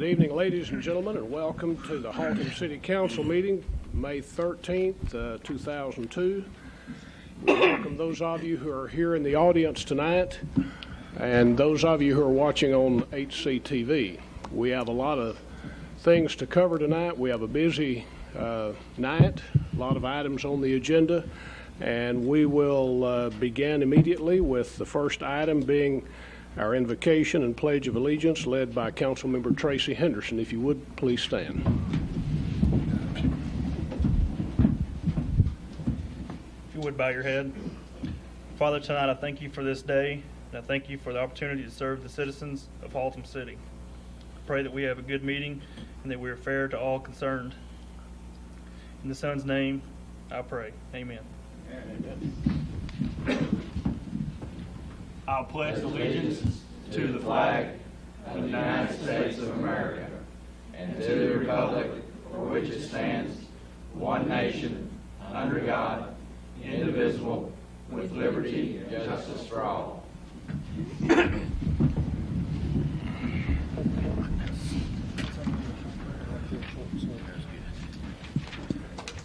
Good evening, ladies and gentlemen, and welcome to the Haltom City Council meeting, May 13th, 2002. We welcome those of you who are here in the audience tonight and those of you who are watching on HCTV. We have a lot of things to cover tonight. We have a busy night, a lot of items on the agenda, and we will begin immediately with the first item being our invocation and pledge of allegiance led by Councilmember Tracy Henderson. If you would, please stand. If you would, bow your head. Father, tonight I thank you for this day, and I thank you for the opportunity to serve the citizens of Haltom City. I pray that we have a good meeting and that we are fair to all concerned. In the Son's name, I pray. Amen. Amen. I'll pledge allegiance to the flag of the United States of America and to the republic for which it stands, one nation, under God, indivisible, with liberty and justice for all.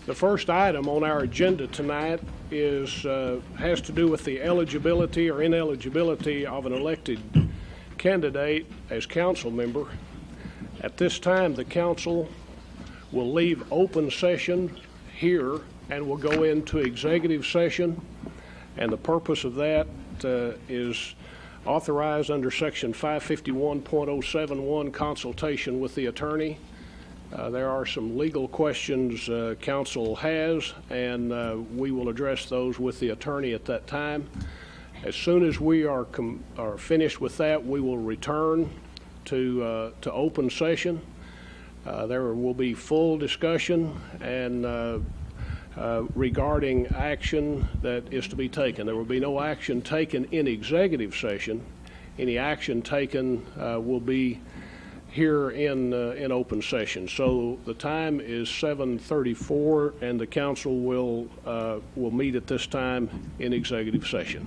The first item on our agenda tonight has to do with the eligibility or ineligibility of an elected candidate as council member. At this time, the council will leave open session here and will go into executive session, and the purpose of that is authorized under section 551.071, consultation with the attorney. There are some legal questions council has, and we will address those with the attorney at that time. As soon as we are finished with that, we will return to open session. There will be full discussion and regarding action that is to be taken. There will be no action taken in executive session. Any action taken will be here in open session. So the time is 7:34, and the council will meet at this time in executive session.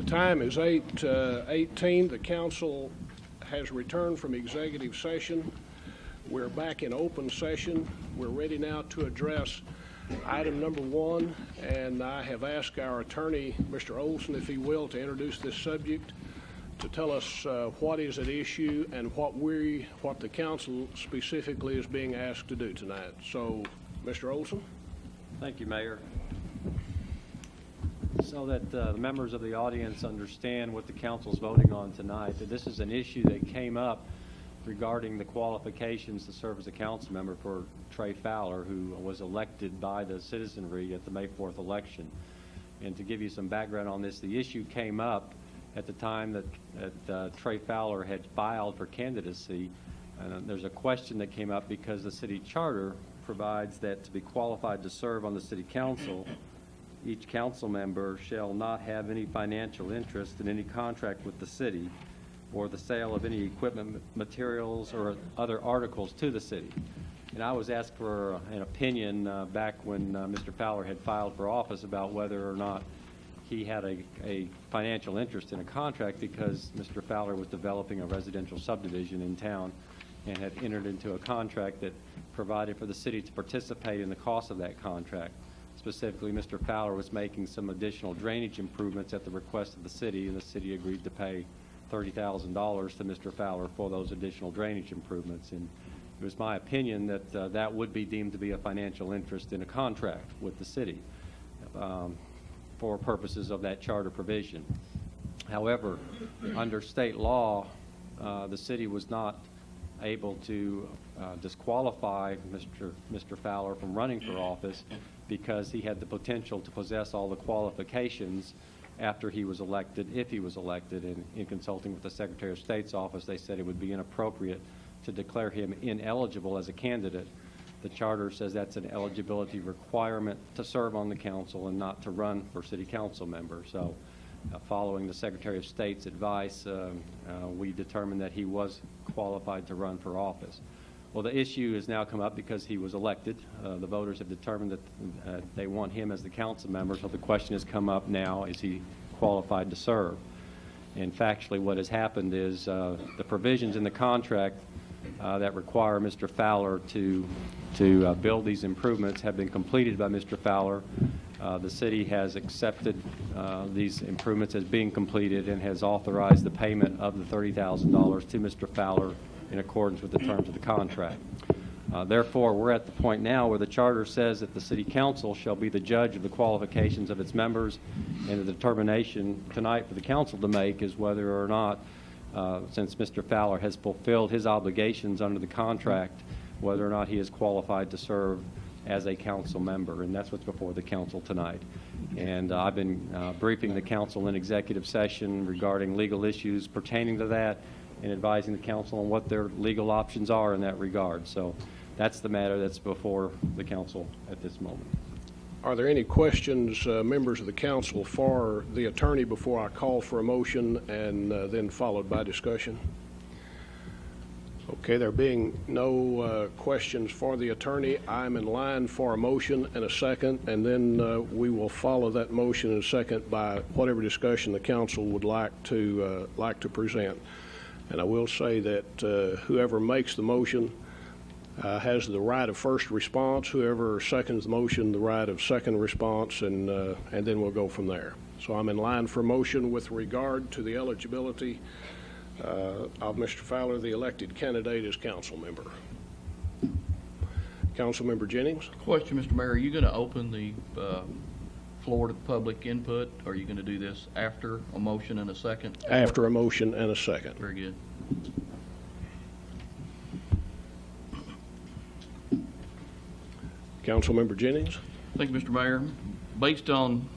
Time is 8:18. The council has returned from executive session. We're back in open session. We're ready now to address item number one, and I have asked our attorney, Mr. Olson, if he will, to introduce this subject, to tell us what is at issue and what the council specifically is being asked to do tonight. So, Mr. Olson. Thank you, Mayor. So that the members of the audience understand what the council is voting on tonight, that this is an issue that came up regarding the qualifications to serve as a council member for Trey Fowler, who was elected by the citizenry at the May 4th election. And to give you some background on this, the issue came up at the time that Trey Fowler had filed for candidacy. There's a question that came up because the city charter provides that to be qualified to serve on the city council, each council member shall not have any financial interest in any contract with the city or the sale of any equipment, materials, or other articles to the city. And I was asked for an opinion back when Mr. Fowler had filed for office about whether or not he had a financial interest in a contract, because Mr. Fowler was developing a residential subdivision in town and had entered into a contract that provided for the city to participate in the cost of that contract. Specifically, Mr. Fowler was making some additional drainage improvements at the request of the city, and the city agreed to pay $30,000 to Mr. Fowler for those additional drainage improvements. And it was my opinion that that would be deemed to be a financial interest in a contract with the city for purposes of that charter provision. However, under state law, the city was not able to disqualify Mr. Fowler from running for office because he had the potential to possess all the qualifications after he was elected, if he was elected. And in consulting with the Secretary of State's office, they said it would be inappropriate to declare him ineligible as a candidate. The charter says that's an eligibility requirement to serve on the council and not to run for city council member. So following the Secretary of State's advice, we determined that he was qualified to run for office. Well, the issue has now come up because he was elected. The voters have determined that they want him as the council member, so the question has come up now, is he qualified to serve? And factually what has happened is the provisions in the contract that require Mr. Fowler to build these improvements have been completed by Mr. Fowler. The city has accepted these improvements as being completed and has authorized the payment of the $30,000 to Mr. Fowler in accordance with the terms of the contract. Therefore, we're at the point now where the charter says that the city council shall be the judge of the qualifications of its members, and the determination tonight for the council to make is whether or not, since Mr. Fowler has fulfilled his obligations under the contract, whether or not he is qualified to serve as a council member, and that's what's before the council tonight. And I've been briefing the council in executive session regarding legal issues pertaining to that and advising the council on what their legal options are in that regard. So that's the matter that's before the council at this moment. Are there any questions, members of the council, for the attorney before I call for a motion and then followed by discussion? Okay, there being no questions for the attorney, I'm in line for a motion and a second, and then we will follow that motion and second by whatever discussion the council would like to present. And I will say that whoever makes the motion has the right of first response. Whoever seconds the motion, the right of second response, and then we'll go from there. So I'm in line for motion with regard to the eligibility of Mr. Fowler, the elected candidate, as council member. Councilmember Jennings. Question, Mr. Mayor, are you going to open the floor to public input, or are you going to do this after a motion and a second? After a motion and a second. Very good. Councilmember Jennings. Thank you, Mr. Mayor. Based on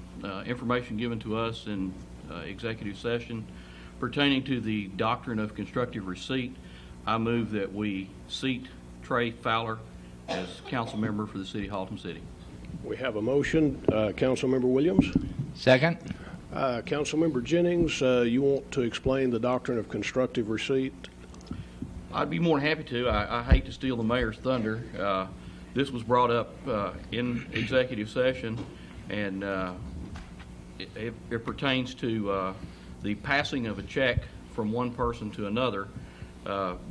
information given to us in executive session pertaining to the doctrine of constructive receipt, I move that we seat Trey Fowler as council member for the city of Haltom City. We have a motion. Councilmember Williams. Second. Councilmember Jennings, you want to explain the doctrine of constructive receipt? I'd be more than happy to. I hate to steal the mayor's thunder. This was brought up in executive session, and it pertains to the passing of a check from one person to another.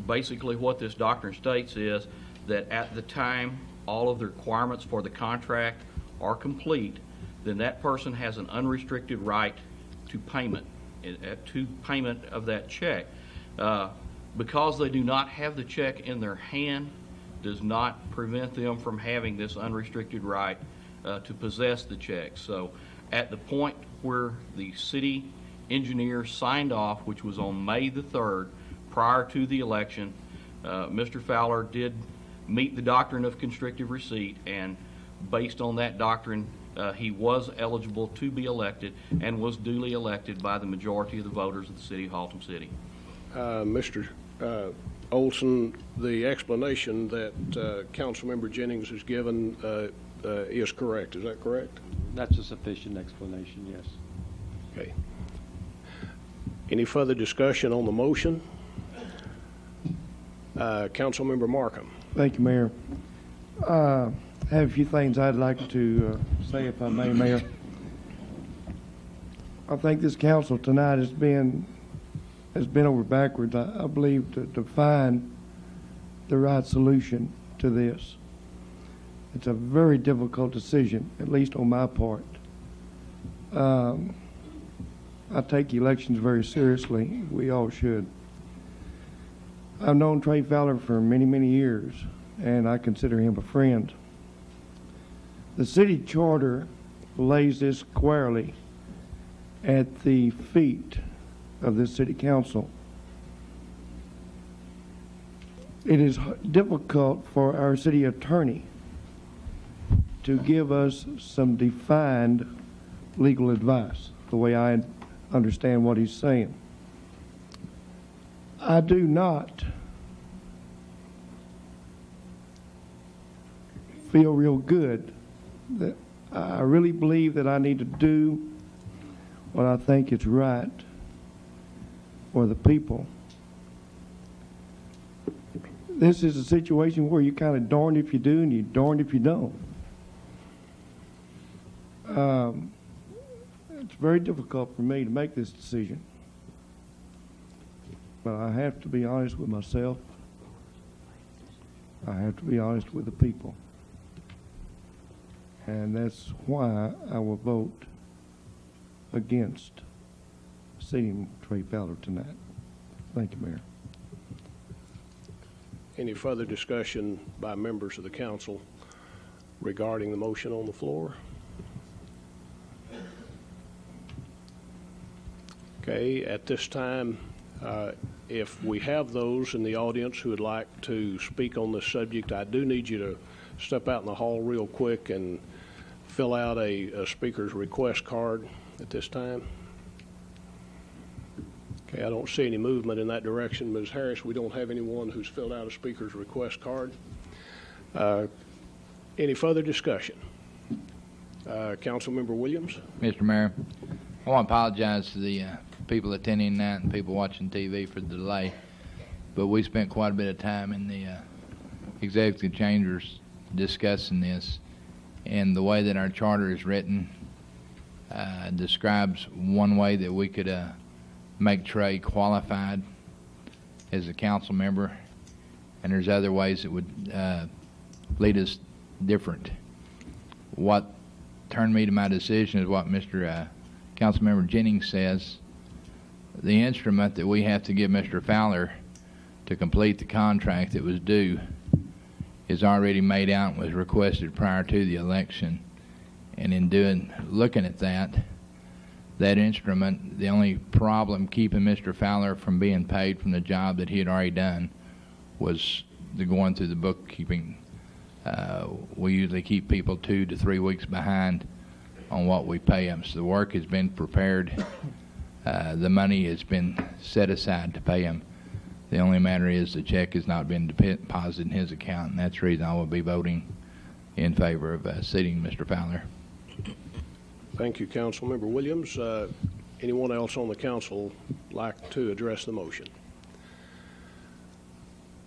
Basically what this doctrine states is that at the time all of the requirements for the contract are complete, then that person has an unrestricted right to payment of that check. Because they do not have the check in their hand does not prevent them from having this unrestricted right to possess the check. So at the point where the city engineer signed off, which was on May the 3rd, prior to the election, Mr. Fowler did meet the doctrine of constructive receipt, and based on that doctrine, he was eligible to be elected and was duly elected by the majority of the voters of the city of Haltom City. Mr. Olson, the explanation that Councilmember Jennings has given is correct. Is that correct? That's a sufficient explanation, yes. Okay. Any further discussion on the motion? Councilmember Markham. Thank you, Mayor. I have a few things I'd like to say, if I may, Mayor. I think this council tonight has been over backwards, I believe, to find the right solution to this. It's a very difficult decision, at least on my part. I take elections very seriously. We all should. I've known Trey Fowler for many, many years, and I consider him a friend. The city charter lays this squarely at the feet of this city council. It is difficult for our city attorney to give us some defined legal advice. the way I understand what he's saying. I do not feel real good that I really believe that I need to do what I think is right for the people. This is a situation where you're kind of darned if you do and you're darned if you don't. It's very difficult for me to make this decision. But I have to be honest with myself. I have to be honest with the people. And that's why I will vote against seating Trey Fowler tonight. Thank you, Mayor. Any further discussion by members of the council regarding the motion on the floor? Okay, at this time, if we have those in the audience who would like to speak on this subject, I do need you to step out in the hall real quick and fill out a speaker's request card at this time. Okay, I don't see any movement in that direction. Ms. Harris, we don't have anyone who's filled out a speaker's request card. Any further discussion? Councilmember Williams? Mr. Mayor, I want to apologize to the people attending that and people watching TV for the delay, but we spent quite a bit of time in the executive chambers discussing this, and the way that our charter is written describes one way that we could make Trey qualified as a council member, and there's other ways that would lead us different. What turned me to my decision is what Mr. Councilmember Jennings says. The instrument that we have to give Mr. Fowler to complete the contract that was due is already made out and was requested prior to the election. And in looking at that instrument, the only problem keeping Mr. Fowler from being paid from the job that he had already done was the going through the bookkeeping. We usually keep people 2 to 3 weeks behind on what we pay them. So the work has been prepared. The money has been set aside to pay him. The only matter is the check has not been deposited in his account, and that's the reason I will be voting in favor of seating Mr. Fowler. Thank you, Councilmember Williams. Anyone else on the council like to address the motion?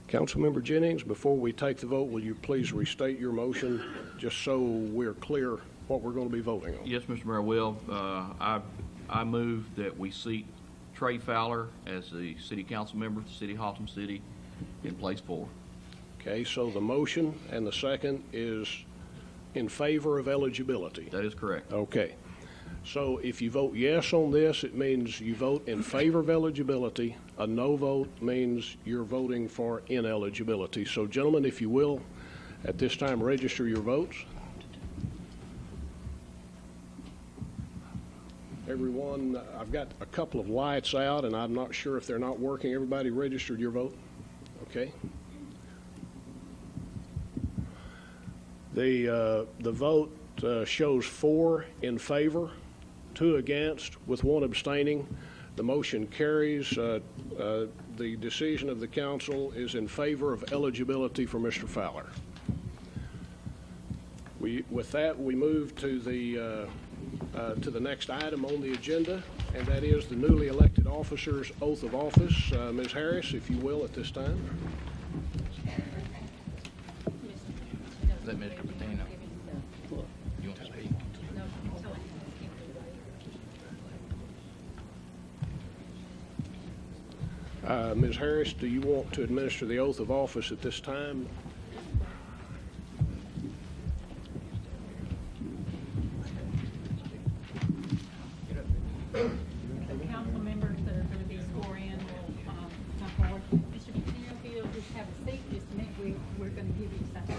Councilmember Jennings, before we take the vote, will you please restate your motion just so we're clear what we're going to be voting on? Yes, Mr. Mayor, I will. I move that we seat Trey Fowler as the city council member of the city of Haltom City in place 4. Okay, so the motion and the second is in favor of eligibility. That is correct. Okay. So if you vote yes on this, it means you vote in favor of eligibility. A no vote means you're voting for ineligibility. So, gentlemen, if you will, at this time, register your votes. Everyone, I've got a couple of lights out, and I'm not sure if they're not working. Everybody registered your vote? Okay. The vote shows 4 in favor, 2 against, with 1 abstaining. The motion carries. The decision of the council is in favor of eligibility for Mr. Fowler. With that, we move to the next item on the agenda, and that is the newly elected officer's oath of office. Ms. Harris, if you will, at this time. Let Mr. Patino. You want to speak? Ms. Harris, do you want to administer the oath of office at this time? Council members that are going to be sworn in will come forward. Mr. Patino, if you'll just have a seat just a minute, we're going to give you something.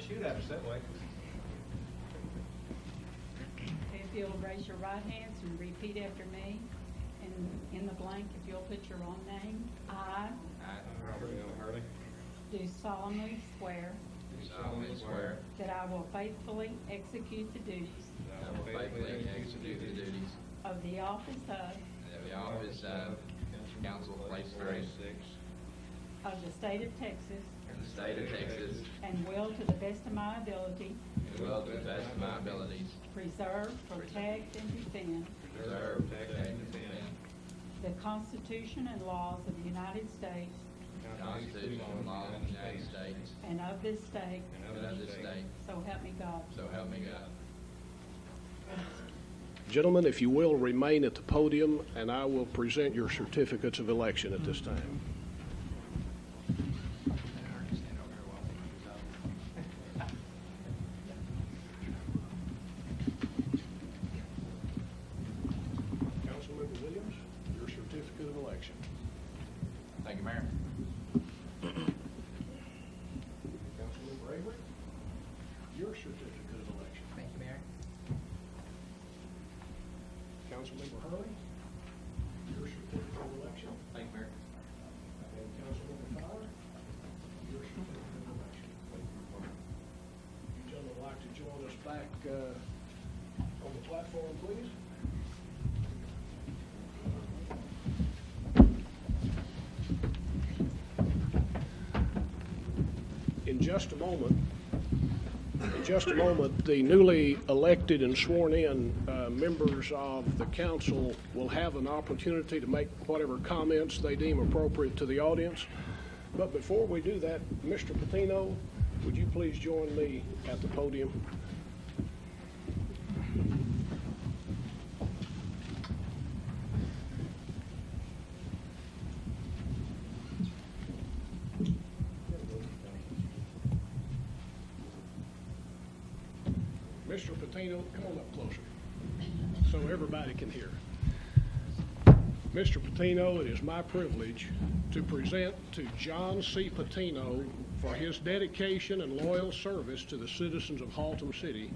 shoot at us that way. If you'll raise your right hands and repeat after me, and in the blank, if you'll put your own name. I Robert L. Hurley. do solemnly swear Do solemnly swear that I will faithfully execute the duties that I will faithfully execute the duties of the office of the office of Council Place 3 of the state of Texas in the state of Texas, and will, to the best of my ability, and will to the best of my abilities preserve, protect, and defend preserve, protect, and defend the Constitution and laws of the United States the Constitution and laws of the United States and of this state, and of this state, so help me God. so help me God. Gentlemen, if you will, remain at the podium, and I will present your certificates of election at this time. Councilmember Williams, your certificate of election. Thank you, Mayor. Councilmember Avery, your certificate of election. Thank you, Mayor. Councilmember Hurley, your certificate of election. Thank you, Mayor. And Councilmember Fowler, your certificate of election. You gentlemen would like to join us back on the platform, please? In just a moment, the newly elected and sworn-in members of the council will have an opportunity to make whatever comments they deem appropriate to the audience. But before we do that, Mr. Patino, would you please join me at the podium? Mr. Patino, come on up closer so everybody can hear. Mr. Patino, it is my privilege to present to John C. Patino for his dedication and loyal service to the citizens of Haltom City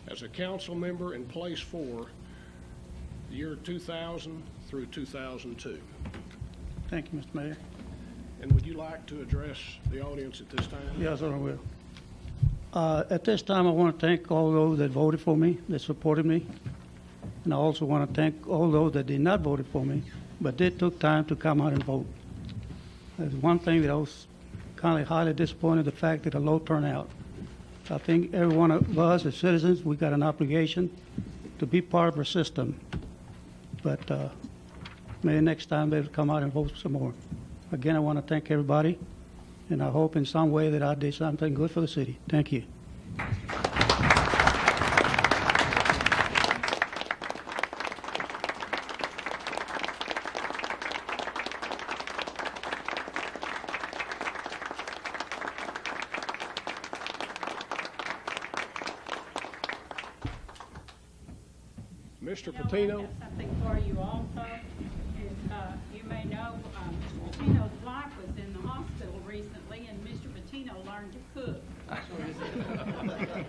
as a council member in Place 4, the year 2000 through 2002. Thank you, Mr. Mayor. And would you like to address the audience at this time? Yes, sir, I will. At this time, I want to thank all those that voted for me, that supported me. And I also want to thank all those that did not vote for me, but did took time to come out and vote. There's one thing that I was kind of highly disappointed, the fact that a low turnout. I think every one of us as citizens, we got an obligation to be part of our system. But maybe next time they'll come out and vote some more. Again, I want to thank everybody, and I hope in some way that I did something good for the city. Thank you. Mr. You know, Patino? I have something for you also. As you may know, Mr. Patino's wife was in the hospital recently, and Mr. Patino learned to cook.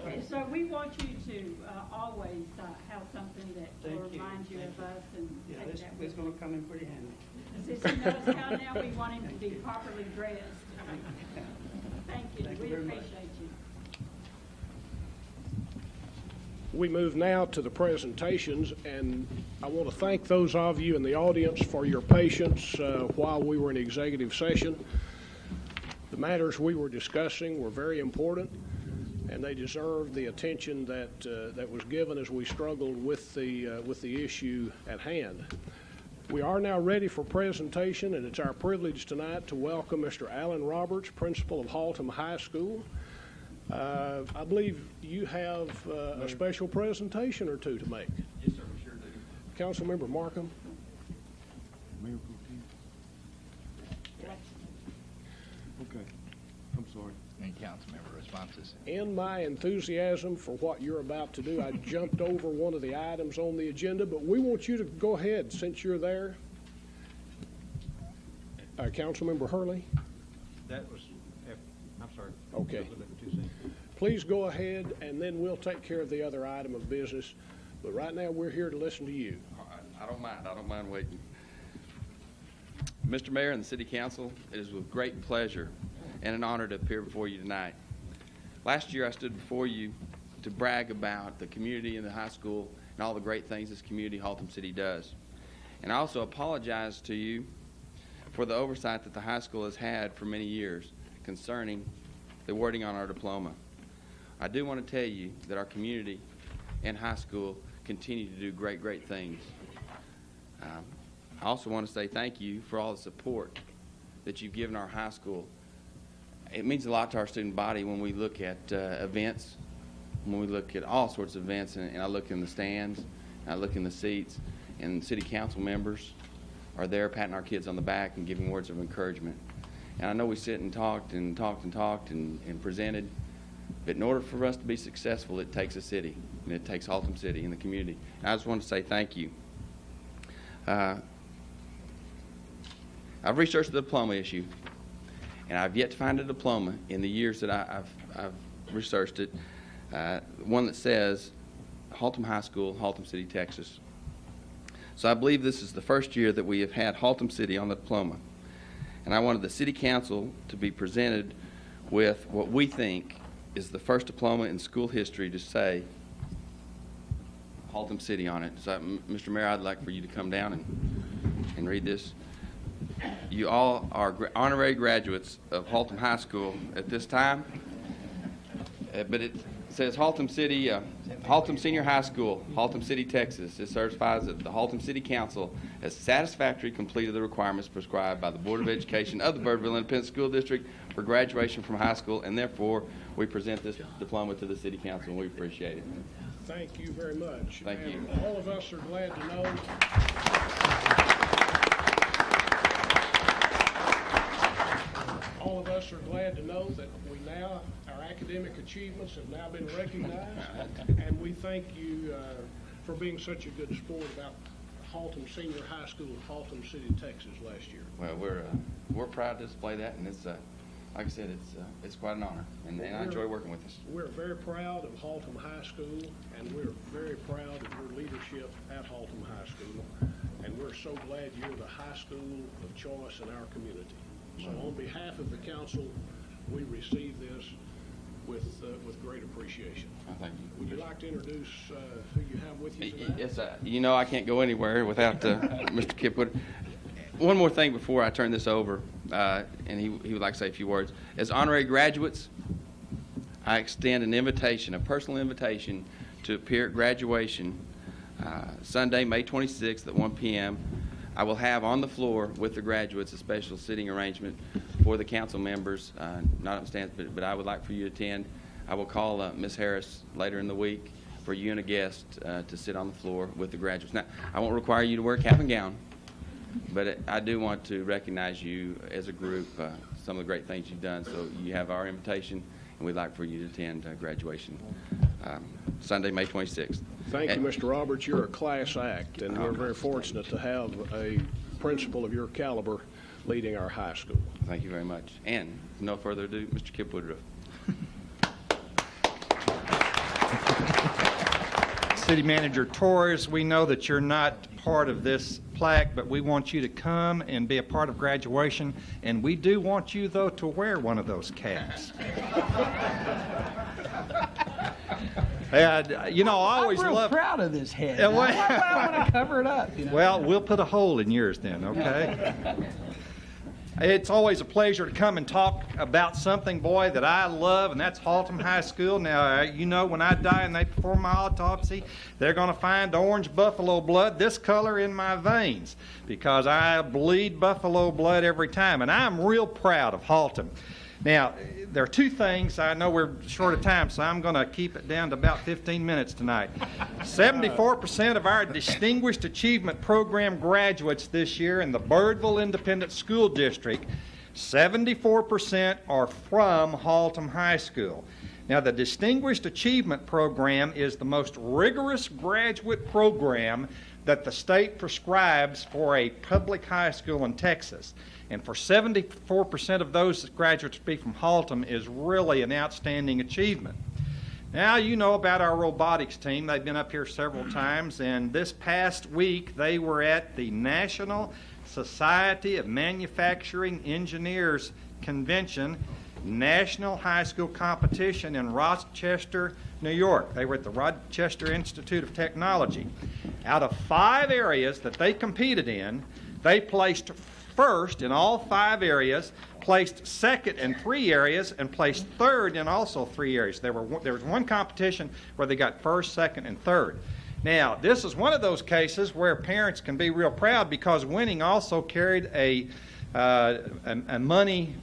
And so we want you to always have something that will Thank you. remind you of us and Yeah, take this that is with going to come in pretty handy. Since he knows how now, we want him to be properly dressed. Thank you. Thank you We very much. appreciate you. We move now to the presentations, and I want to thank those of you in the audience for your patience while we were in executive session. The matters we were discussing were very important, and they deserve the attention that was given as we struggled with the issue at hand. We are now ready for presentation, and it's our privilege tonight to welcome Mr. Alan Roberts, principal of Haltom High School. I believe you have a special presentation or two to make. Yes, sir, we sure do. Councilmember Markham. Mayor Pro Tem. Okay, I'm sorry. Any council member responses? In my enthusiasm for what you're about to do, I jumped over one of the items on the agenda, but we want you to go ahead since you're there. Councilmember Hurley. That was, I'm sorry. Okay. That was a little bit too soon. please go ahead, and then we'll take care of the other item of business. But right now, we're here to listen to you. I don't mind waiting. Mr. Mayor and the City Council, it is with great pleasure and an honor to appear before you tonight. Last year, I stood before you to brag about the community and the high school and all the great things this community, Haltom City, does. And I also apologize to you for the oversight that the high school has had for many years concerning the wording on our diploma. I do want to tell you that our community and high school continue to do great things. I also want to say thank you for all the support that you've given our high school. It means a lot to our student body when we look at events, when we look at all sorts of events, and I look in the stands, and I look in the seats, and city council members are there patting our kids on the back and giving words of encouragement. And I know we sit and talked and presented, but in order for us to be successful, it takes a city, and it takes Haltom City and the community. And I just want to say thank you. I've researched the diploma issue, and I've yet to find a diploma in the years that I've researched it, one that says Haltom High School, Haltom City, Texas. So I believe this is the first year that we have had Haltom City on the diploma. And I wanted the City Council to be presented with what we think is the first diploma in school history to say Haltom City on it. So, Mr. Mayor, I'd like for you to come down and read this. You all are honorary graduates of Haltom High School at this time, but it says Haltom City, Haltom Senior High School, Haltom City, Texas. It certifies that the Haltom City Council has satisfactorily completed the requirements prescribed by the Board of Education of the Birdville Independent School District for graduation from high school, and therefore we present this diploma to the City Council, and we appreciate it. Thank you very much. Thank you. All of us are glad to know. All of us are glad to know that our academic achievements have now been recognized, and we thank you for being such a good sport about Haltom Senior High School in Haltom City, Texas last year. Well, we're proud to display that, and it's like I said, it's quite an honor, and I enjoy working with us. We're very proud of Haltom High School, and we're very proud of your leadership at Haltom High School, and we're so glad you're the high school of choice in our community. So on behalf of the council, we receive this with great appreciation. Thank you. Would you like to introduce who you have with you tonight? Yes, you know I can't go anywhere without Mr. Kipwood. One more thing before I turn this over, and he would like to say a few words. As honorary graduates, I extend an invitation, a personal invitation, to appear at graduation Sunday, May 26th at 1 p.m. I will have on the floor with the graduates a special sitting arrangement for the council members, not upstairs, but I would like for you to attend. I will call Ms. Harris later in the week for you and a guest to sit on the floor with the graduates. Now, I won't require you to wear a cap and gown, but I do want to recognize you as a group, some of the great things you've done. So you have our invitation, and we'd like for you to attend graduation Sunday, May 26th. Thank you, Mr. Roberts. You're a class act, and we're very fortunate to have a principal of your caliber leading our high school. Thank you very much. And with no further ado, Mr. Kip Woodruff. City Manager Torres, we know that you're not part of this plaque, but we want you to come and be a part of graduation, and we do want you, though, to wear one of those caps. You know, I always I'm love. proud of this head. Yeah, Why I want to cover it up? You know? Well, we'll put a hole in yours then, okay? It's always a pleasure to come and talk about something, boy, that I love, and that's Haltom High School. Now, you know, when I die and they perform my autopsy, they're going to find orange buffalo blood, this color, in my veins, because I bleed buffalo blood every time, and I'm real proud of Haltom. Now, there are two things. I know we're short of time, so I'm going to keep it down to about 15 minutes tonight. 74% of our Distinguished Achievement Program graduates this year in the Birdville Independent School District, 74% are from Haltom High School. Now, the Distinguished Achievement Program is the most rigorous graduate program that the state prescribes for a public high school in Texas. And for 74% of those graduates to be from Haltom is really an outstanding achievement. Now, you know about our robotics team. They've been up here several times, and this past week they were at the National Society of Manufacturing Engineers Convention, National High School Competition in Rochester, New York. They were at the Rochester Institute of Technology. Out of 5 areas that they competed in, they placed first in all 5 areas, placed second in 3 areas, and placed third in also 3 areas. There was one competition where they got first, second, and third. Now, this is one of those cases where parents can be real proud because winning also carried a money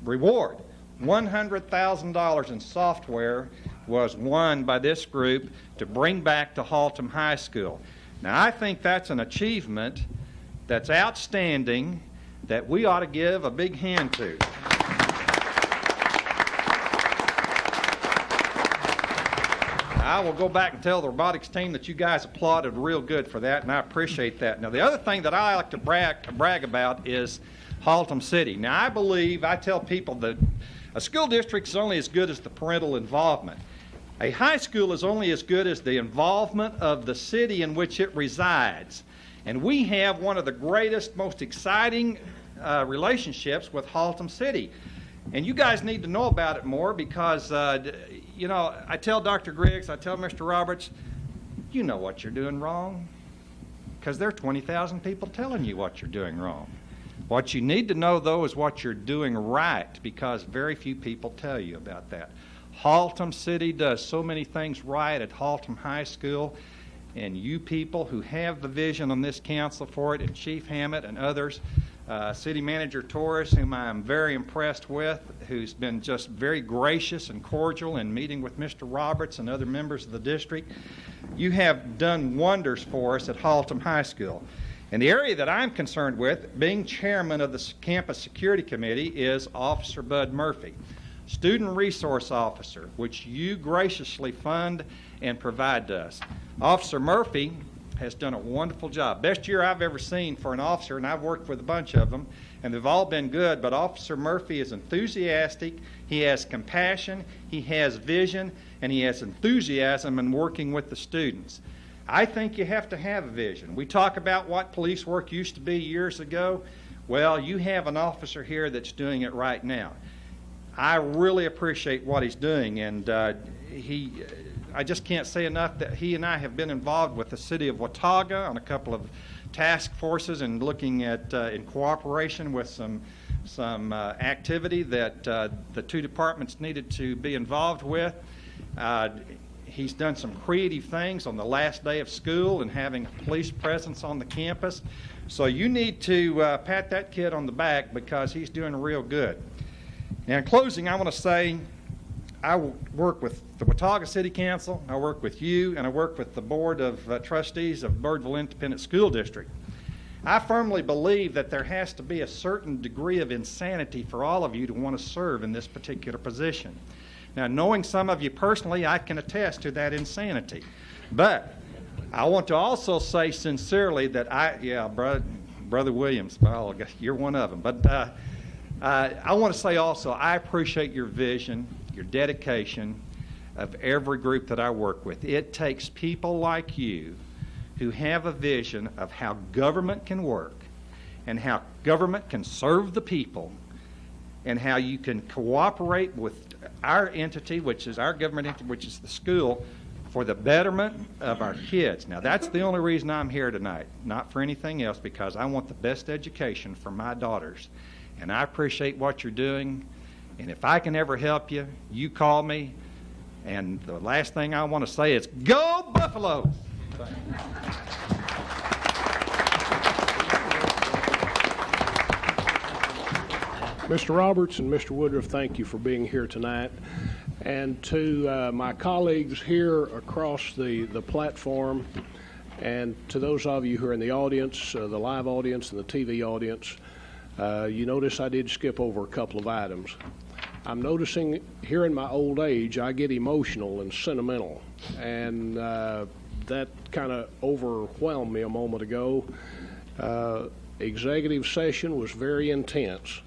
reward. $100,000 in software was won by this group to bring back to Haltom High School. Now, I think that's an achievement that's outstanding that we ought to give a big hand to. I will go back and tell the robotics team that you guys applauded real good for that, and I appreciate that. Now, the other thing that I like to brag about is Haltom City. Now, I tell people that a school district is only as good as the parental involvement. A high school is only as good as the involvement of the city in which it resides. And we have one of the greatest, most exciting relationships with Haltom City. And you guys need to know about it more because, I tell Dr. Griggs, I tell Mr. Roberts, you know what you're doing wrong. Because there are 20,000 people telling you what you're doing wrong. What you need to know, though, is what you're doing right, because very few people tell you about that. Haltom City does so many things right at Haltom High School, and you people who have the vision on this council for it, and Chief Hammett and others, City Manager Torres, whom I am very impressed with, who's been just very gracious and cordial in meeting with Mr. Roberts and other members of the district, you have done wonders for us at Haltom High School. And the area that I'm concerned with, being chairman of the Campus Security Committee, is Officer Bud Murphy, Student Resource Officer, which you graciously fund and provide to us. Officer Murphy has done a wonderful job. Best year I've ever seen for an officer, and I've worked with a bunch of them, and they've all been good, but Officer Murphy is enthusiastic, he has compassion, he has vision, and he has enthusiasm in working with the students. I think you have to have a vision. We talk about what police work used to be years ago. Well, you have an officer here that's doing it right now. I really appreciate what he's doing, and I just can't say enough that he and I have been involved with the city of Watauga on a couple of task forces and looking at, in cooperation with some activity that the 2 departments needed to be involved with. He's done some creative things on the last day of school and having a police presence on the campus. So you need to pat that kid on the back because he's doing real good. Now, in closing, I want to say I work with the Watauga City Council, I work with you, and I work with the Board of Trustees of Birdville Independent School District. I firmly believe that there has to be a certain degree of insanity for all of you to want to serve in this particular position. Now, knowing some of you personally, I can attest to that insanity. But I want to also say sincerely that Brother Williams, well, I guess you're one of them. But I want to say also I appreciate your vision, your dedication of every group that I work with. It takes people like you who have a vision of how government can work and how government can serve the people and how you can cooperate with our entity, which is our government entity, which is the school, for the betterment of our kids. Now, that's the only reason I'm here tonight, not for anything else, because I want the best education for my daughters. And I appreciate what you're doing. And if I can ever help you, you call me. And the last thing I want to say is, go Buffalo! Mr. Roberts and Mr. Woodruff, thank you for being here tonight. And to my colleagues here across the platform, and to those of you who are in the audience, the live audience and the TV audience, you notice I did skip over a couple of items. I'm noticing here in my old age, I get emotional and sentimental, and that kind of overwhelmed me a moment ago. Executive session was very intense.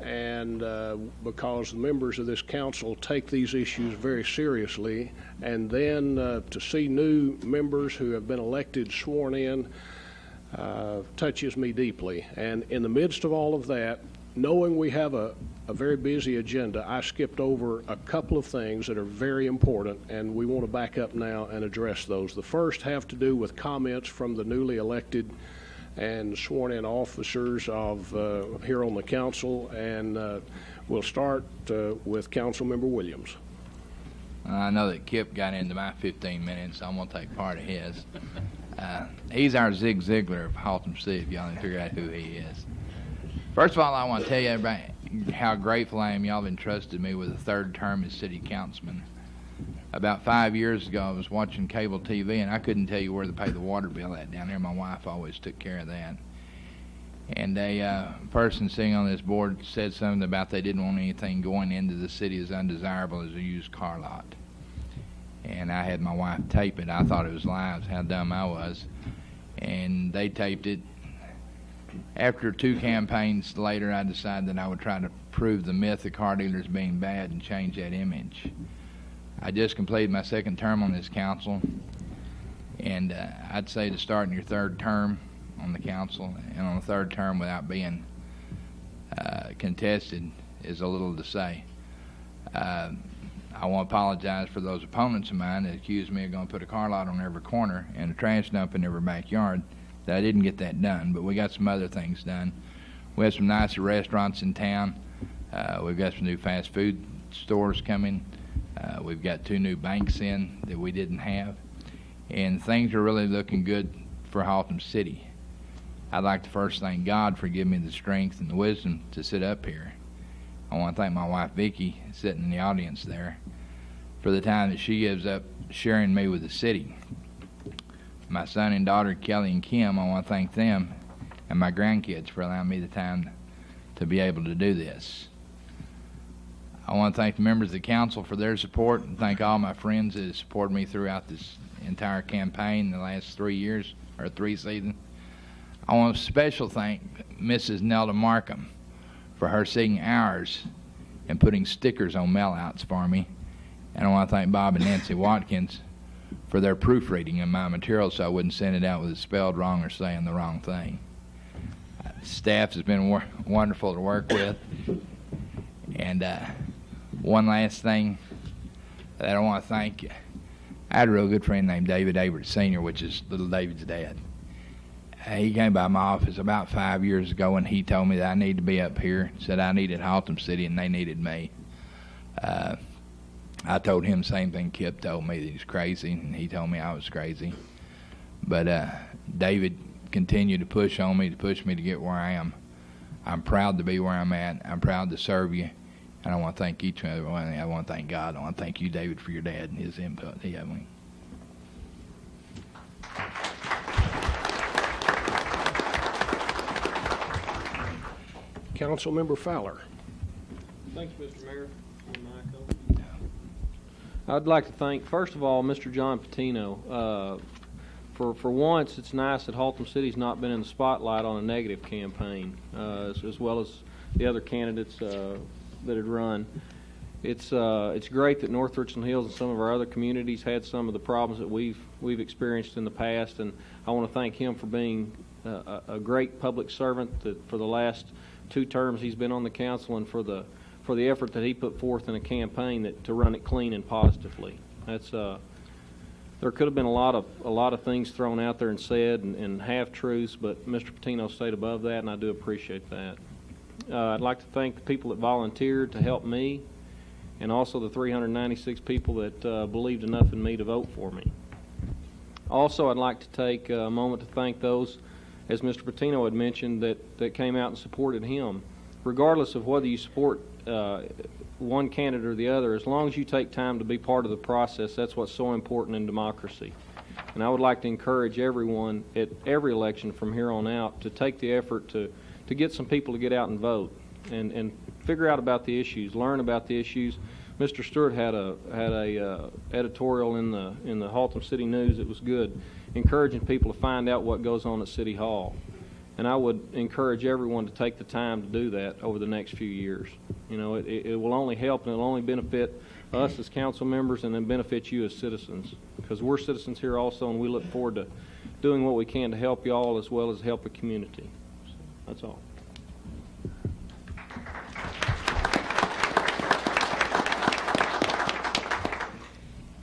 and because the members of this council take these issues very seriously, and then to see new members who have been elected, sworn in, touches me deeply. And in the midst of all of that, knowing we have a very busy agenda, I skipped over a couple of things that are very important, and we want to back up now and address those. The first have to do with comments from the newly elected and sworn-in officers of here on the council, and we'll start with Councilmember Williams. I know that Kip got into my 15 minutes, so I'm going to take part of his. He's our Zig Ziglar of Haltom City, if y'all need to figure out who he is. First of all, I want to tell you everybody how grateful I am y'all have entrusted me with a third term as city councilman. About 5 years ago, I was watching cable TV, and I couldn't tell you where to pay the water bill at down there. My wife always took care of that. And a person sitting on this board said something about they didn't want anything going into the city as undesirable as a used car lot. And I had my wife tape it. I thought it was lies, how dumb I was. And they taped it. After 2 campaigns later, I decided that I would try to prove the myth of car dealers being bad and change that image. I just completed my 2nd term on this council, and I'd say to start in your 3rd term on the council and on the 3rd term without being contested is a little to say. I want to apologize for those opponents of mine that accused me of going to put a car lot on every corner and a trash dump in every backyard. That I didn't get that done, but we got some other things done. We have some nicer restaurants in town. We've got some new fast food stores coming. We've got 2 new banks in that we didn't have. And things are really looking good for Haltom City. I'd like to first thank God for giving me the strength and the wisdom to sit up here. I want to thank my wife Vicki, sitting in the audience there, for the time that she gives up sharing me with the city. My son and daughter, Kelly and Kim, I want to thank them, and my grandkids for allowing me the time to be able to do this. I want to thank the members of the council for their support, and thank all my friends that have supported me throughout this entire campaign the last 3 years, or 3 seasons. I want to special thank Mrs. Nelda Markham for her sitting hours and putting stickers on mail-outs for me. And I want to thank Bob and Nancy Watkins for their proofreading of my material so I wouldn't send it out with it spelled wrong or saying the wrong thing. Staff has been wonderful to work with. And one last thing that I want to thank, I had a real good friend named David Avert Sr., which is little David's dad. He came by my office about 5 years ago, and he told me that I needed to be up here, said I needed Haltom City, and they needed me. I told him the same thing Kip told me, that he's crazy, and he told me I was crazy. But David continued to push on me, to push me to get where I am. I'm proud to be where I'm at. I'm proud to serve you. And I want to thank each and every one. I want to thank God. I want to thank you, David, for your dad and his input. He had me. Councilmember Fowler. Thank you, Mr. Mayor. I'd like to thank, first of all, Mr. John Patino. For once, it's nice that Haltom City's not been in the spotlight on a negative campaign, as well as the other candidates that had run. It's great that North Richland Hills and some of our other communities had some of the problems that we've experienced in the past, and I want to thank him for being a great public servant that for the last 2 terms he's been on the council, and for the effort that he put forth in a campaign to run it clean and positively. That's there could have been a lot of things thrown out there and said and half truths, but Mr. Patino stayed above that, and I do appreciate that. I'd like to thank the people that volunteered to help me, and also the 396 people that believed enough in me to vote for me. Also, I'd like to take a moment to thank those, as Mr. Patino had mentioned, that came out and supported him. Regardless of whether you support one candidate or the other, as long as you take time to be part of the process, that's what's so important in democracy. And I would like to encourage everyone at every election from here on out to take the effort to get some people to get out and vote and figure out about the issues, learn about the issues. Mr. Stewart had a editorial in the Haltom City News that was good, encouraging people to find out what goes on at City Hall. And I would encourage everyone to take the time to do that over the next few years. You know, it will only help and it'll only benefit us as council members and then benefit you as citizens, because we're citizens here also, and we look forward to doing what we can to help you all as well as help the community. So, that's all.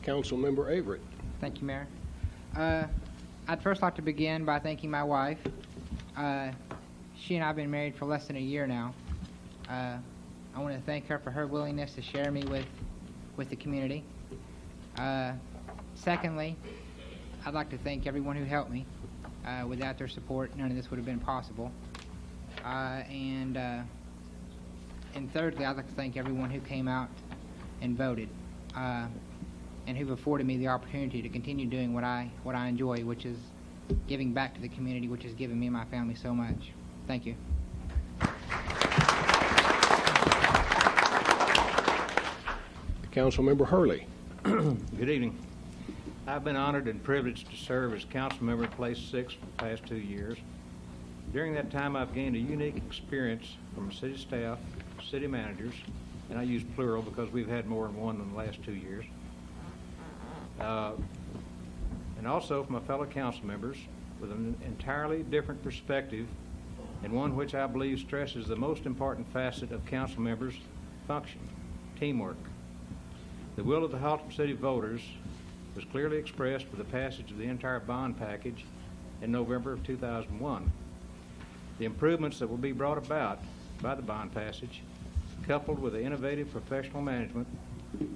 Councilmember Averett. Thank you, Mayor. I'd first like to begin by thanking my wife. She and I have been married for less than a year now. I want to thank her for her willingness to share me with the community. Secondly, I'd like to thank everyone who helped me. Without their support, none of this would have been possible. And thirdly, I'd like to thank everyone who came out and voted, and who've afforded me the opportunity to continue doing what I enjoy, which is giving back to the community, which has given me and my family so much. Thank you. Councilmember Hurley. Good evening. I've been honored and privileged to serve as council member Place 6 for the past 2 years. During that time, I've gained a unique experience from city staff, city managers, and I use plural because we've had more than one in the last 2 years, and also from my fellow council members with an entirely different perspective, and one which I believe stresses the most important facet of council members' function: teamwork. The will of the Haltom City voters was clearly expressed with the passage of the entire bond package in November of 2001. The improvements that will be brought about by the bond passage, coupled with the innovative professional management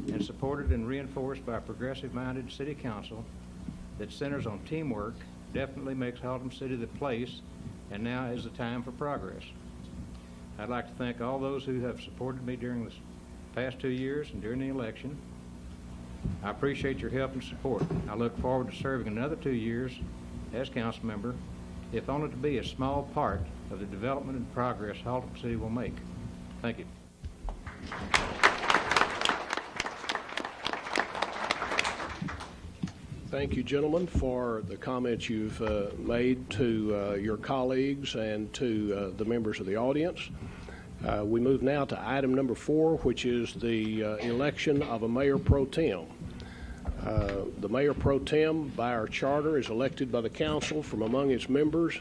and supported and reinforced by a progressive-minded city council that centers on teamwork, definitely makes Haltom City the place, and now is the time for progress. I'd like to thank all those who have supported me during this past 2 years and during the election. I appreciate your help and support. I look forward to serving another 2 years as council member, if only to be a small part of the development and progress Haltom City will make. Thank you. Thank you, gentlemen, for the comments you've made to your colleagues and to the members of the audience. We move now to item number 4, which is the election of a mayor pro tem. The mayor pro tem, by our charter, is elected by the council from among its members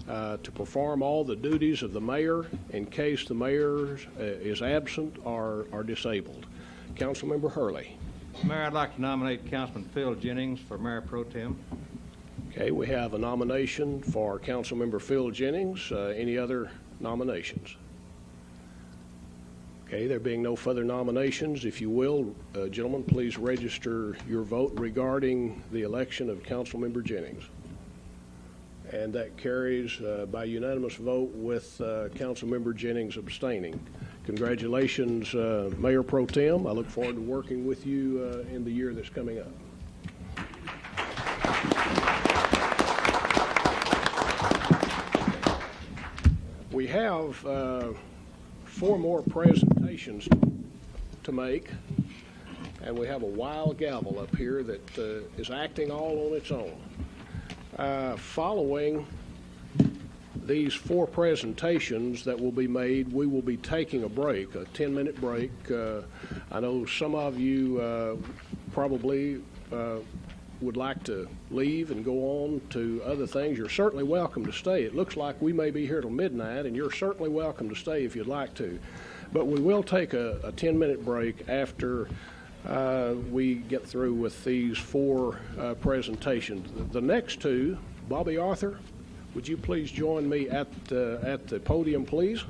to perform all the duties of the mayor in case the mayor is absent or disabled. Councilmember Hurley. Mayor, I'd like to nominate Councilman Phil Jennings for mayor pro tem. Okay, we have a nomination for Councilmember Phil Jennings. Any other nominations? Okay, there being no further nominations, if you will, gentlemen, please register your vote regarding the election of Councilmember Jennings. And that carries by unanimous vote with Councilmember Jennings abstaining. Congratulations, Mayor Pro Tem. I look forward to working with you in the year that's coming up. We have 4 more presentations to make, and we have a wild gavel up here that is acting all on its own. Following these 4 presentations that will be made, we will be taking a break, a 10-minute break. I know some of you probably would like to leave and go on to other things. You're certainly welcome to stay. It looks like we may be here till midnight, and you're certainly welcome to stay if you'd like to. But we will take a 10-minute break after we get through with these 4 presentations. The next 2, Bobby Arthur, would you please join me at the podium, please?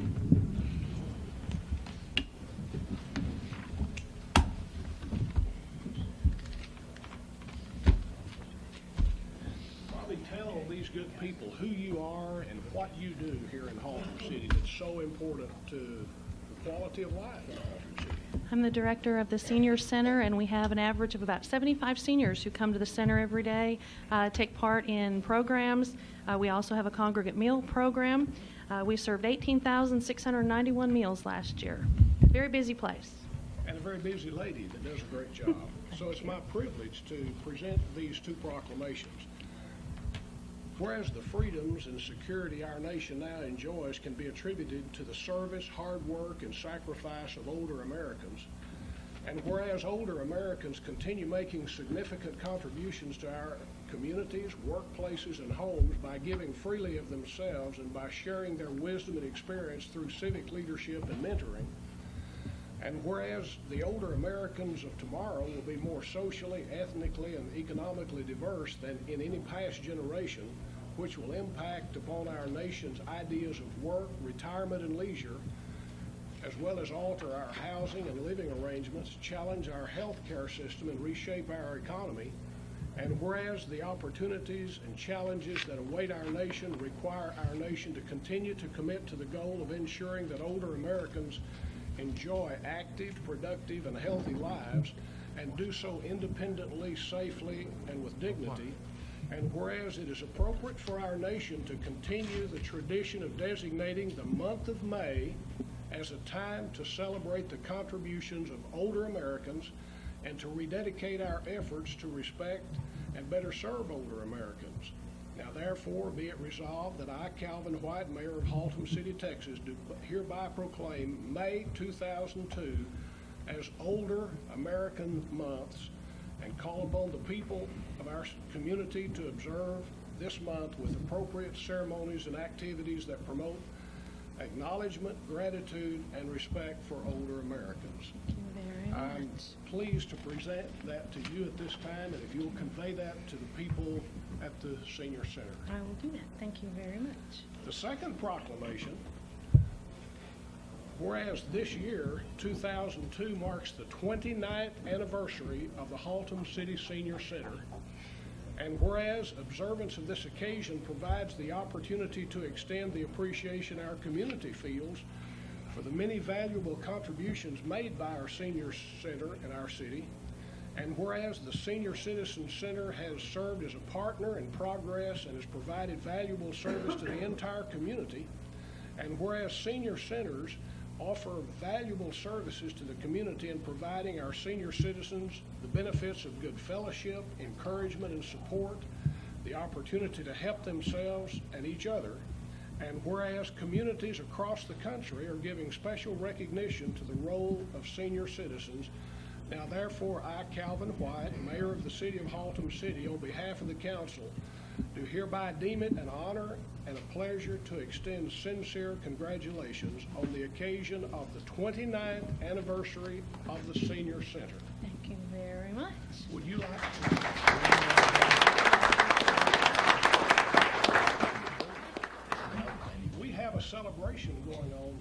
Bobby, tell these good people who you are and what you do here in Haltom City that's so important to the quality of life in Haltom City. I'm the director of the Senior Center, and we have an average of about 75 seniors who come to the center every day, take part in programs. We also have a congregate meal program. We served 18,691 meals last year. Very busy place. And a very busy lady that does a great job. So it's my privilege to present these 2 proclamations. whereas the freedoms and security our nation now enjoys can be attributed to the service, hard work, and sacrifice of older Americans, and whereas older Americans continue making significant contributions to our communities, workplaces, and homes by giving freely of themselves and by sharing their wisdom and experience through civic leadership and mentoring, and whereas the older Americans of tomorrow will be more socially, ethnically, and economically diverse than in any past generation, which will impact upon our nation's ideas of work, retirement, and leisure, as well as alter our housing and living arrangements, challenge our health care system, and reshape our economy, and whereas the opportunities and challenges that await our nation require our nation to continue to commit to the goal of ensuring that older Americans enjoy active, productive, and healthy lives, and do so independently, safely, and with dignity. And whereas it is appropriate for our nation to continue the tradition of designating the month of May as a time to celebrate the contributions of older Americans and to rededicate our efforts to respect and better serve older Americans. Now therefore be it resolved that I, Calvin White, Mayor of Haltom City, Texas, do hereby proclaim May 2002 as Older American Months and call upon the people of our community to observe this month with appropriate ceremonies and activities that promote acknowledgement, gratitude, and respect for older Americans. Thank you very I'm much. pleased to present that to you at this time, and if you'll convey that to the people at the Senior Center. I will do that. Thank you very much. The second proclamation, whereas this year, 2002, marks the 29th anniversary of the Haltom City Senior Center, and whereas observance of this occasion provides the opportunity to extend the appreciation our community feels for the many valuable contributions made by our Senior Center in our city, and whereas the Senior Citizen Center has served as a partner in progress and has provided valuable service to the entire community, and whereas senior centers offer valuable services to the community in providing our senior citizens the benefits of good fellowship, encouragement, and support, the opportunity to help themselves and each other, and whereas communities across the country are giving special recognition to the role of senior citizens, now therefore I, Calvin White, Mayor of the City of Haltom City, on behalf of the Council, do hereby deem it an honor and a pleasure to extend sincere congratulations on the occasion of the 29th anniversary of the Senior Center. Thank you very much. Would you like to? We have a celebration going on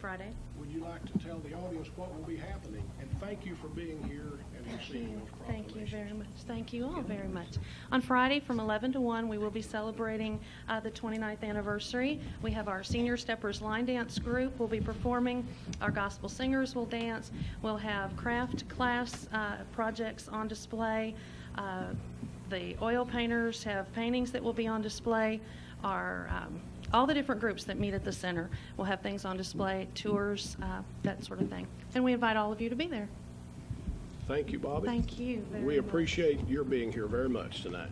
Friday. Would you like to tell the audience what will be happening? And thank you for being here and receiving those proclamations. Thank you very much. Thank you all very much. On Friday from 11 to 1, we will be celebrating the 29th anniversary. We have our Senior Steppers line dance group will be performing. Our gospel singers will dance. We'll have craft class projects on display. The oil painters have paintings that will be on display. All the different groups that meet at the center will have things on display, tours, that sort of thing. And we invite all of you to be there. Thank you, Bobby. Thank you very We much. appreciate your being here very much tonight.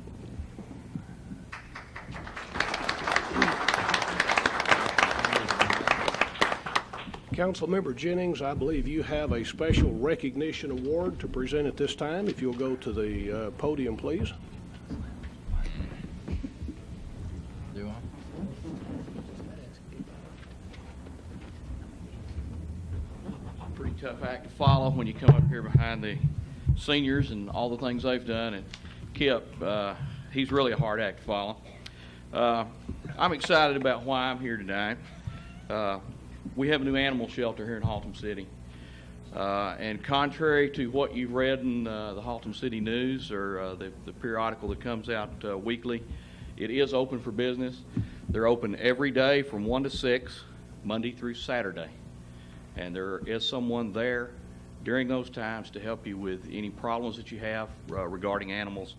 Councilmember Jennings, I believe you have a special recognition award to present at this time. If you'll go to the podium, please. Do I? Pretty tough act to follow when you come up here behind the seniors and all the things they've done. And Kip, he's really a hard act to follow. I'm excited about why I'm here tonight. We have a new animal shelter here in Haltom City. And contrary to what you've read in the Haltom City News or the periodical that comes out weekly, it is open for business. They're open every day from 1 to 6, Monday through Saturday. And there is someone there during those times to help you with any problems that you have regarding animals.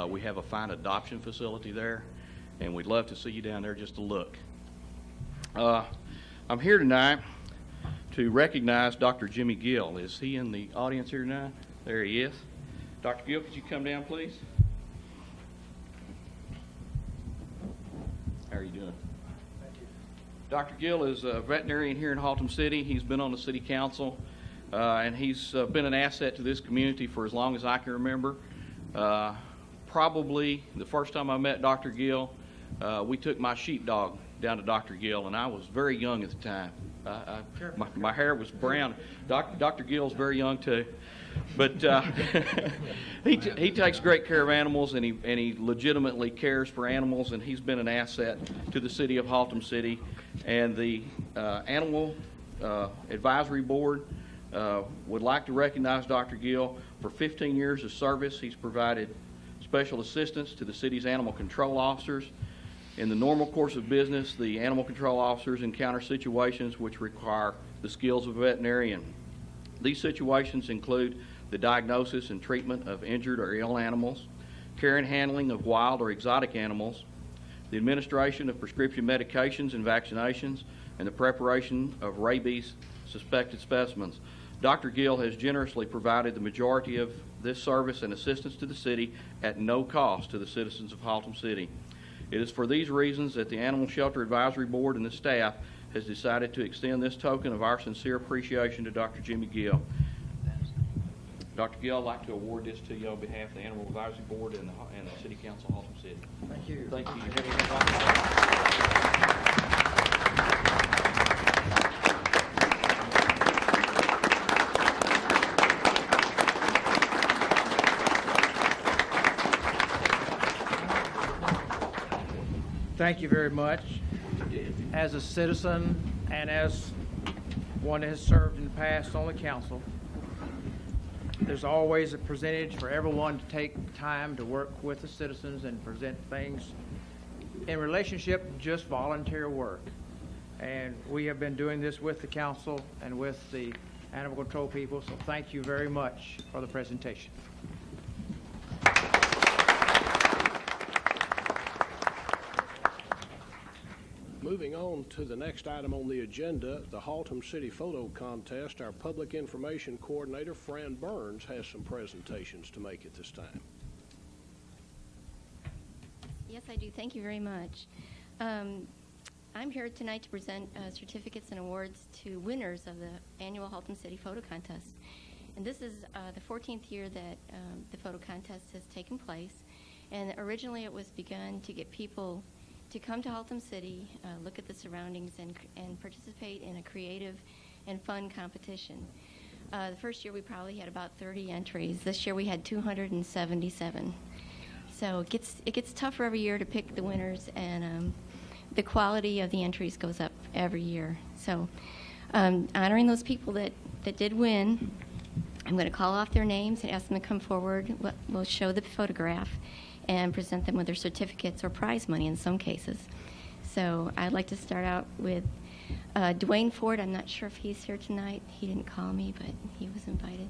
We have a fine adoption facility there, and we'd love to see you down there just to look. I'm here tonight to recognize Dr. Jimmy Gill. Is he in the audience here tonight? There he is. Dr. Gill, could you come down, please? How are you doing? Dr. Gill is a veterinarian here in Haltom City. He's been on the city council, and he's been an asset to this community for as long as I can remember. Probably the first time I met Dr. Gill, we took my sheepdog down to Dr. Gill, and I was very young at the time. My hair was brown. Dr. Gill's very young too, but he takes great care of animals, and he legitimately cares for animals, and he's been an asset to the city of Haltom City. And the Animal Advisory Board would like to recognize Dr. Gill for 15 years of service. He's provided special assistance to the city's animal control officers. In the normal course of business, the animal control officers encounter situations which require the skills of a veterinarian. These situations include the diagnosis and treatment of injured or ill animals, care and handling of wild or exotic animals, the administration of prescription medications and vaccinations, and the preparation of rabies suspected specimens. Dr. Gill has generously provided the majority of this service and assistance to the city at no cost to the citizens of Haltom City. It is for these reasons that the Animal Shelter Advisory Board and the staff has decided to extend this token of our sincere appreciation to Dr. Jimmy Gill. Dr. Gill, I'd like to award this to you on behalf of the Animal Advisory Board and the City Council of Haltom City. Thank you. Thank you. Thank you very much. As a citizen and as one that has served in the past on the council, there's always a percentage for everyone to take time to work with the citizens and present things in relationship to just volunteer work. And we have been doing this with the council and with the animal control people, so thank you very much for the presentation. Moving on to the next item on the agenda, the Haltom City Photo Contest. Our Public Information Coordinator, Fran Burns, has some presentations to make at this time. Yes, I do. Thank you very much. I'm here tonight to present certificates and awards to winners of the annual Haltom City Photo Contest. And this is the 14th year that the photo contest has taken place. And originally it was begun to get people to come to Haltom City, look at the surroundings, and participate in a creative and fun competition. The first year we probably had about 30 entries. This year we had 277. So it gets tougher every year to pick the winners, and the quality of the entries goes up every year. So honoring those people that did win, I'm going to call off their names and ask them to come forward. We'll show the photograph and present them with their certificates or prize money in some cases. So I'd like to start out with Dwayne Ford. I'm not sure if he's here tonight. He didn't call me, but he was invited.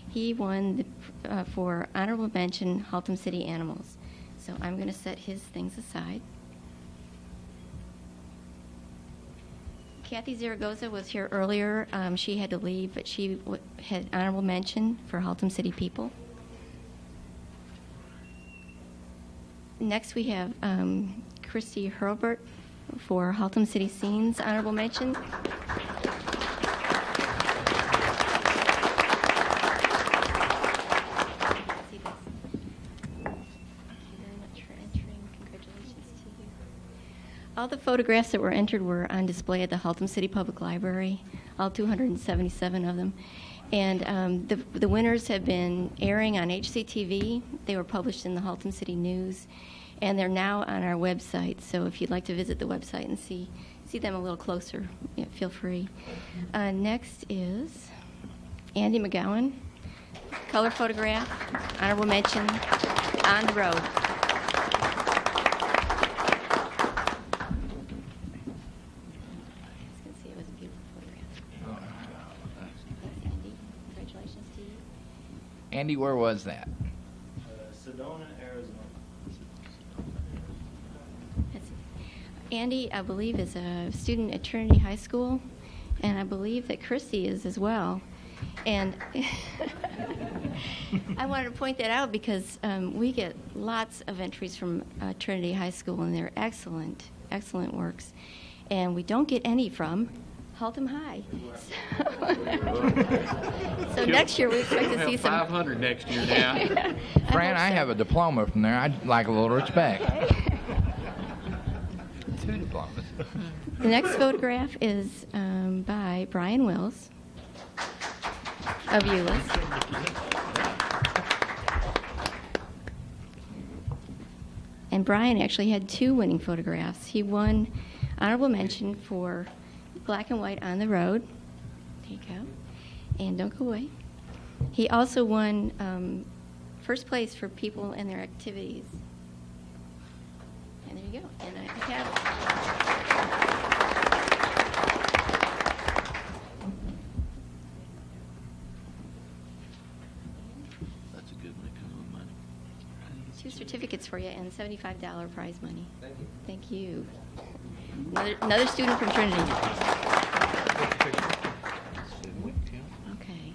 He won for honorable mention Haltom City Animals. So I'm going to set his things aside. Kathy Zaragoza was here earlier. She had to leave, but she had honorable mention for Haltom City People. Next, we have Christy Hurlbert for Haltom City Scenes, honorable mention. All the photographs that were entered were on display at the Haltom City Public Library, all 277 of them. And the winners have been airing on HCTV. They were published in the Haltom City News, and they're now on our website. So if you'd like to visit the website and see them a little closer, feel free. Next is Andy McGowan, color photograph, honorable mention, On the Road. Andy, where was that? Sedona, Arizona. Andy, I believe, is a student at Trinity High School, and I believe that Christy is as well. And I wanted to point that out because we get lots of entries from Trinity High School, and they're excellent excellent works. And we don't get any from Haltom High. So next year we expect to see some. 500 next year now. Fran, I have a diploma from there. I'd like a little respect. 2 diplomas. The next photograph is by Brian Wills of Euless. And Brian actually had 2 winning photographs. He won honorable mention for Black and White on the Road. There you go. And don't go away. He also won first place for people and their activities. And there you go. And I have That's a good one. It comes with money. 2 certificates for you and $75 prize money. Thank you. Another student from Trinity. Okay.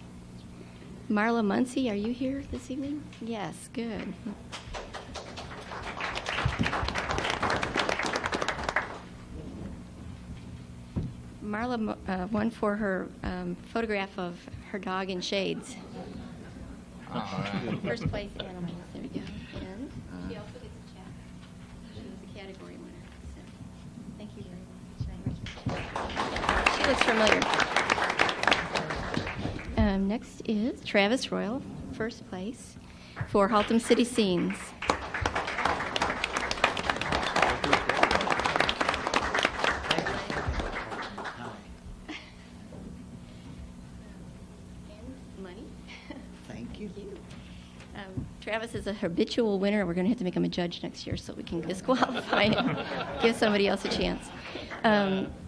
Marla Muncie, are you here this evening? Yes, good. Marla won for her photograph of her dog in shades. All right. First place animals. There we go. And she also gets a check. She was a category winner. So thank you very much. She looks familiar. Next is Travis Royal, first place for Haltom City Scenes. Travis is a habitual winner. We're going to have to make him a judge next year so we can disqualify him, give somebody else a chance.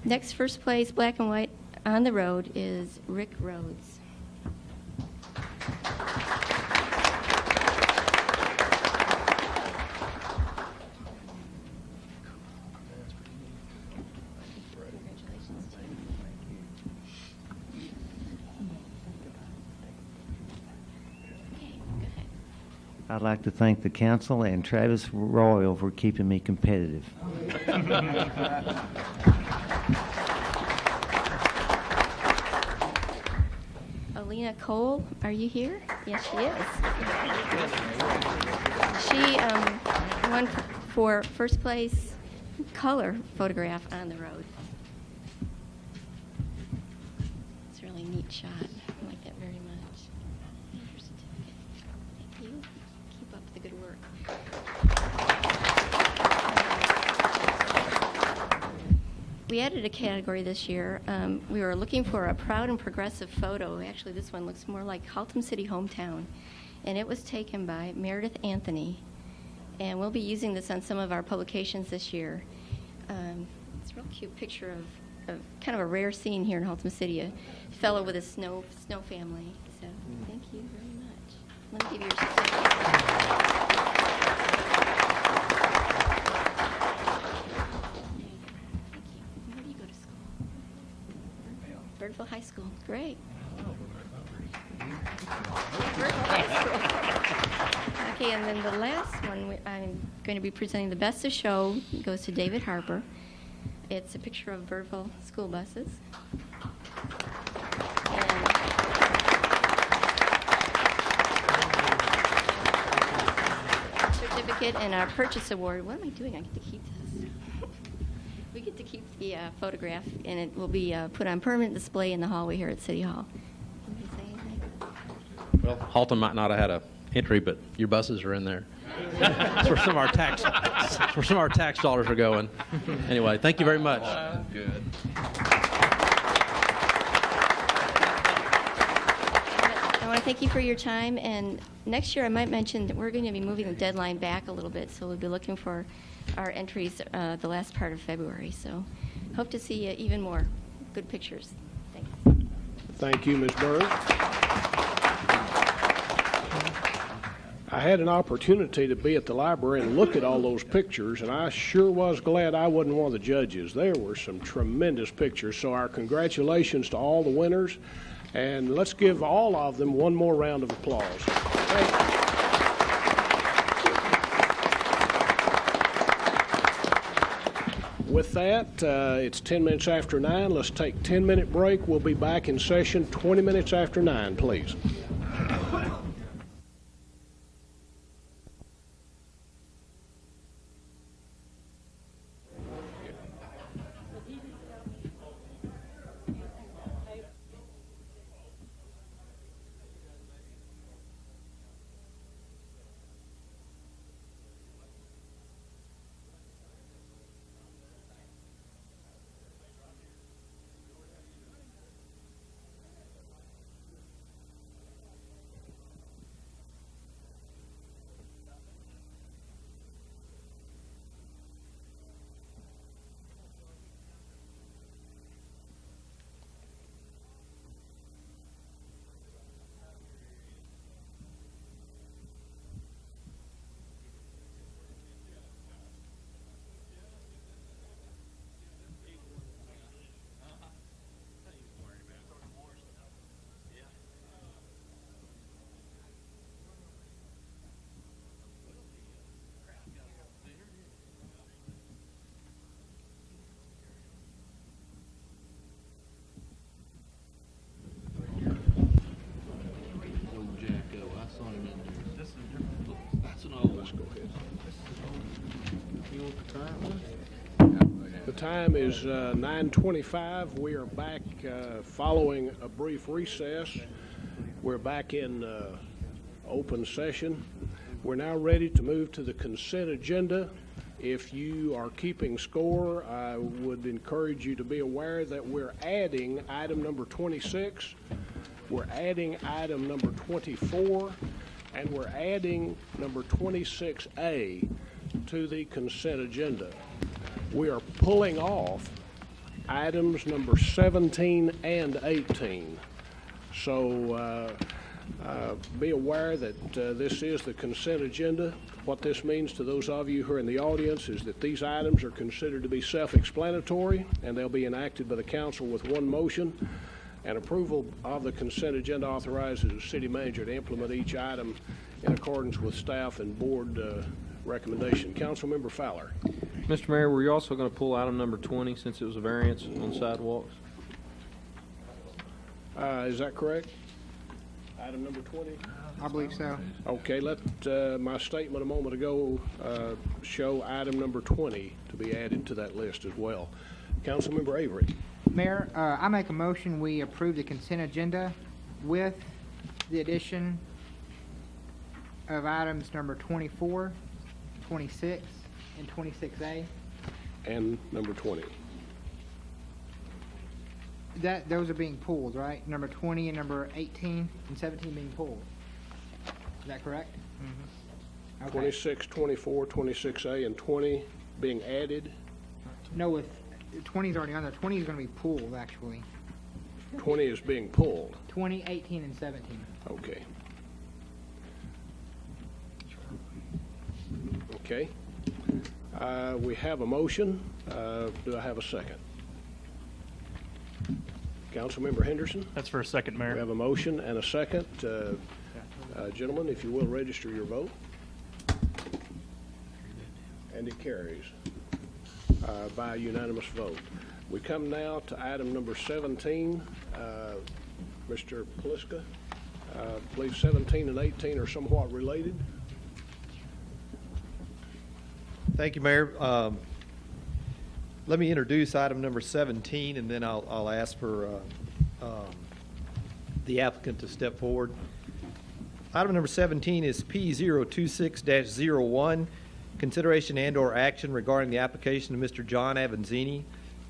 Next, first place, Black and White on the Road, is Rick Rhodes. I'd like to thank the council and Travis Royal for keeping me competitive. Alina Cole, are you here? Yes, she is. She won for first place color photograph on the road. It's a really neat shot. I like that very much. Here's your certificate. Thank you. Keep up the good work. We added a category this year. We were looking for a proud and progressive photo. Actually, this one looks more like Haltom City Hometown. And it was taken by Meredith Anthony. And we'll be using this on some of our publications this year. It's a real cute picture of kind of a rare scene here in Haltom City, a fellow with a snow family. So thank you very much. Let me give you your certificate. Birdville High School. Great. Birdville High School. Okay, and then the last one, I'm going to be presenting the Best of Show. It goes to David Harper. It's a picture of Birdville school buses. And certificate and our purchase award. What am I doing? I get to keep this. We get to keep the photograph, and it will be put on permanent display in the hallway here at City Hall. Can you say anything? Well, Haltom might not have had a entry, but your buses are in there. That's where some of our tax dollars are going. Anyway, thank you very much. Good. I want to thank you for your time, and next year I might mention that we're going to be moving the deadline back a little bit, so we'll be looking for our entries the last part of February. So hope to see even more good pictures. Thanks. Thank you, Ms. Byrd. I had an opportunity to be at the library and look at all those pictures, and I sure was glad I wasn't one of the judges. There were some tremendous pictures, so our congratulations to all the winners, and let's give all of them one more round of applause. Thank you. With that, it's 10 minutes after 9. Let's take a 10-minute break. We'll be back in session 20 minutes after 9, please. The time is 9:25. We are back following a brief recess. We're back in open session. We're now ready to move to the consent agenda. If you are keeping score, I would encourage you to be aware that we're adding item number 26, we're adding item number 24, and we're adding number 26A to the consent agenda. We are pulling off items number 17 and 18. So be aware that this is the consent agenda. What this means to those of you who are in the audience is that these items are considered to be self-explanatory, and they'll be enacted by the council with one motion. And approval of the consent agenda authorizes the city manager to implement each item in accordance with staff and board recommendation. Councilmember Fowler. Mr. Mayor, were you also going to pull item number 20 since it was a variance on sidewalks? Is that correct? Item number 20? I believe so. Okay, let my statement a moment ago show item number 20 to be added to that list as well. Councilmember Avery. Mayor, I make a motion we approve the consent agenda with the addition of items number 24, 26, and 26A. And number 20. Those are being pulled, right? Number 20 and number 18 and 17 being pulled. Is that correct? Mm-hmm. Okay. 26, 24, 26A, and 20 being added. No, with 20 is already on there. 20 is going to be pulled, actually. 20 is being pulled. 20, 18, and 17. Okay. Okay. We have a motion. Do I have a second? Councilmember Henderson? That's for a second, Mayor. We have a motion and a second. Gentlemen, if you will, register your vote. And it carries by a unanimous vote. We come now to item number 17. Mr. Pliska, I believe 17 and 18 are somewhat related. Thank you, Mayor. Let me introduce item number 17, and then I'll ask for the applicant to step forward. Item number 17 is P026-01, consideration and/or action regarding the application of Mr. John Avanzini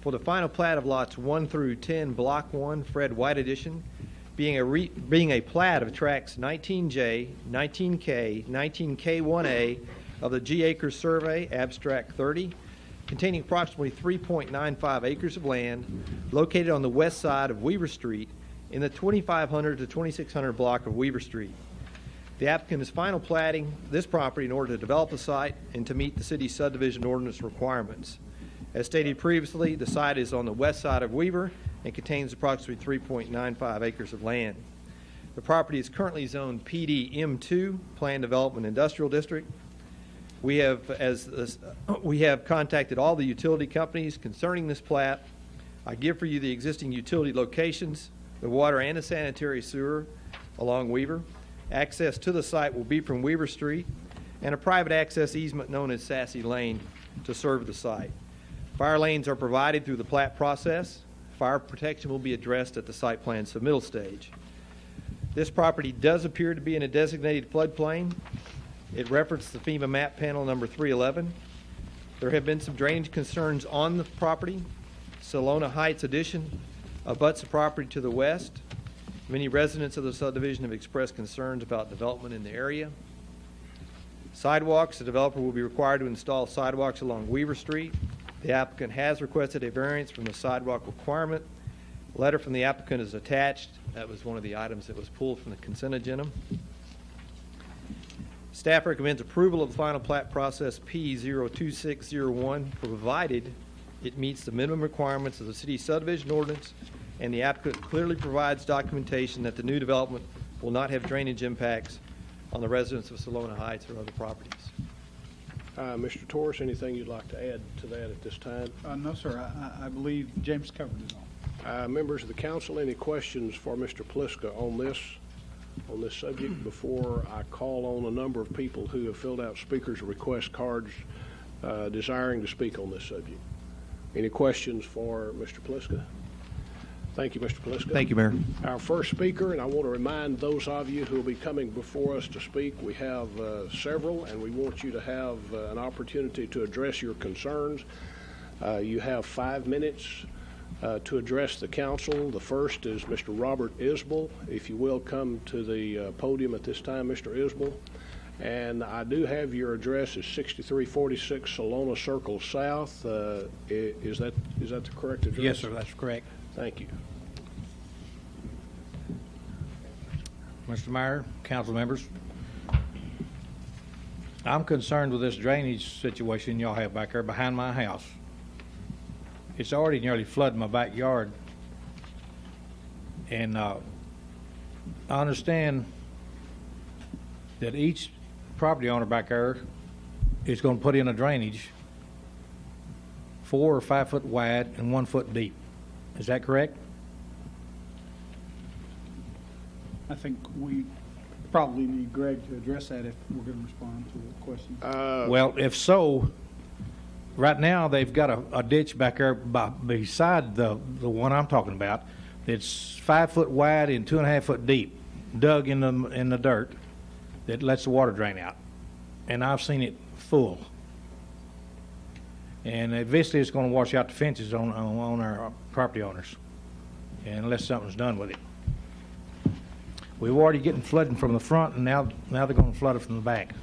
for the final plat of lots 1 through 10, Block 1, Fred White Edition, being a plat of tracts 19J, 19K, 19K1A of the G Acres Survey, Abstract 30, containing approximately 3.95 acres of land located on the west side of Weaver Street in the 2500 to 2600 block of Weaver Street. The applicant is final platting this property in order to develop the site and to meet the city's subdivision ordinance requirements. As stated previously, the site is on the west side of Weaver and contains approximately 3.95 acres of land. The property is currently zoned PD M2, Planned Development Industrial District. We have, we have contacted all the utility companies concerning this plat. I give for you the existing utility locations, the water and the sanitary sewer along Weaver. Access to the site will be from Weaver Street and a private access easement known as Sassy Lane to serve the site. Fire lanes are provided through the plat process. Fire protection will be addressed at the site plan submittal stage. This property does appear to be in a designated floodplain. It referenced the FEMA map panel number 311. There have been some drainage concerns on the property. Salona Heights addition abuts the property to the west. Many residents of the subdivision have expressed concerns about development in the area. Sidewalks, the developer will be required to install sidewalks along Weaver Street. The applicant has requested a variance from the sidewalk requirement. A letter from the applicant is attached. That was one of the items that was pulled from the consent agenda. Staff recommends approval of the final plat process P02601, provided it meets the minimum requirements of the city subdivision ordinance and the applicant clearly provides documentation that the new development will not have drainage impacts on the residents of Salona Heights or other properties. Mr. Torres, anything you'd like to add to that at this time? No, sir. I believe James covered it all. Members of the council, any questions for Mr. Pliska on this subject before I call on a number of people who have filled out speakers request cards desiring to speak on this subject? Any questions for Mr. Pliska? Thank you, Mr. Pliska. Thank you, Mayor. Our first speaker, and I want to remind those of you who will be coming before us to speak, we have several, and we want you to have an opportunity to address your concerns. You have 5 minutes to address the council. The first is Mr. Robert Isbell. If you will come to the podium at this time, Mr. Isbell. And I do have your address is 6346 Salona Circle South. Is that the correct address? Yes, sir, that's correct. Thank you. Mr. Mayor, council members, I'm concerned with this drainage situation y'all have back there behind my house. It's already nearly flooding my backyard. And I understand that each property owner back there is going to put in a drainage 4 or 5 foot wide and 1 foot deep. Is that correct? I think we probably need Greg to address that if we're going to respond to the question. Well, if so, right now they've got a ditch back there beside the one I'm talking about. It's 5 foot wide and 2.5 foot deep, dug in the dirt that lets the water drain out. And I've seen it full. And eventually it's going to wash out the fences on our property owners, and unless something's done with it. We've already getting flooding from the front, and now they're going to flood it from the back.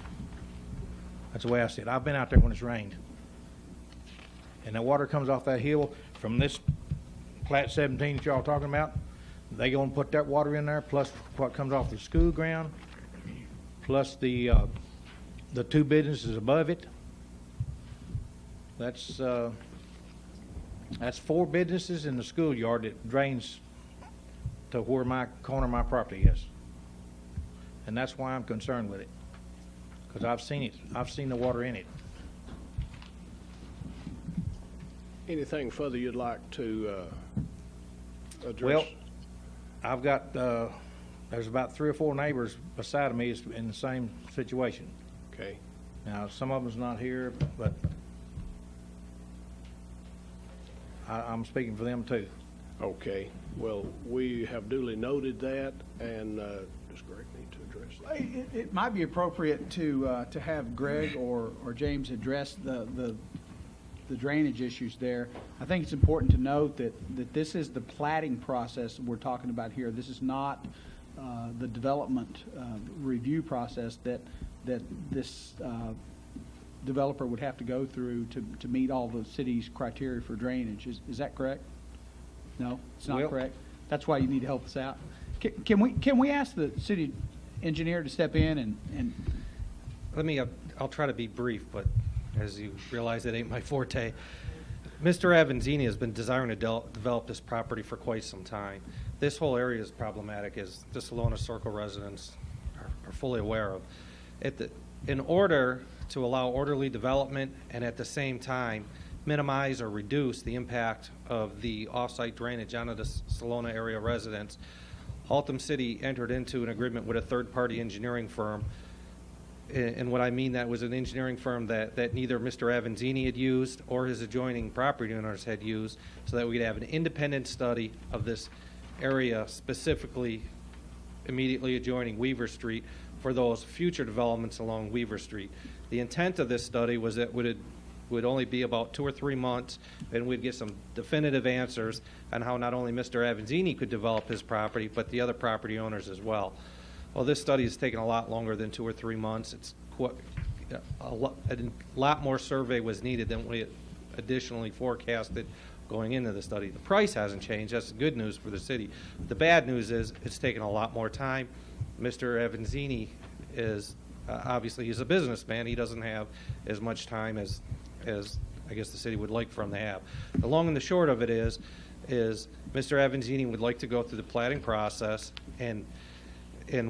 That's the way I see it. I've been out there when it's rained. And that water comes off that hill from this plat 17 that y'all talking about. They going to put that water in there, plus what comes off the school ground, plus the 2 businesses above it. That's 4 businesses in the schoolyard that drains to where my corner of my property is. And that's why I'm concerned with it, because I've seen it. I've seen the water in it. Anything further you'd like to address? Well, I've got, there's about 3 or 4 neighbors beside of me is in the same situation. Okay. Now, some of them's not here, but I'm speaking for them too. Okay. Well, we have duly noted that, and does Greg need to address that? It might be appropriate to have Greg or James address the drainage issues there. I think it's important to note that this is the platting process we're talking about here. This is not the development review process that this developer would have to go through to meet all the city's criteria for drainage. Is that correct? No, it's not correct. That's why you need to help us out. Can we ask the city engineer to step in and Let me, I'll try to be brief, but as you realize, that ain't my forte. Mr. Avanzini has been desiring to develop this property for quite some time. This whole area is problematic, as the Salona Circle residents are fully aware of. In order to allow orderly development and at the same time minimize or reduce the impact of the off-site drainage onto the Salona area residents, Haltom City entered into an agreement with a third-party engineering firm. And what I mean, that was an engineering firm that neither Mr. Avanzini had used or his adjoining property owners had used, so that we'd have an independent study of this area, specifically immediately adjoining Weaver Street, for those future developments along Weaver Street. The intent of this study was that would only be about 2 or 3 months, and we'd get some definitive answers on how not only Mr. Avanzini could develop his property, but the other property owners as well. Well, this study has taken a lot longer than 2 or 3 months. It's a lot more survey was needed than we had additionally forecasted going into the study. The price hasn't changed. That's the good news for the city. The bad news is it's taken a lot more time. Mr. Avanzini is obviously, he's a businessman. He doesn't have as much time as I guess the city would like for him to have. The long and the short of it is Mr. Avanzini would like to go through the platting process, and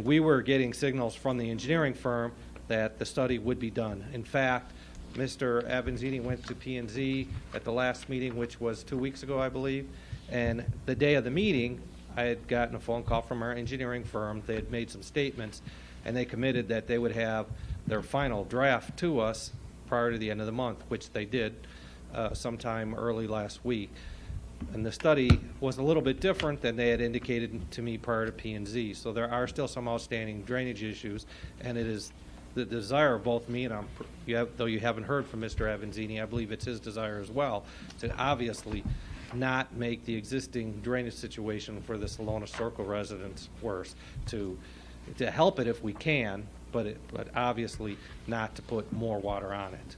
we were getting signals from the engineering firm that the study would be done. In fact, Mr. Avanzini went to P&Z at the last meeting, which was 2 weeks ago, I believe, and the day of the meeting, I had gotten a phone call from our engineering firm. They had made some statements, and they committed that they would have their final draft to us prior to the end of the month, which they did sometime early last week. And the study was a little bit different than they had indicated to me prior to P&Z. So there are still some outstanding drainage issues, and it is the desire of both me and though you haven't heard from Mr. Avanzini, I believe it's his desire as well, to obviously not make the existing drainage situation for the Salona Circle residents worse, to help it if we can, but obviously not to put more water on it.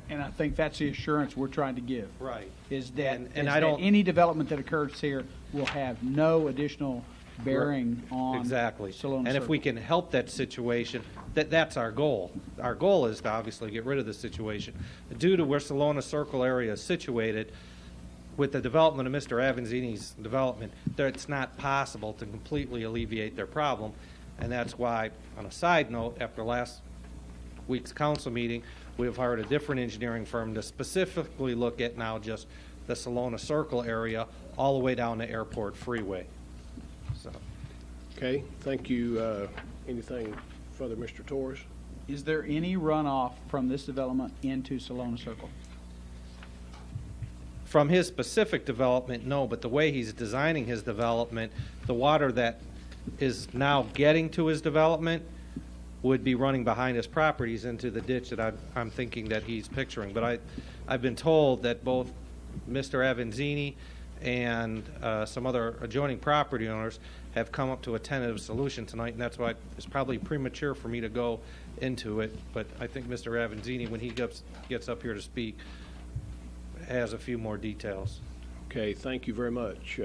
And I think that's the assurance we're trying to give. Right. Is that, and is I that don't, any development that occurs here will have no additional bearing on exactly. Salona And if Circle. we can help that situation, that's our goal. Our goal is to obviously get rid of the situation. Due to where Salona Circle area is situated, with the development of Mr. Avanzini's development, it's not possible to completely alleviate their problem. And that's why, on a side note, after last week's council meeting, we have hired a different engineering firm to specifically look at now just the Salona Circle area all the way down to Airport Freeway. So. Okay, thank you. Anything further, Mr. Torres? Is there any runoff from this development into Salona Circle? From his specific development, no, but the way he's designing his development, the water that is now getting to his development would be running behind his properties into the ditch that I'm thinking that he's picturing. But I've been told that both Mr. Avanzini and some other adjoining property owners have come up to a tentative solution tonight, and that's why it's probably premature for me to go into it. But I think Mr. Avanzini, when he gets up here to speak, has a few more details. Okay, thank you very much.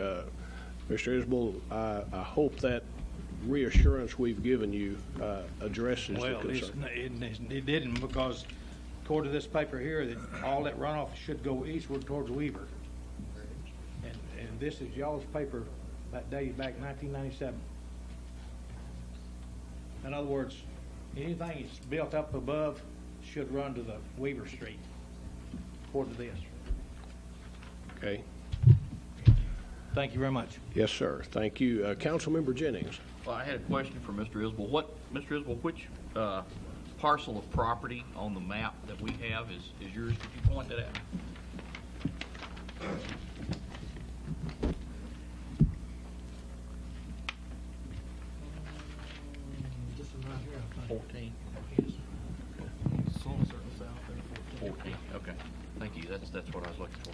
Mr. Isbell, I hope that reassurance we've given you addresses the concern. It didn't, because according to this paper here, that all that runoff should go eastward towards Weaver. And this is y'all's paper that dated back 1997. In other words, anything that's built up above should run to the Weaver Street, according to this. Okay. Thank you very much. Yes, sir. Thank you. Councilmember Jennings. Well, I had a question for Mr. Isbell. Mr. Isbell, which parcel of property on the map that we have is yours? Could you point that out? This is right here, I think. 14. Yes. 14. Okay. Thank you. That's what I was looking for.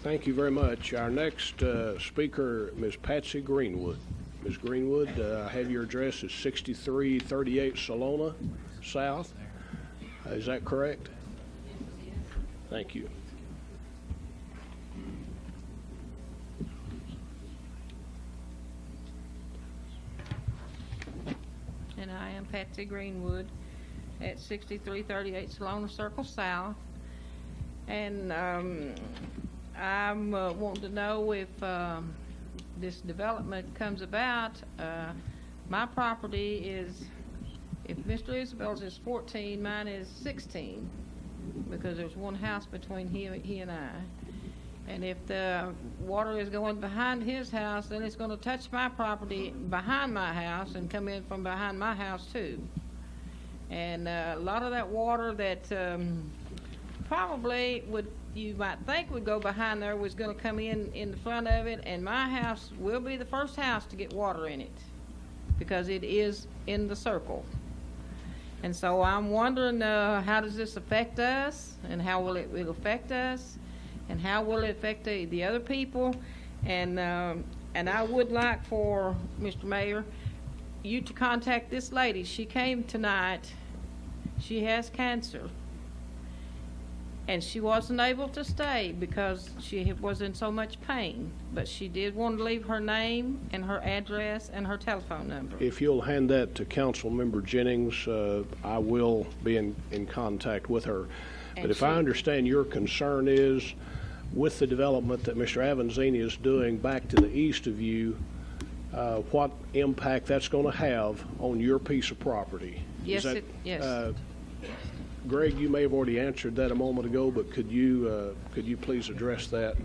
Thank you very much. Our next speaker, Ms. Patsy Greenwood. Ms. Greenwood, I have your address as 6338 Salona South. Is that correct? Thank you. And I am Patsy Greenwood at 6338 Salona Circle South. And I'm wanting to know if this development comes about. My property is If Mr. Isabel's is 14, mine is 16, because there's one house between he and I. And if the water is going behind his house, then it's going to touch my property behind my house and come in from behind my house too. And a lot of that water that probably you might think would go behind there was going to come in the front of it, and my house will be the first house to get water in it because it is in the circle. And so I'm wondering how does this affect us, and how will it affect us, and how will it affect the other people? And I would like for, Mr. Mayor, you to contact this lady. She came tonight. She has cancer. And she wasn't able to stay because she was in so much pain. But she did want to leave her name and her address and her telephone number. If you'll hand that to Councilmember Jennings, I will be in contact with her. But if I understand your concern is with the development that Mr. Avanzini is doing back to the east of you, what impact that's going to have on your piece of property. Yes, yes. Greg, you may have already answered that a moment ago, but could you please address that?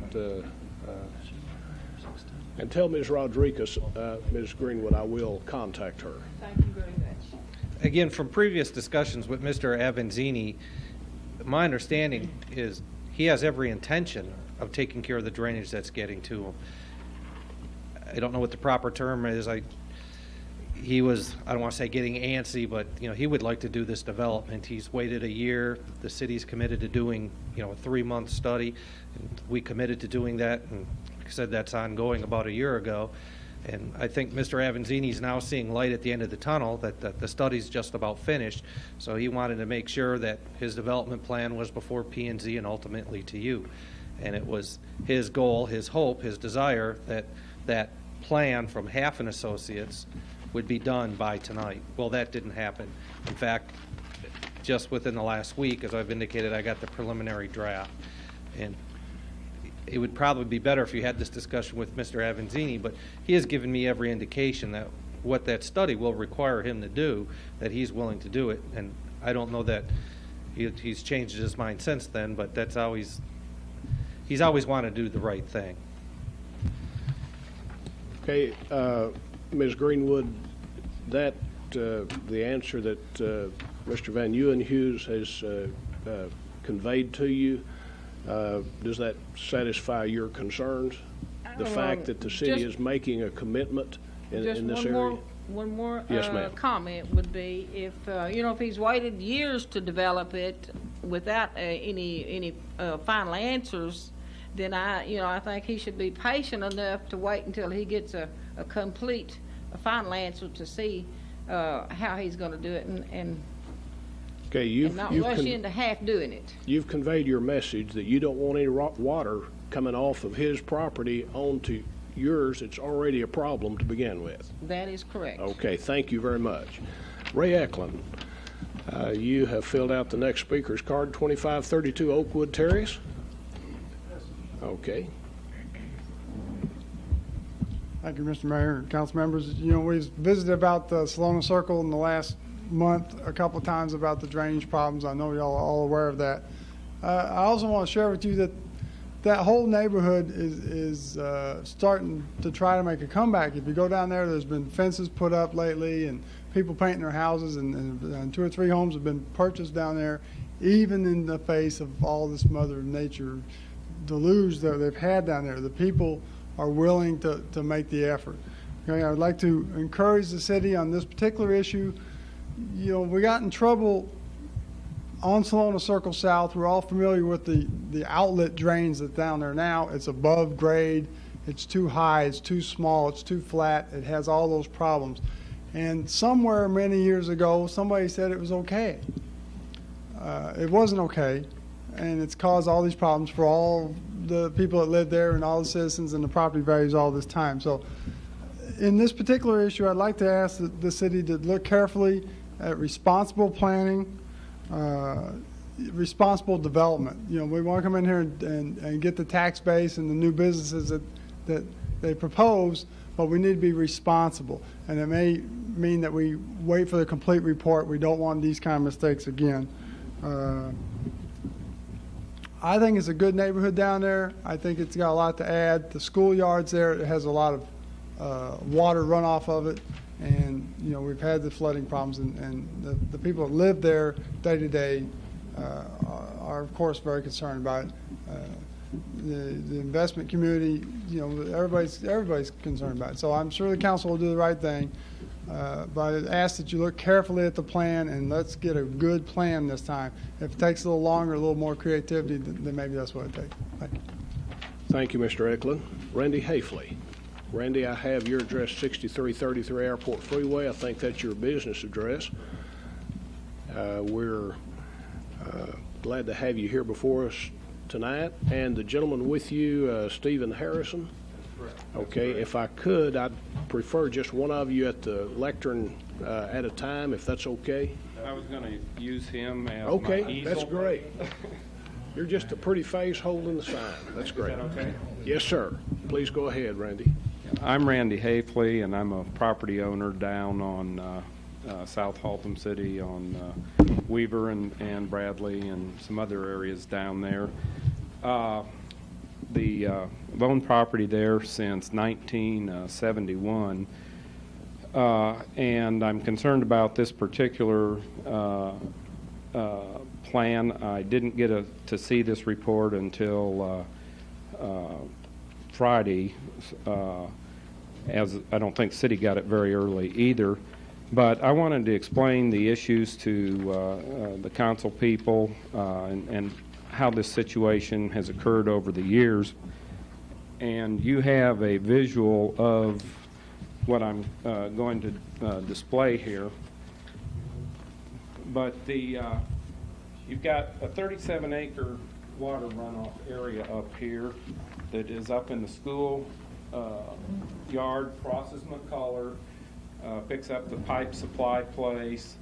And tell Ms. Rodriguez, Ms. Greenwood, I will contact her. Thank you very much. Again, from previous discussions with Mr. Avanzini, my understanding is he has every intention of taking care of the drainage that's getting to him. I don't know what the proper term is. He was, I don't want to say getting antsy, but he would like to do this development. He's waited a year. The city's committed to doing a 3-month study. And we committed to doing that, and like I said, that's ongoing about a year ago. And I think Mr. Avanzini is now seeing light at the end of the tunnel, that the study's just about finished. So he wanted to make sure that his development plan was before P&Z and ultimately to you. And it was his goal, his hope, his desire that plan from Half and Associates would be done by tonight. Well, that didn't happen. In fact, just within the last week, as I've indicated, I got the preliminary draft. And it would probably be better if you had this discussion with Mr. Avanzini, but he has given me every indication that what that study will require him to do, that he's willing to do it. And I don't know that he's changed his mind since then, but that's always, he's always wanted to do the right thing. Okay, Ms. Greenwood, that the answer that Mr. Van Hughes has conveyed to you, does that satisfy your concerns? The fact that the city is making a commitment in this area? One more Yes, ma'am. comment would be if if he's waited years to develop it without any final answers, then I think he should be patient enough to wait until he gets a final answer to see how he's going to do it and not rush into half doing it. You've conveyed your message that you don't want any water coming off of his property onto yours. It's already a problem to begin with. That is correct. Okay, thank you very much. Ray Eklund, you have filled out the next speaker's card, 2532 Oakwood Terrace. Okay. Thank you, Mr. Mayor and council members. We've visited about the Salona Circle in the last month a couple of times about the drainage problems. I know y'all are all aware of that. I also want to share with you that whole neighborhood is starting to try to make a comeback. If you go down there's been fences put up lately and people painting their houses, and 2 or 3 homes have been purchased down there, even in the face of all this Mother Nature deluge that they've had down there. The people are willing to make the effort. Okay, I would like to encourage the city on this particular issue. We got in trouble on Salona Circle South. We're all familiar with the outlet drains that's down there now. It's above grade, it's too high, it's too small, it's too flat, it has all those problems. And somewhere many years ago, somebody said it was okay. It wasn't okay, and it's caused all these problems for all the people that live there and all the citizens and the property values all this time. So in this particular issue, I'd like to ask the city to look carefully at responsible planning, responsible development. We want to come in here and get the tax base and the new businesses that they propose, but we need to be responsible. And it may mean that we wait for the complete report. We don't want these kind of mistakes again. I think it's a good neighborhood down there. I think it's got a lot to add. The schoolyards there, it has a lot of water runoff of it. And, you know, we've had the flooding problems, and the people that live there day to day are, of course, very concerned about it. The investment community, you know, everybody's concerned about it. So I'm sure the council will do the right thing. But I ask that you look carefully at the plan, and let's get a good plan this time. If it takes a little longer, a little more creativity, then maybe that's what it takes. Thank you. Thank you, Mr. Eklund. Randy Hafley. Randy, I have your address, 6333 Airport Freeway. I think that's your business address. We're glad to have you here before us tonight. And the gentleman with you, Stephen Harrison. Okay, if I could, I'd prefer just one of you at the lectern at a time, if that's okay. I was going to use him as okay, my easel. That's great. You're just a pretty face holding the sign. That's great. Is that okay? Yes, sir. Please go ahead, Randy. I'm Randy Hafley, and I'm a property owner down on South Haltom City on Weaver and Bradley and some other areas down there. I've owned property there since 1971, and I'm concerned about this particular plan. I didn't get to see this report until Friday, as I don't think City got it very early either. But I wanted to explain the issues to the council people and how this situation has occurred over the years. And you have a visual of what I'm going to display here. But you've got a 37-acre water runoff area up here that is up in the school yard, crosses McCullough, picks up the pipe supply place,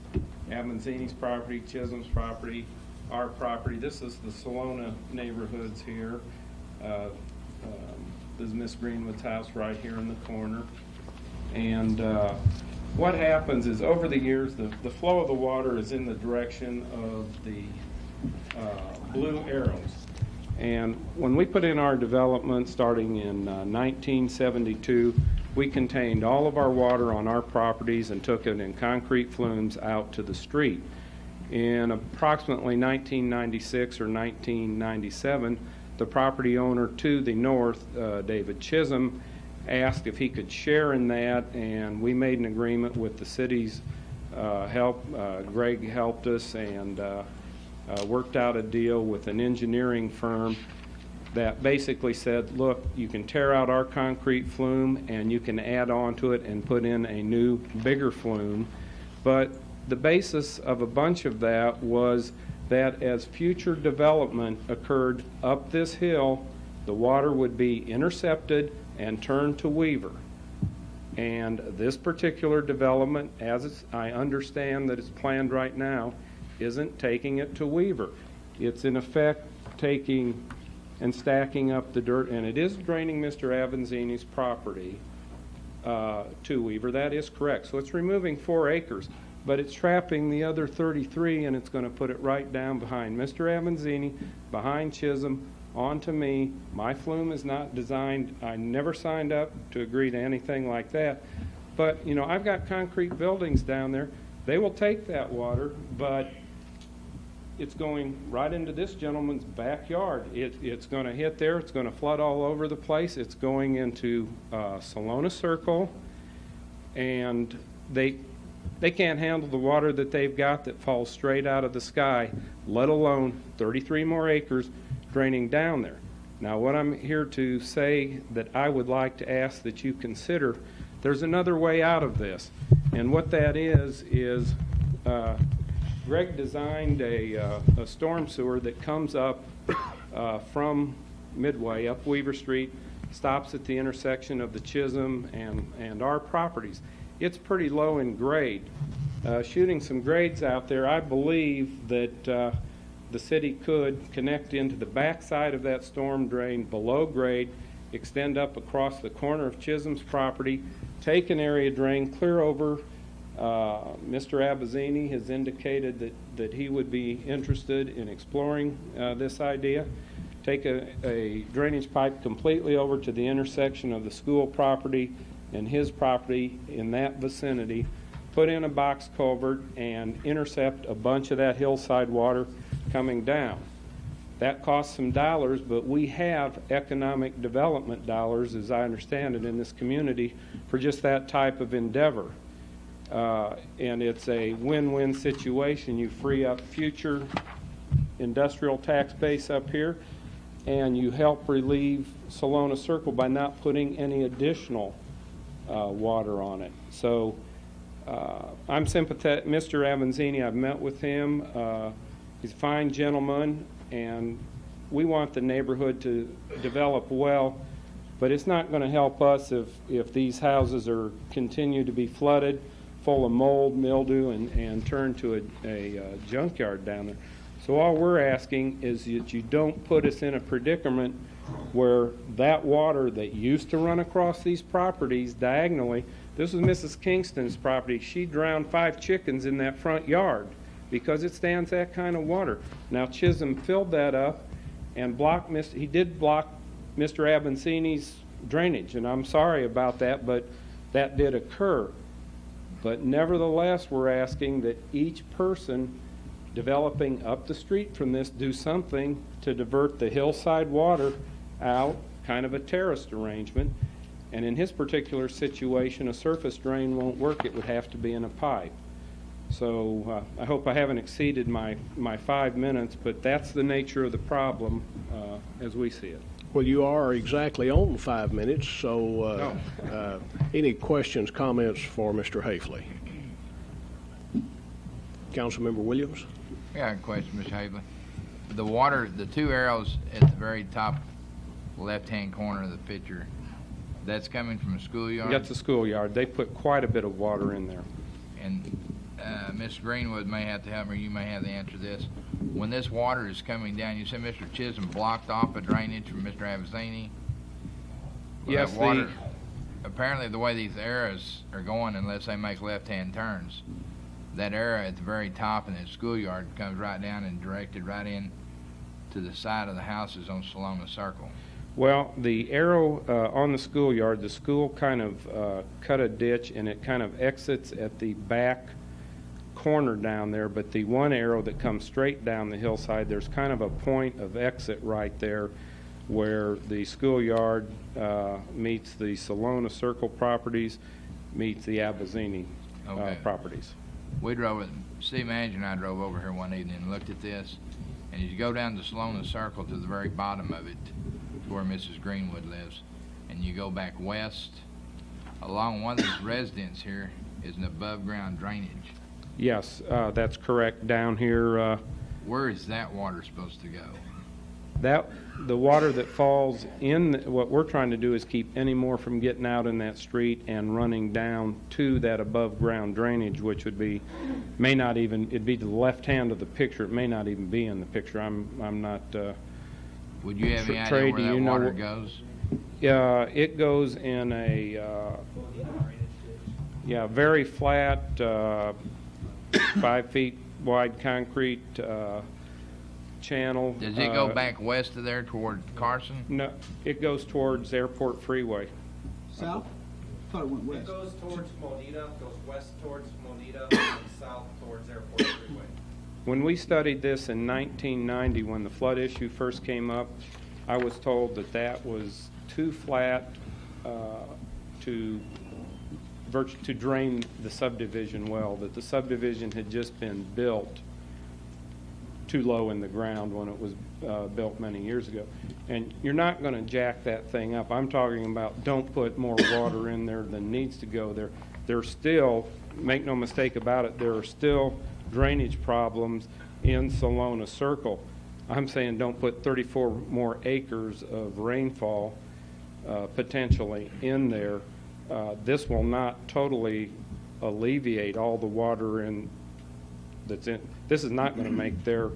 Avanzini's property, Chisholm's property, our property. This is the Salona neighborhoods here. This is Miss Greenwood's house right here in the corner. And what happens is over the years, the flow of the water is in the direction of the blue arrows. And when we put in our development starting in 1972, we contained all of our water on our properties and took it in concrete flumes out to the street. In approximately 1996 or 1997, the property owner to the north, David Chisholm, asked if he could share in that, and we made an agreement with the city's help. Greg helped us and worked out a deal with an engineering firm that basically said, look, you can tear out our concrete flume and you can add on to it and put in a new, bigger flume. But the basis of a bunch of that was that as future development occurred up this hill, the water would be intercepted and turned to Weaver. And this particular development, as I understand that it's planned right now, isn't taking it to Weaver. It's in effect taking and stacking up the dirt, and it is draining Mr. Avanzini's property to Weaver. That is correct. So it's removing 4 acres, but it's trapping the other 33, and it's going to put it right down behind Mr. Avanzini, behind Chisholm, onto me. My flume is not designed. I never signed up to agree to anything like that. But, you know, I've got concrete buildings down there. They will take that water, but it's going right into this gentleman's backyard. It's going to hit there. It's going to flood all over the place. It's going into Salona Circle, and they can't handle the water that they've got that falls straight out of the sky, let alone 33 more acres draining down there. Now, what I'm here to say that I would like to ask that you consider, there's another way out of this, and what that is Greg designed a storm sewer that comes up from Midway, up Weaver Street, stops at the intersection of the Chisholm and our properties. It's pretty low in grade. Shooting some grades out there, I believe that the city could connect into the backside of that storm drain below grade extend up across the corner of Chisholm's property, take an area drain clear over. Mr. Abazzini has indicated that he would be interested in exploring this idea. Take a drainage pipe completely over to the intersection of the school property and his property in that vicinity, put in a box culvert, and intercept a bunch of that hillside water coming down. That costs some dollars, but we have economic development dollars, as I understand it, in this community for just that type of endeavor. And it's a win-win situation. You free up future industrial tax base up here, and you help relieve Salona Circle by not putting any additional water on it. So I'm sympathetic. Mr. Avanzini, I've met with him. He's a fine gentleman, and we want the neighborhood to develop well, but it's not going to help us if these houses continue to be flooded, full of mold, mildew, and turn to a junkyard down there. So all we're asking is that you don't put us in a predicament where that water that used to run across these properties diagonally, this was Mrs. Kingston's property, she drowned 5 chickens in that front yard because it stands that kind of water. Now Chisholm filled that up and he did block Mr. Abazzini's drainage, and I'm sorry about that, but that did occur. But nevertheless, we're asking that each person developing up the street from this do something to divert the hillside water out, kind of a terraced arrangement. And in his particular situation, a surface drain won't work. It would have to be in a pipe. So I hope I haven't exceeded my 5 minutes, but that's the nature of the problem as we see it. Well, you are exactly on 5 minutes, so any questions, comments for Mr. Hafley? Councilmember Williams? I got a question, Mr. Hafley. The water, the 2 arrows at the very top left-hand corner of the picture, that's coming from a schoolyard? That's a schoolyard. They put quite a bit of water in there. And Ms. Greenwood may have to help me, or you may have the answer to this. When this water is coming down, you said Mr. Chisholm blocked off a drainage from Mr. Abazzini? Yes, water, apparently the way these arrows are going, unless they make left-hand turns, that arrow at the very top in the schoolyard comes right down and directed right in to the side of the houses on Salona Circle. Well, the arrow on the schoolyard, the school kind of cut a ditch, and it kind of exits at the back corner down there, but the one arrow that comes straight down the hillside, there's kind of a point of exit right there where the schoolyard meets the Salona Circle properties, meets the Abazzini properties. We drove, city manager and I drove over here one evening and looked at this, and as you go down the Salona Circle to the very bottom of it, to where Mrs. Greenwood lives, and you go back west, along one of these residents here is an above-ground drainage. Yes, that's correct. Down here. Where is that water supposed to go? The water that falls in, what we're trying to do is keep any more from getting out in that street and running down to that above ground drainage, which would be, may not even, it'd be to the left hand of the picture. It may not even be in the picture. I'm not. Would you have any idea where that water goes? It goes in a very flat, 5 feet wide concrete channel. Does it go back west of there toward Carson? No, it goes towards Airport Freeway. South? I thought it went west. It goes towards Monita, goes west towards Monita, and south towards Airport Freeway. When we studied this in 1990, when the flood issue first came up, I was told that that was too flat to drain the subdivision well, that the subdivision had just been built too low in the ground when it was built many years ago. And you're not going to jack that thing up. I'm talking about don't put more water in there than needs to go there. There's still, make no mistake about it, there are still drainage problems in Salona Circle. I'm saying don't put 34 more acres of rainfall potentially in there. This will not totally alleviate all the water that's in. This is not going to make Mr.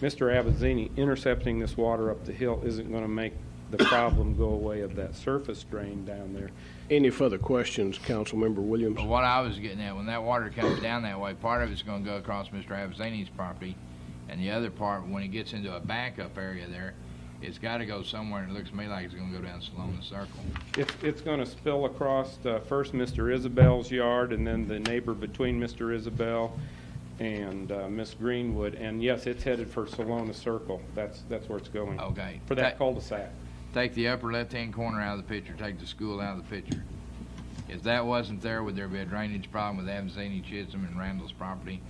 Abazzini intercepting this water up the hill isn't going to make the problem go away of that surface drain down there. Any further questions, Councilmember Williams? Well, what I was getting at, when that water comes down that way, part of it's going to go across Mr. Avezani's property, and the other part, when it gets into a backup area there, it's got to go somewhere, and it looks to me like it's going to go down Salona Circle. It's going to spill across first Mr. Isabel's yard, and then the neighbor between Mr. Isabel and Miss Greenwood, and yes, it's headed for Salona Circle. That's where it's going. Okay. For that cul-de-sac. Take the upper left-hand corner out of the picture. Take the school out of the picture. If that wasn't there, would there be a drainage problem with Avezani, Chisholm, and Randall's property?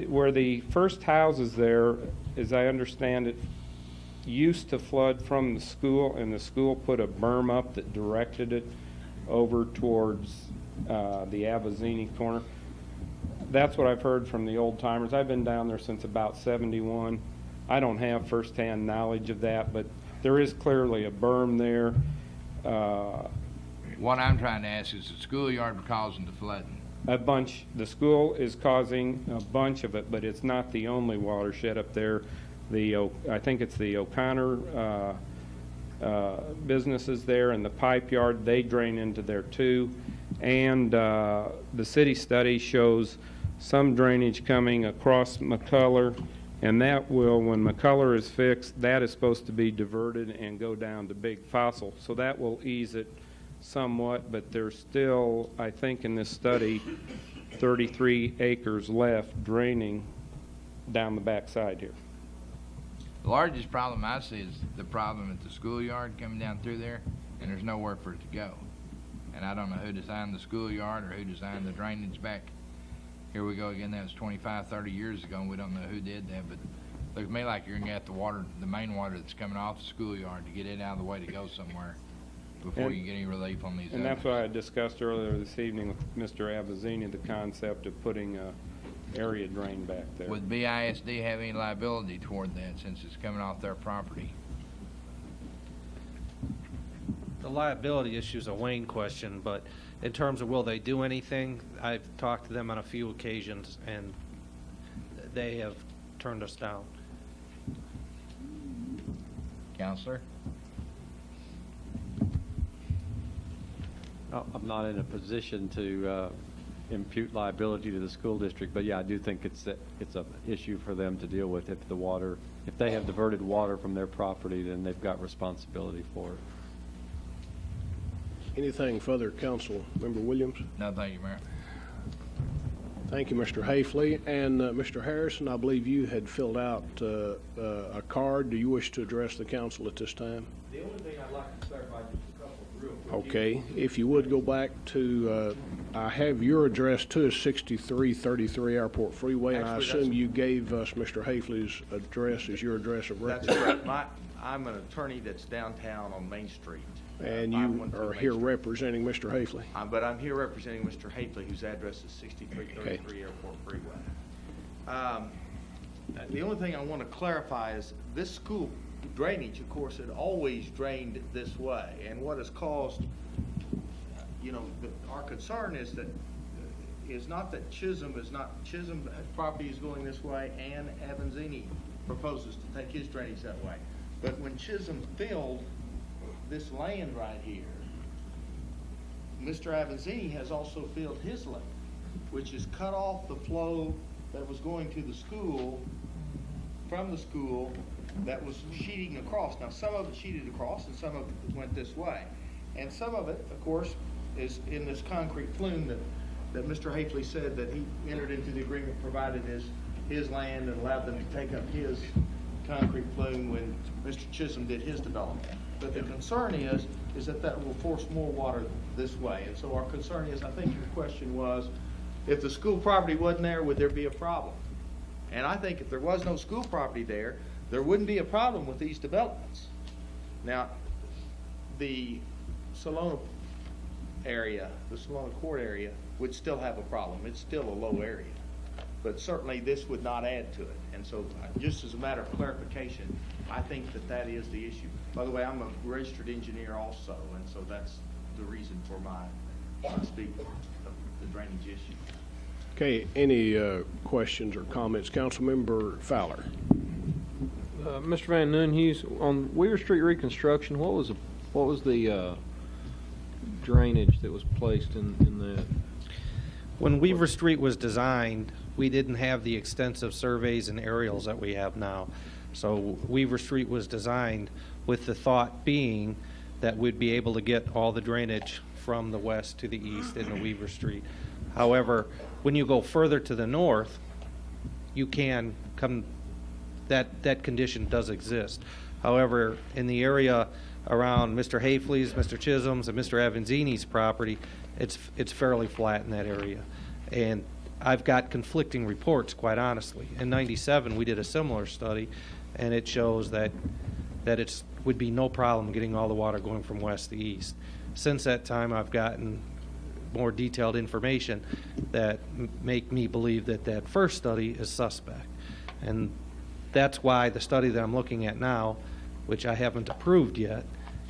Where the first house is there, as I understand it, used to flood from the school, and the school put a berm up that directed it over towards the Avezani corner. That's what I've heard from the old timers. I've been down there since about 71. I don't have firsthand knowledge of that, but there is clearly a berm there. What I'm trying to ask is the schoolyard causing the flooding? A bunch. The school is causing a bunch of it, but it's not the only watershed up there. I think it's the O'Connor businesses there and the pipe yard. They drain into there too. And the city study shows some drainage coming across McCullough, and that will, when McCullough is fixed, that is supposed to be diverted and go down to Big Fossil. So that will ease it somewhat, but there's still, I think in this study, 33 acres left draining down the backside here. The largest problem I see is the problem at the schoolyard coming down through there, and there's nowhere for it to go. And I don't know who designed the schoolyard or who designed the drainage back. Here we go again, that was 25, 30 years ago, and we don't know who did that, but it looks to me like you're going to get the water, the main water that's coming off the schoolyard to get it out of the way to go somewhere before you get any relief on these And others. that's what I discussed earlier this evening with Mr. Avezani, the concept of putting a area drain back there. Would BISD have any liability toward that since it's coming off their property? The liability issue is a Wayne question, but in terms of will they do anything, I've talked to them on a few occasions, and they have turned us down. Counselor? I'm not in a position to impute liability to the school district, but yeah, I do think it's an issue for them to deal with. If they have diverted water from their property, then they've got responsibility for it. Anything further, Councilmember Williams? No, thank you, Mayor. Thank you, Mr. Hafley. And Mr. Harrison, I believe you had filled out a card. Do you wish to address the council at this time? The only thing I'd like to clarify is a couple of real quick. Okay. If you would go back to, I have your address too, is 6333 Airport Freeway, and I Actually, assume you gave us Mr. Hafley's address as your address of record. That's correct. I'm an attorney that's downtown on Main Street. And you are here representing Mr. Hafley? But I'm here representing Mr. Hafley, whose address is 6333 Airport Freeway. The only thing I want to clarify is this school drainage, of course, had always drained this way. And what has caused, our concern is that is not that Chisholm property is going this way and Avanzini proposes to take his drainage that way. But when Chisholm filled this land right here, Mr. Avanzini has also filled his land, which has cut off the flow that was going to the school, from the school, that was sheeting across. Now, some of it sheeted across and some of it went this way. And some of it, of course, is in this concrete flume that Mr. Hafley said that he entered into the agreement, provided his land and allowed them to take up his concrete flume when Mr. Chisholm did his development. But the concern is that will force more water this way. And so our concern is, I think your question was, if the school property wasn't there, would there be a problem? And I think if there was no school property there, there wouldn't be a problem with these developments. Now, the Salona area, the Salona Court area, would still have a problem. It's still a low area. But certainly this would not add to it. And so just as a matter of clarification, I think that is the issue. By the way, I'm a registered engineer also, and so that's the reason for my speaking of the drainage issue. Okay, any questions or comments? Councilmember Fowler. Mr. Van Nuynhuis, on Weaver Street reconstruction, what was the drainage that was placed in that? When Weaver Street was designed, we didn't have the extensive surveys and aerials that we have now. So Weaver Street was designed with the thought being that we'd be able to get all the drainage from the west to the east into Weaver Street. However, when you go further to the north, you can come, that condition does exist. However, in the area around Mr. Hafley's, Mr. Chisholm's, and Mr. Avanzini's property, it's fairly flat in that area. And I've got conflicting reports, quite honestly. In '97, we did a similar study, and it shows that it would be no problem getting all the water going from west to east. Since that time, I've gotten more detailed information that make me believe that that first study is suspect. And that's why the study that I'm looking at now, which I haven't approved yet,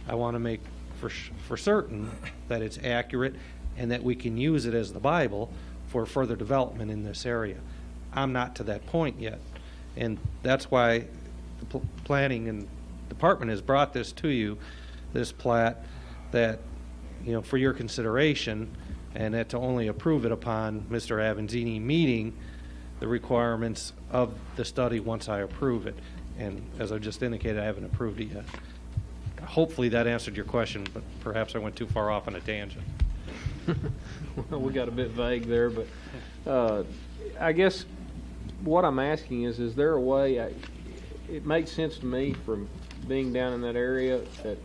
I want to make for certain that it's accurate and that we can use it as the Bible for further development in this area. I'm not to that point yet. And that's why the planning and department has brought this to you, this plat, that, you know, for your consideration, and that to only approve it upon Mr. Avanzini meeting the requirements of the study once I approve it. And as I just indicated, I haven't approved it yet. Hopefully that answered your question, but perhaps I went too far off on a tangent. Well, we got a bit vague there, but I guess what I'm asking is there a way, it makes sense to me from being down in that area that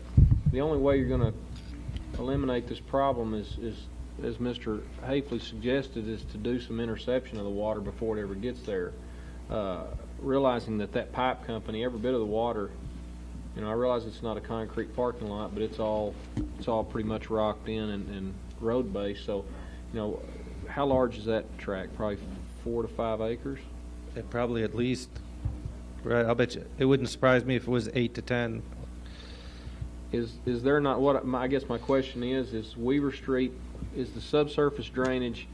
the only way you're going to eliminate this problem is, as Mr. Hafley suggested, is to do some interception of the water before it ever gets there. Realizing that pipe company, every bit of the water, you know, I realize it's not a concrete parking lot, but it's all pretty much rocked in and road based. So, you know, how large is that tract? Probably 4 to 5 acres. Probably at least. Right, I'll bet you. It wouldn't surprise me if it was 8 to 10. Is there not what I guess my question is Weaver Street, is the subsurface drainage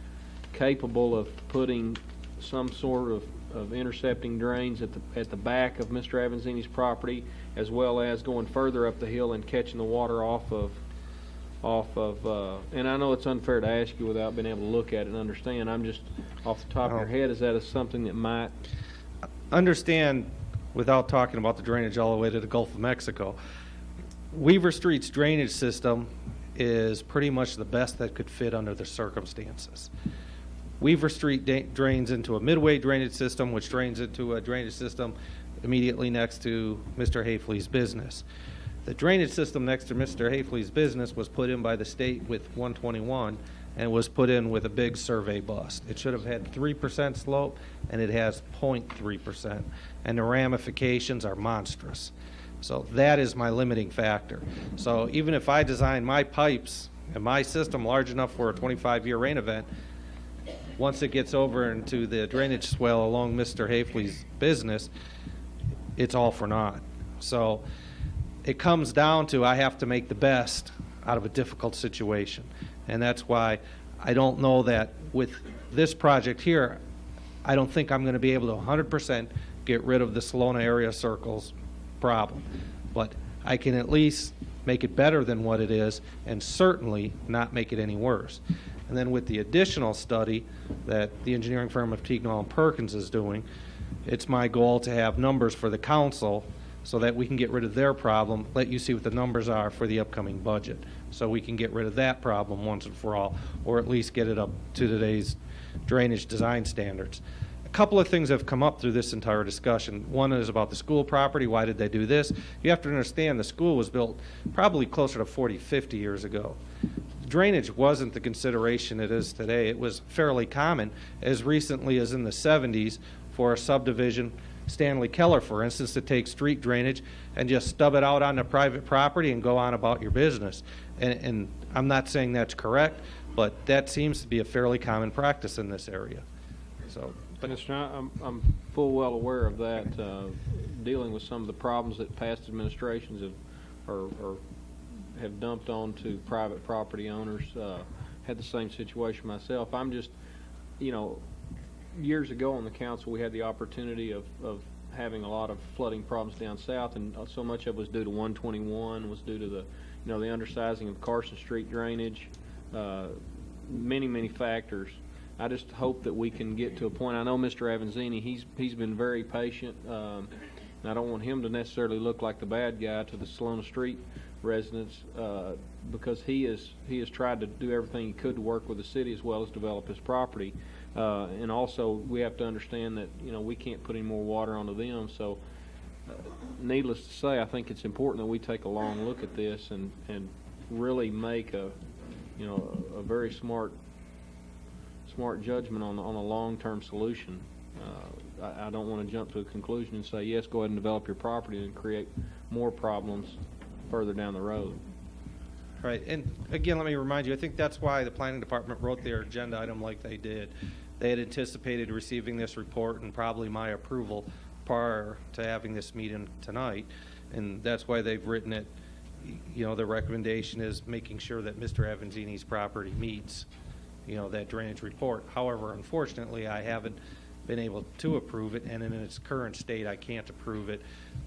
capable of putting some sort of intercepting drains at the back of Mr. Avanzini's property, as well as going further up the hill and catching the water off of and I know it's unfair to ask you without being able to look at it and understand. I'm just off the top of your head, is that something that might understand without talking about the drainage all the way to the Gulf of Mexico? Weaver Street's drainage system is pretty much the best that could fit under the circumstances. Weaver Street drains into a midway drainage system, which drains into a drainage system immediately next to Mr. Hafley's business. The drainage system next to Mr. Hafley's business was put in by the state with 121 and was put in with a big survey bust. It should have had 3% slope, and it has 0.3%, and the ramifications are monstrous. So that is my limiting factor. So even if I design my pipes and my system large enough for a 25-year rain event, once it gets over into the drainage swell along Mr. Hafley's business, it's all for naught. So it comes down to I have to make the best out of a difficult situation. And that's why I don't know that with this project here, I don't think I'm going to be able to 100% get rid of the Salona area circles problem. But I can at least make it better than what it is and certainly not make it any worse. And then with the additional study that the engineering firm of Teagnall & Perkins is doing, it's my goal to have numbers for the council so that we can get rid of their problem, let you see what the numbers are for the upcoming budget, so we can get rid of that problem once and for all, or at least get it up to today's drainage design standards. A couple of things have come up through this entire discussion. One is about the school property. Why did they do this? You have to understand the school was built probably closer to 40, 50 years ago. Drainage wasn't the consideration it is today. It was fairly common as recently as in the 70s for a subdivision, Stanley Keller, for instance, to take street drainage and just stub it out onto private property and go on about your business. And I'm not saying that's correct, but that seems to be a fairly common practice in this area. So, but I'm full well aware of that, dealing with some of the problems that past administrations have dumped onto private property owners. Had the same situation myself. I'm just, you know, years ago on the council we had the opportunity of having a lot of flooding problems down south, and so much of it was due to 121, was due to the, the undersizing of Carson Street drainage, many factors. I just hope that we can get to a point. I know Mr. Avanzini, he's been very patient, and I don't want him to necessarily look like the bad guy to the Salona Street residents, because he has tried to do everything he could to work with the city as well as develop his property. And also, we have to understand that, we can't put any more water onto them. So, needless to say, I think it's important that we take a long look at this and really make a very smart judgment on a long-term solution. I don't want to jump to a conclusion and say, yes, go ahead and develop your property and create more problems further down the road. Right, and again, let me remind you, I think that's why the planning department wrote their agenda item like they did. They had anticipated receiving this report and probably my approval prior to having this meeting tonight, and that's why they've written it. The recommendation is making sure that Mr. Avanzini's property meets, that drainage report. However, unfortunately, I haven't been able to approve it, and in its current state, I can't approve it.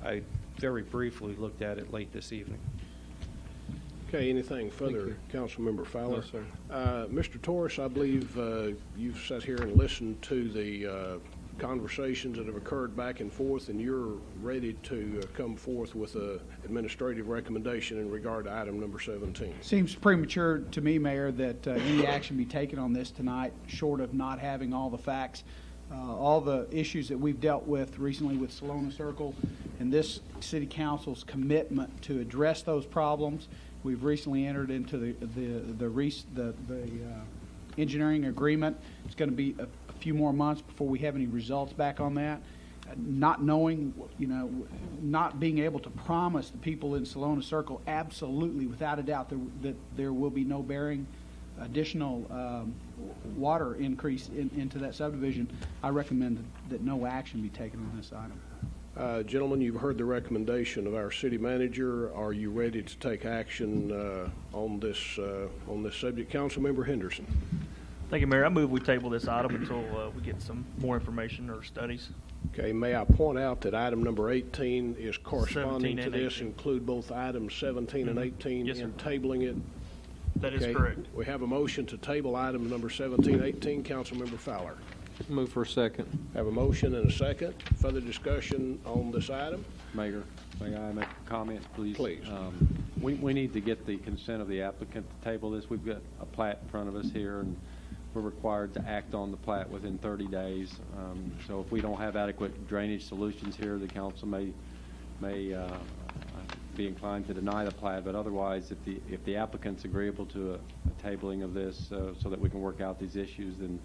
I very briefly looked at it late this evening. Okay, anything further, Councilmember Fowler? No, sir. Mr. Torres, I believe you've sat here and listened to the conversations that have occurred back and forth, and you're ready to come forth with an administrative recommendation in regard to item number 17. Seems premature to me, Mayor, that any action be taken on this tonight, short of not having all the facts. All the issues that we've dealt with recently with Salona Circle and this City Council's commitment to address those problems. We've recently entered into the engineering agreement. It's going to be a few more months before we have any results back on that. Not knowing, not being able to promise the people in Salona Circle absolutely, without a doubt, that there will be no bearing additional water increase into that subdivision. I recommend that no action be taken on this item. Gentlemen, you've heard the recommendation of our city manager. Are you ready to take action on this subject? Councilmember Henderson. Thank you, Mayor. I move we table this item until we get some more information or studies. Okay, may I point out that item number 18 is corresponding to this, 18. include both items 17 and 18 Yes, sir. in tabling it? That is Okay, correct. we have a motion to table item number 17, 18. Councilmember Fowler. Move for a second. Have a motion and a second. Further discussion on this item? Mayor, may I make a comment, please? Please. We need to get the consent of the applicant to table this. We've got a plat in front of us here, and we're required to act on the plat within 30 days. So if we don't have adequate drainage solutions here, the council may be inclined to deny the plat. But otherwise, if the applicant's agreeable to a tabling of this so that we can work out these issues, then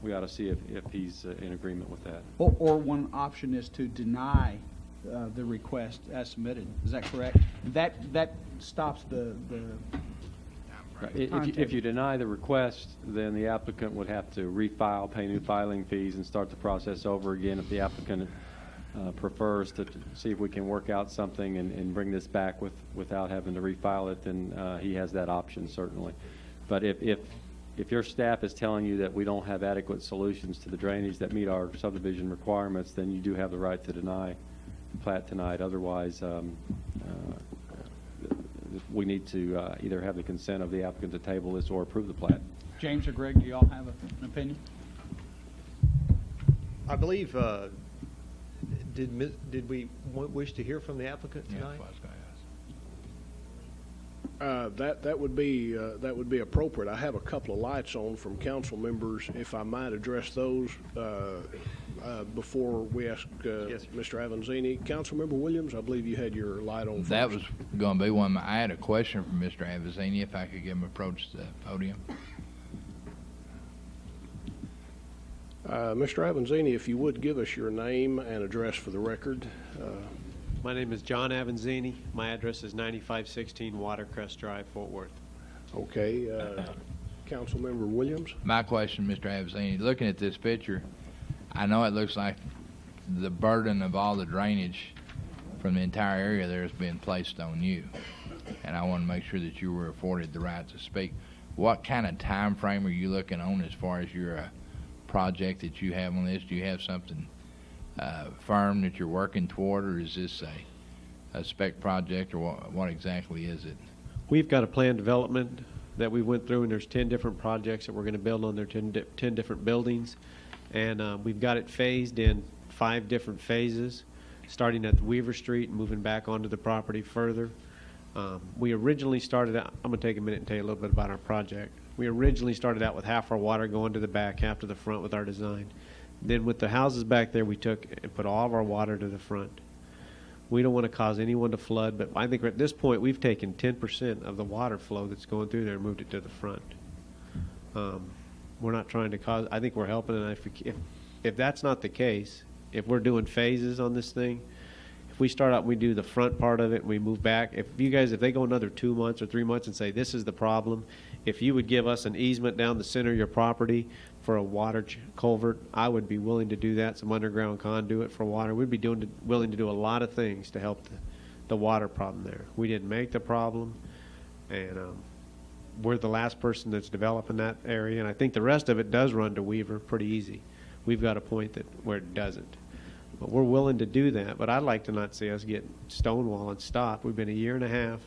we ought to see if he's in agreement with that. Or one option is to deny the request as submitted. Is that correct? That stops the Right. If you deny the request, then the applicant would have to refile, pay new filing fees, and start the process over again. If the applicant prefers to see if we can work out something and bring this back without having to refile it, then he has that option, certainly. But if your staff is telling you that we don't have adequate solutions to the drainage that meet our subdivision requirements, then you do have the right to deny the plat tonight. Otherwise, we need to either have the consent of the applicant to table this or approve the plat. James or Greg, do you all have an opinion? I believe, did we wish to hear from the applicant tonight? That would be appropriate. I have a couple of lights on from council members. If I might address those before we ask Yes, Mr. Avanzini. Councilmember Williams, I believe you had your light on. That first. was going to be one. I had a question for Mr. Avanzini, if I could get him approach the podium. Mr. Avanzini, if you would give us your name and address for the record. My name is John Avanzini. My address is 9516 Watercrest Drive, Fort Worth. Okay. Councilmember Williams. My question, Mr. Avanzini, looking at this picture, I know it looks like the burden of all the drainage from the entire area there has been placed on you, and I want to make sure that you were afforded the right to speak. What kind of time frame are you looking on as far as your project that you have on this? Do you have something firm that you're working toward, or is this a spec project, or what exactly is it? We've got a plan development that we went through, and there's 10 different projects that we're going to build on. There 10 different buildings, and we've got it phased in 5 different phases, starting at the Weaver Street and moving back onto the property further. We originally started out, I'm going to take a minute and tell you a little bit about our project. We originally started out with half our water going to the back, half to the front with our design. Then with the houses back there, we took and put all of our water to the front. We don't want to cause anyone to flood, but I think at this point we've taken 10% of the water flow that's going through there and moved it to the front. We're not trying to cause, I think we're helping, and if that's not the case, if we're doing phases on this thing, if we start out and we do the front part of it and we move back, if they go another 2 months or 3 months and say this is the problem, if you would give us an easement down the center of your property for a water culvert, I would be willing to do that, some underground conduit for water. We'd be willing to do a lot of things to help the water problem there. We didn't make the problem, and we're the last person that's developing that area, and I think the rest of it does run to Weaver pretty easy. We've got a point where it doesn't. But we're willing to do that, but I'd like to not see us get stonewall and stop. We've been 1.5 years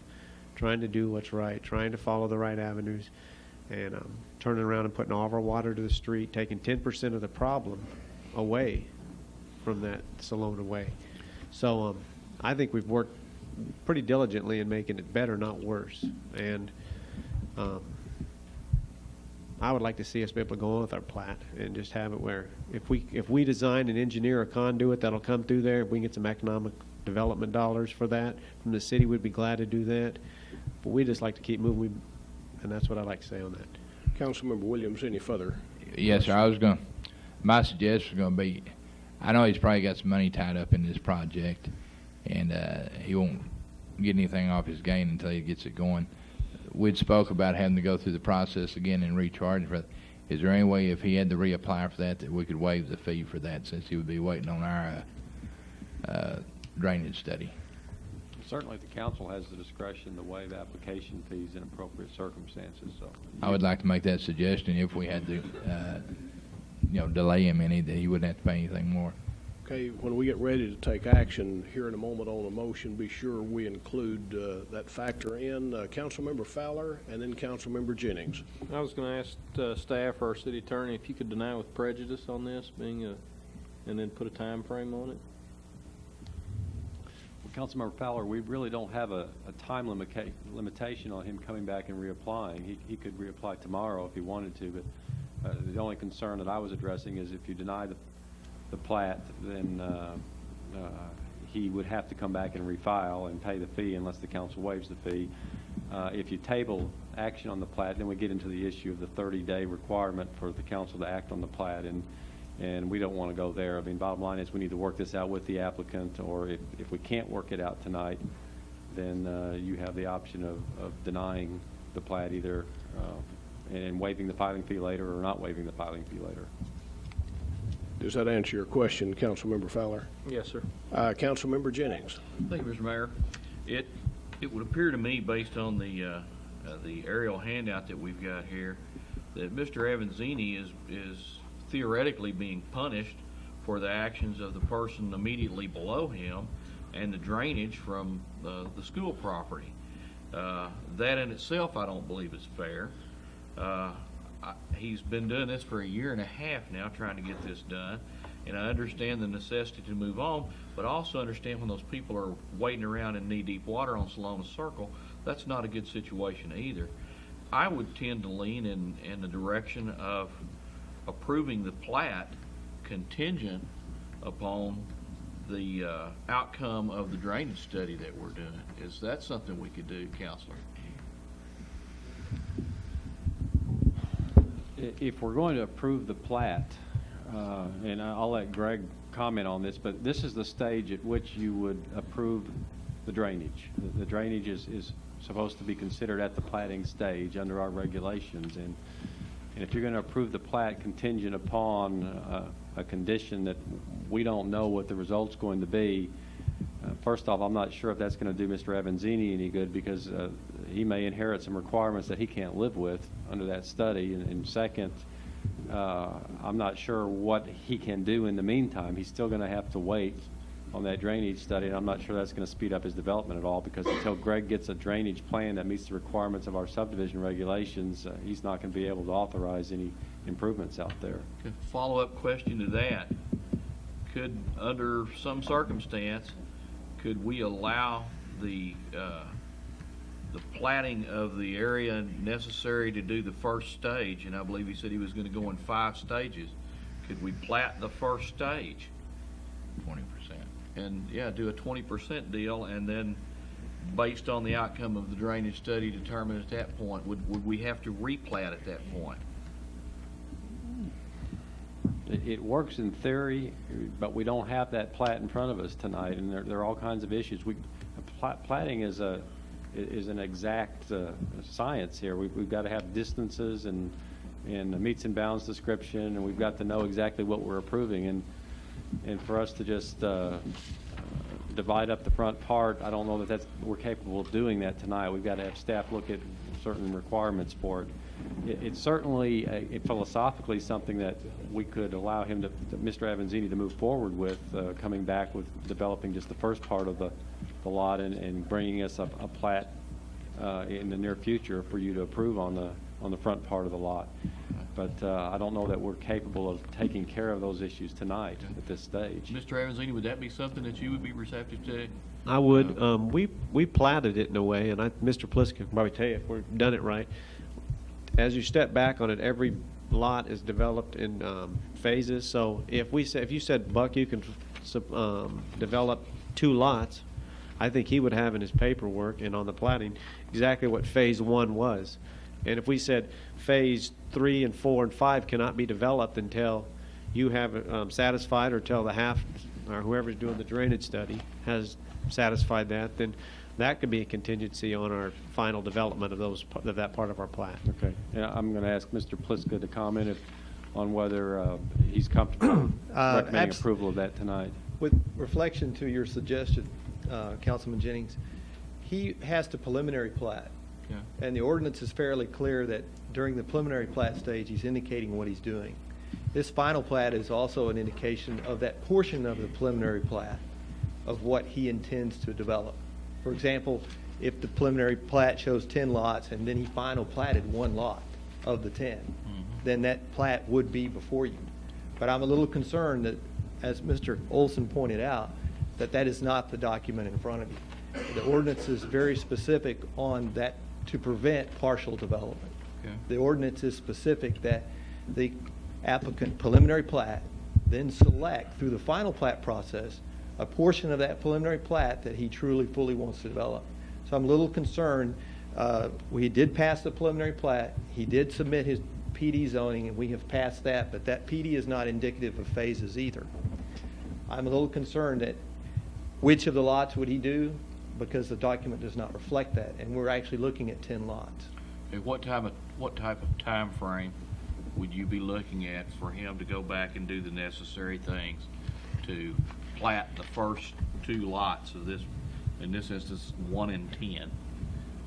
trying to do what's right, trying to follow the right avenues, and turning around and putting all of our water to the street, taking 10% of the problem away from that Salona way. So I think we've worked pretty diligently in making it better, not worse. And I would like to see us be able to go on with our plat and just have it where if we design and engineer a conduit that'll come through there, if we can get some economic development dollars for that from the city, we'd be glad to do that. But we just like to keep moving, and that's what I'd like to say on that. Councilmember Williams, any further? Yes, sir. My suggestion was going to be, I know he's probably got some money tied up in this project, and he won't get anything off his gain until he gets it going. We'd spoke about having to go through the process again and recharge for it. Is there any way, if he had to reapply for that we could waive the fee for that, since he would be waiting on our drainage study? Certainly, the council has the discretion to waive application fees in appropriate circumstances. So I would like to make that suggestion. If we had to, delay him any, that he wouldn't have to pay anything more. Okay, when we get ready to take action here in a moment on a motion, be sure we include that factor in. Councilmember Fowler and then Councilmember Jennings. I was going to ask staff or our city attorney if you could deny with prejudice on this, and then put a time frame on it. Well, Councilmember Fowler, we really don't have a time limitation on him coming back and reapplying. He could reapply tomorrow if he wanted to, but the only concern that I was addressing is if you deny the plat, then he would have to come back and refile and pay the fee unless the council waives the fee. If you table action on the plat, then we get into the issue of the 30-day requirement for the council to act on the plat, and we don't want to go there. I mean, bottom line is we need to work this out with the applicant, or if we can't work it out tonight, then you have the option of denying the plat either and waiving the filing fee later or not waiving the filing fee later. Does that answer your question, Councilmember Fowler? Yes, sir. Councilmember Jennings. Thank you, Mr. Mayor. It would appear to me, based on the aerial handout that we've got here, that Mr. Avanzini is theoretically being punished for the actions of the person immediately below him and the drainage from the school property. That in itself I don't believe is fair. He's been doing this for 1.5 years now, trying to get this done, and I understand the necessity to move on, but also understand when those people are waiting around in knee-deep water on Salona Circle, that's not a good situation either. I would tend to lean in the direction of approving the plat contingent upon the outcome of the drainage study that we're doing. Is that something we could do, Counselor? If we're going to approve the plat, and I'll let Greg comment on this, but this is the stage at which you would approve the drainage. The drainage is supposed to be considered at the platting stage under our regulations, and if you're going to approve the plat contingent upon a condition that we don't know what the result's going to be, first off, I'm not sure if that's going to do Mr. Avanzini any good, because he may inherit some requirements that he can't live with under that study. And second, I'm not sure what he can do in the meantime. He's still going to have to wait on that drainage study, and I'm not sure that's going to speed up his development at all, because until Greg gets a drainage plan that meets the requirements of our subdivision regulations, he's not going to be able to authorize any improvements out there. Okay. Follow-up question to that. Could, under some circumstance, could we allow the platting of the area necessary to do the first stage? And I believe he said he was going to go in 5 stages. Could we plat the first stage? 20%. And, yeah, do a 20% deal, and then, based on the outcome of the drainage study, determine at that point, would we have to replat at that point? It works in theory, but we don't have that plat in front of us tonight, and there are all kinds of issues. Platting is an exact science here. We've got to have distances and a meets and bounds description, and we've got to know exactly what we're approving. And for us to just divide up the front part, I don't know that we're capable of doing that tonight. We've got to have staff look at certain requirements for it. It's certainly philosophically something that we could allow him to Mr. Avanzini to move forward with, coming back with developing just the first part of the lot and bringing us a plat in the near future for you to approve on the front part of the lot. But I don't know that we're capable of taking care of those issues tonight at this stage. Mr. Avanzini, would that be something that you would be receptive to? I would. We platted it in a way, and Mr. Pliska can probably tell you if we've done it right. As you step back on it, every lot is developed in phases. So if you said, Buck, you can develop 2 lots, I think he would have in his paperwork and on the platting exactly what phase 1 was. And if we said phase 3 and 4 and 5 cannot be developed until you have satisfied, or till the half, or whoever's doing the drainage study has satisfied that, then that could be a contingency on our final development of that part of our plat. Okay. Yeah, I'm going to ask Mr. Pliska to comment on whether he's comfortable recommending approval of that tonight. With reflection to your suggestion, Councilman Jennings, he has to preliminary plat. Yeah. And the ordinance is fairly clear that during the preliminary plat stage, he's indicating what he's doing. This final plat is also an indication of that portion of the preliminary plat of what he intends to develop. For example, if the preliminary plat shows 10 lots and then he final platted 1 lot of the 10, then that plat would be before you. But I'm a little concerned that, as Mr. Olson pointed out, that is not the document in front of you. The ordinance is very specific on that to prevent partial development. Okay. The ordinance is specific that the applicant preliminary plat then select through the final plat process a portion of that preliminary plat that he truly fully wants to develop. So I'm a little concerned. We did pass the preliminary plat. He did submit his PD zoning, and we have passed that, but that PD is not indicative of phases either. I'm a little concerned that which of the lots would he do, because the document does not reflect that, and we're actually looking at 10 lots. Okay, what type of time frame would you be looking at for him to go back and do the necessary things to plat the first 2 lots of this, in this instance, 1 and 10?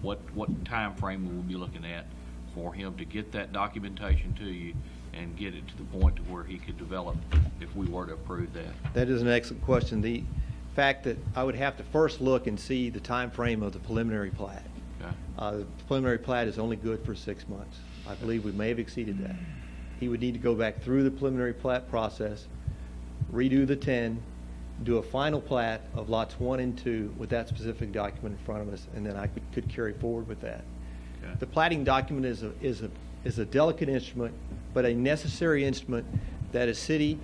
What time frame will we be looking at for him to get that documentation to you and get it to the point to where he could develop if we were to approve that? That is an excellent question. The fact that I would have to first look and see the time frame of the preliminary plat. Okay. The preliminary plat is only good for 6 months. I believe we may have exceeded that. He would need to go back through the preliminary plat process, redo the 10, do a final plat of lots 1 and 2 with that specific document in front of us, and then I could carry forward with that. Okay. The platting document is a delicate instrument, but a necessary instrument that a city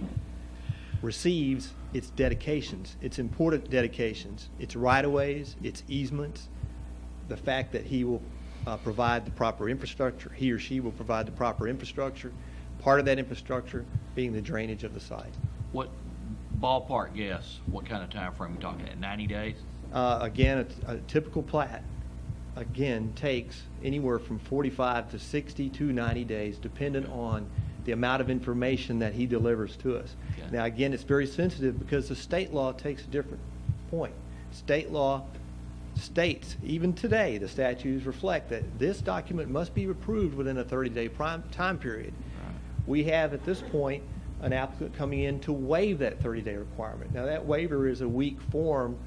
receives its dedications, its important dedications, its right-of-ways, its easements, the fact that he will provide the proper infrastructure, he or she will provide the proper infrastructure, part of that infrastructure being the drainage of the site. What ballpark guess, what kind of time frame are we talking at, 90 days? Again, a typical plat, again, takes anywhere from 45 to 60 to 90 days, dependent on the amount of information that he delivers to us. Okay. Now, again, it's very sensitive because the state law takes a different point. State law states, even today, the statutes reflect that this document must be approved within a 30-day time period. Right. we have at this point an applicant coming in to waive that 30-day requirement. Now, that waiver is a weak form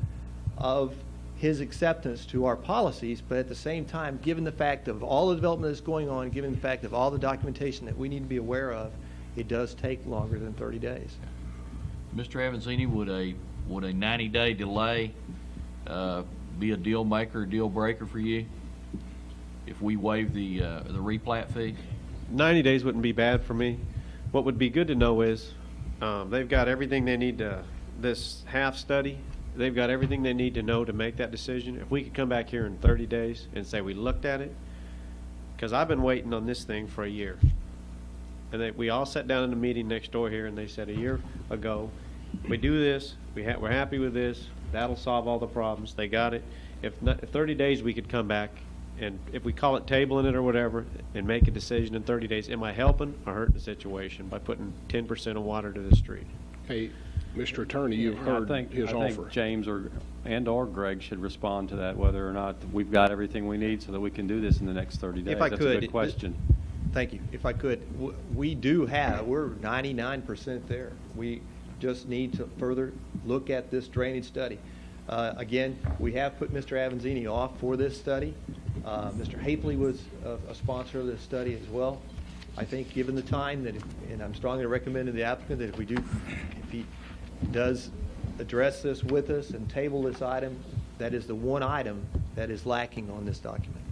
of his acceptance to our policies, but at the same time, given the fact of all the development that's going on, given the fact of all the documentation that we need to be aware of, it does take longer than 30 days. Mr. Avanzini, would a 90-day delay be a deal maker, deal breaker for you if we waive the replat fee? 90 days wouldn't be bad for me. What would be good to know is they've got everything they need to, this half study, they've got everything they need to know to make that decision. If we could come back here in 30 days and say we looked at it, because I've been waiting on this thing for a year. And we all sat down in a meeting next door here, and they said a year ago, we do this, we're happy with this, that'll solve all the problems. They got it. If 30 days we could come back, and if we call it tabling it or whatever, and make a decision in 30 days, am I helping or hurting the situation by putting 10% of water to the street? Hey, Mr. Attorney, you've heard his offer. I think James or Greg should respond to that, whether or not we've got everything we need so that we can do this in the next 30 days. If I That's could, a good question. Thank you. If I could, we do have, we're 99% there. We just need to further look at this drainage study. Again, we have put Mr. Avanzini off for this study. Mr. Haley was a sponsor of this study as well. I think given the time that, and I'm strongly recommending the applicant that if he does address this with us and table this item, that is the one item that is lacking on this document.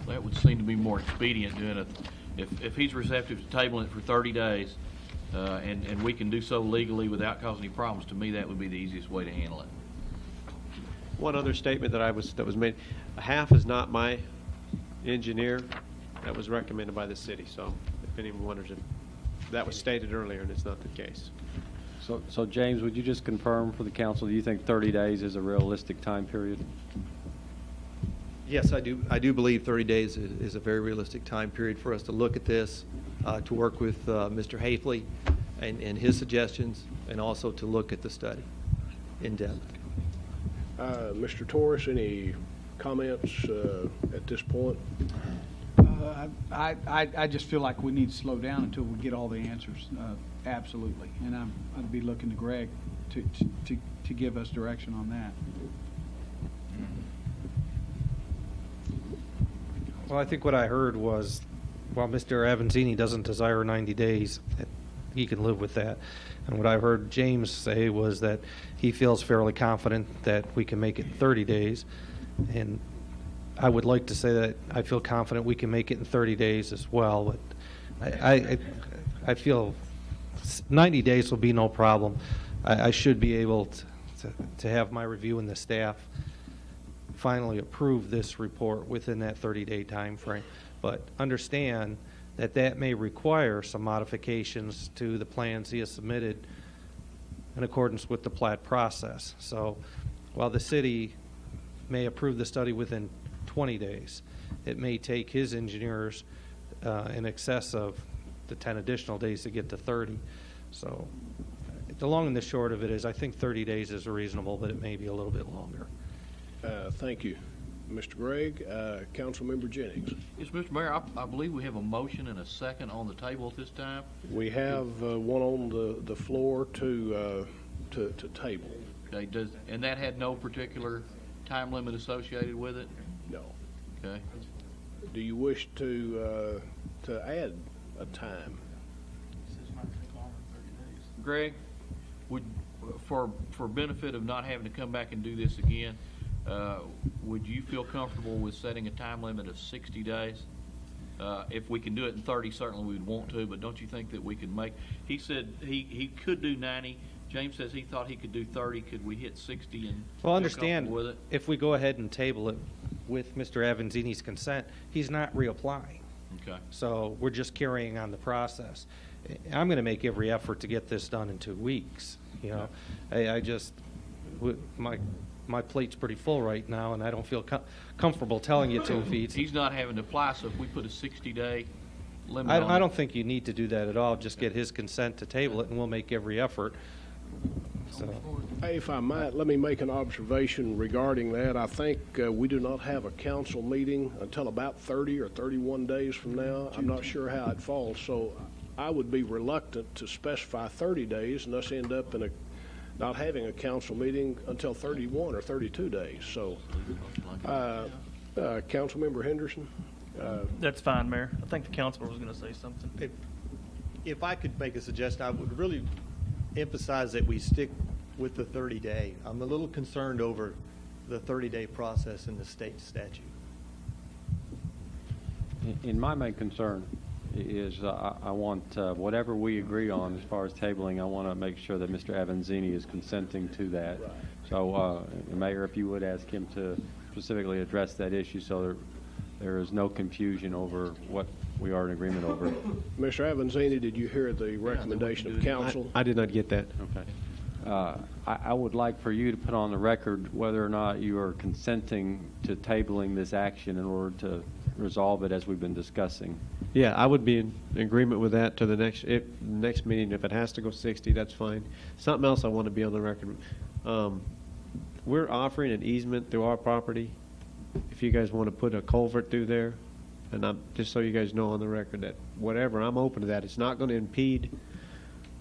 That would seem to be more expedient doing it. If he's receptive to tabling it for 30 days, and we can do so legally without causing any problems, to me that would be the easiest way to handle it. One other statement that was made, half is not my engineer. That was recommended by the city. So if anyone wonders if that was stated earlier, and it's not the case. So James, would you just confirm for the council, do you think 30 days is a realistic time period? Yes, I do. I do believe 30 days is a very realistic time period for us to look at this, to work with Mr. Haley and his suggestions, and also to look at the study in depth. Mr. Torres, any comments at this point? I just feel like we need to slow down until we get all the answers. Absolutely, and I'd be looking to Greg to give us direction on that. Well, I think what I heard was, while Mr. Avanzini doesn't desire 90 days, he can live with that. And what I heard James say was that he feels fairly confident that we can make it in 30 days. And I would like to say that I feel confident we can make it in 30 days as well. But I feel 90 days will be no problem. I should be able to have my review and the staff finally approve this report within that 30-day time frame. But understand that that may require some modifications to the plans he has submitted in accordance with the plat process. So while the city may approve the study within 20 days, it may take his engineers in excess of the 10 additional days to get to 30. So the long and the short of it is I think 30 days is reasonable, but it may be a little bit longer. Thank you. Mr. Gregg, Councilmember Jennings. Yes, Mr. Mayor, I believe we have a motion and a second on the table at this time. We have one on the floor to table. Okay, and that had no particular time limit associated with it? No. Okay. Do you wish to add a time? Greg, would for benefit of not having to come back and do this again, would you feel comfortable with setting a time limit of 60 days? If we can do it in 30, certainly we'd want to, but don't you think that we could make, he said he could do 90. James says he thought he could do 30. Could we hit 60 and well, feel understand, comfortable with it? if we go ahead and table it with Mr. Avanzini's consent, he's not reapplying. Okay. So we're just carrying on the process. I'm going to make every effort to get this done in 2 weeks. You know, I just, my plate's pretty full right now, and I don't feel comfortable telling you 2 weeks. He's not having to apply, so if we put a 60-day limit I don't think you need to do that at all. Just get his consent to table it, and we'll make every effort So, Hey, if I might, let me make an observation regarding that. I think we do not have a council meeting until about 30 or 31 days from now. I'm not sure how it falls, so I would be reluctant to specify 30 days and thus end up in not having a council meeting until 31 or 32 days. So, Councilmember Henderson? That's fine, Mayor. I think the councilor was going to say something. If I could make a suggestion, I would really emphasize that we stick with the 30-day. I'm a little concerned over the 30-day process in the state statute. In my main concern is I want whatever we agree on as far as tabling, I want to make sure that Mr. Avanzini is consenting to that. Right. So, Mayor, if you would ask him to specifically address that issue so there is no confusion over what we are in agreement over. Mr. Avanzini, did you hear the recommendation of council? I did not get that. Okay. I would like for you to put on the record whether or not you are consenting to tabling this action in order to resolve it as we've been discussing. Yeah, I would be in agreement with that to the next meeting. If it has to go 60, that's fine. Something else I want to be on the record. We're offering an easement through our property. If you guys want to put a culvert through there, and just so you guys know on the record that whatever, I'm open to that. It's not going to impede,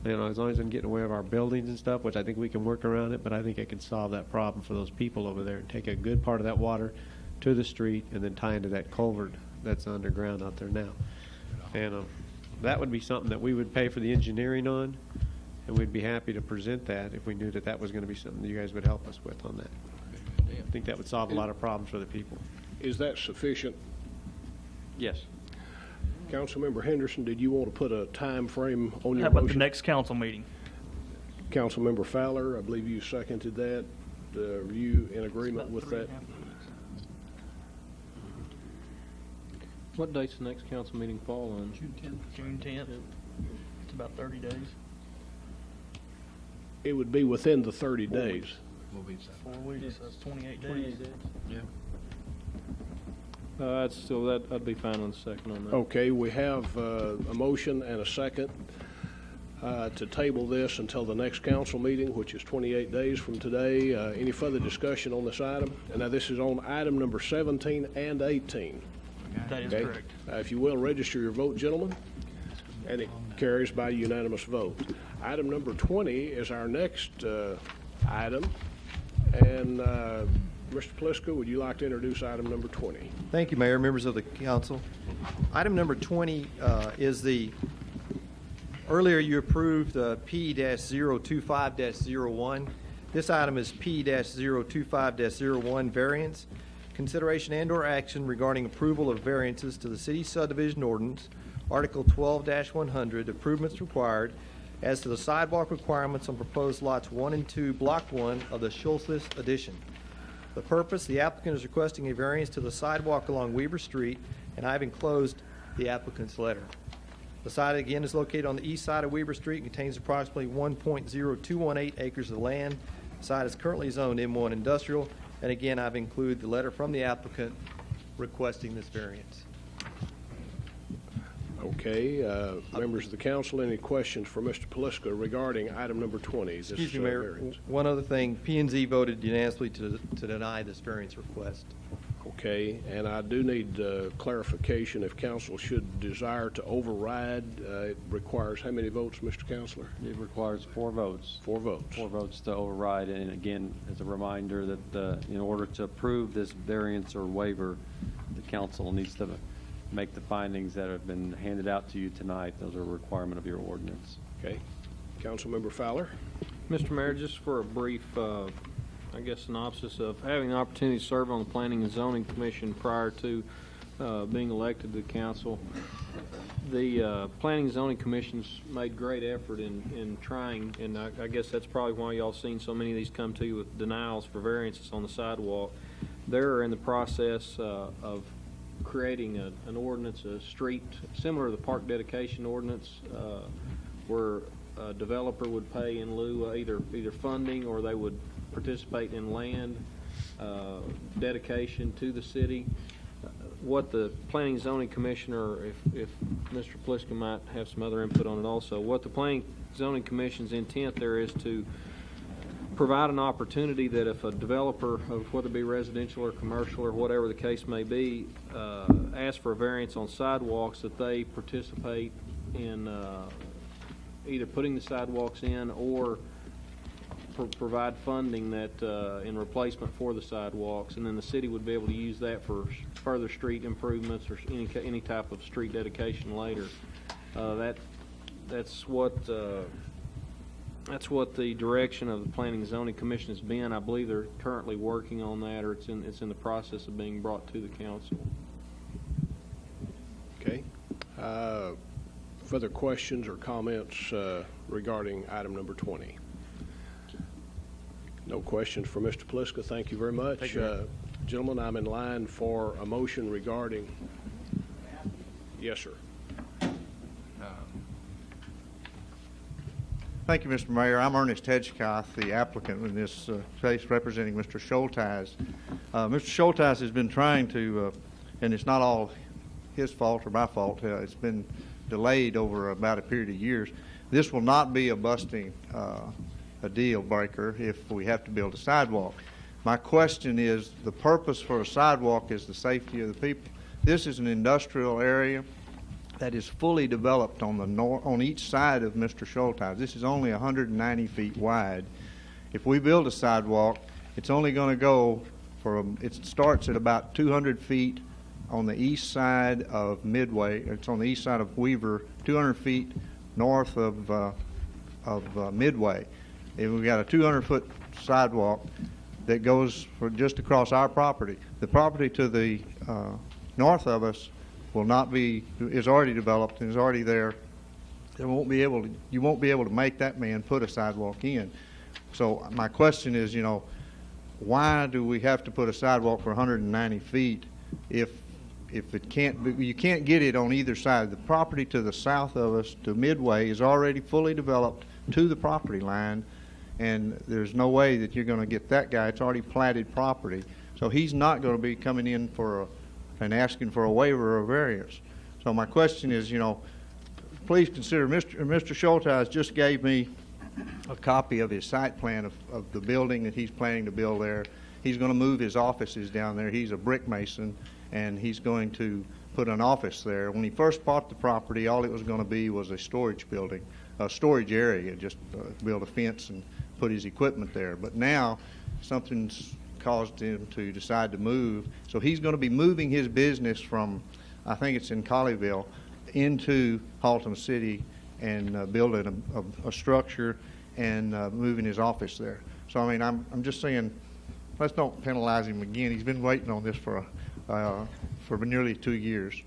as long as I'm getting away of our buildings and stuff, which I think we can work around it, but I think I can solve that problem for those people over there and take a good part of that water to the street and then tie into that culvert that's underground out there now. And that would be something that we would pay for the engineering on, and we'd be happy to present that if we knew that that was going to be something that you guys would help us with on that. I think that would solve a lot of problems for the people. Is that sufficient? Yes. Councilmember Henderson, did you want to put a time frame on your How about motion? the next council meeting? Councilmember Fowler, I believe you seconded that. Are you in agreement with that? What date's the next council meeting fall on? June 10th. June 10th. It's about 30 days. It would be within the 30 days. 4 weeks. That's 28 days. Yeah. I'd be fine on the second on that. Okay, we have a motion and a second to table this until the next council meeting, which is 28 days from today. Any further discussion on this item? And now this is on item number 17 and 18. That is correct. If you will, register your vote, gentlemen. And it carries by unanimous vote. Item number 20 is our next item. And Mr. Pliska, would you like to introduce item number 20? Thank you, Mayor, members of the council. Item number 20 is earlier you approved P-025-01. This item is P-025-01 variance. Consideration and/or action regarding approval of variances to the city subdivision ordinance, Article 12-100, improvements required as to the sidewalk requirements on proposed lots 1 and 2, Block 1 of the Schulthess addition. The purpose, the applicant is requesting a variance to the sidewalk along Weaver Street, and I've enclosed the applicant's letter. The site, again, is located on the east side of Weaver Street and contains approximately 1.0218 acres of land. The site is currently zoned M1 industrial, and again, I've included the letter from the applicant requesting this variance. Okay, members of the council, any questions for Mr. Pliska regarding item number 20? Excuse me, Mayor. Variance? One other thing, P&Z voted unanimously to deny this variance request. Okay, and I do need clarification if council should desire to override. It requires how many votes, Mr. Counselor? It requires 4 votes. 4 votes. 4 votes to override. And again, as a reminder that in order to approve this variance or waiver, the council needs to make the findings that have been handed out to you tonight. Those are a requirement of your ordinance. Okay. Councilmember Fowler? Mr. Mayor, just for a brief synopsis of having the opportunity to serve on the Planning and Zoning Commission prior to being elected to the council. The Planning and Zoning Commission's made great effort in trying, and I guess that's probably why y'all seen so many of these come to you with denials for variances on the sidewalk. They're in the process of creating an ordinance, a street, similar to the park dedication ordinance, where a developer would pay in lieu of either funding or they would participate in land dedication to the city. What the Planning and Zoning Commissioner, if Mr. Pliska might have some other input on it also, what the Planning and Zoning Commission's intent there is to provide an opportunity that if a developer, of whether it be residential or commercial or whatever the case may be, asks for a variance on sidewalks, that they participate in either putting the sidewalks in or provide funding that in replacement for the sidewalks, and then the city would be able to use that for further street improvements or any type of street dedication later. That's what the direction of the Planning and Zoning Commission has been. I believe they're currently working on that, or it's in the process of being brought to the council. Okay. Further questions or comments regarding item number 20? No questions for Mr. Pliska. Thank you very much. Thank you. Gentlemen, I'm in line for a motion regarding... Yes, sir. Thank you, Mr. Mayor. I'm Ernest Hedgecoth, the applicant in this case, representing Mr. Schulteis. Mr. Schulteis has been trying to, and it's not all his fault or my fault, it's been delayed over about a period of years. This will not be a busting a deal breaker if we have to build a sidewalk. My question is, the purpose for a sidewalk is the safety of the people. This is an industrial area that is fully developed on the on each side of Mr. Schulteis. This is only 190 feet wide. If we build a sidewalk, it's only going to go it starts at about 200 feet on the east side of Midway. It's on the east side of Weaver, 200 feet north of Midway. And we've got a 200-foot sidewalk that goes just across our property. The property to the north of us is already developed and is already there. You won't be able to make that man put a sidewalk in. So my question is, why do we have to put a sidewalk for 190 feet if it can't you can't get it on either side? The property to the south of us, to Midway, is already fully developed to the property line, and there's no way that you're going to get that guy. It's already platted property, so he's not going to be coming in and asking for a waiver or variance. So my question is, please consider, Mr. Schulteis just gave me a copy of his site plan of the building that he's planning to build there. He's going to move his offices down there. He's a brick mason, and he's going to put an office there. When he first bought the property, all it was going to be was a storage building, a storage area, just build a fence and put his equipment there. But now something's caused him to decide to move. So he's going to be moving his business from, I think it's in Colleyville, into Haltom City and building a structure and moving his office there. So, I mean, I'm just saying, let's don't penalize him again. He's been waiting on this for nearly 2 years.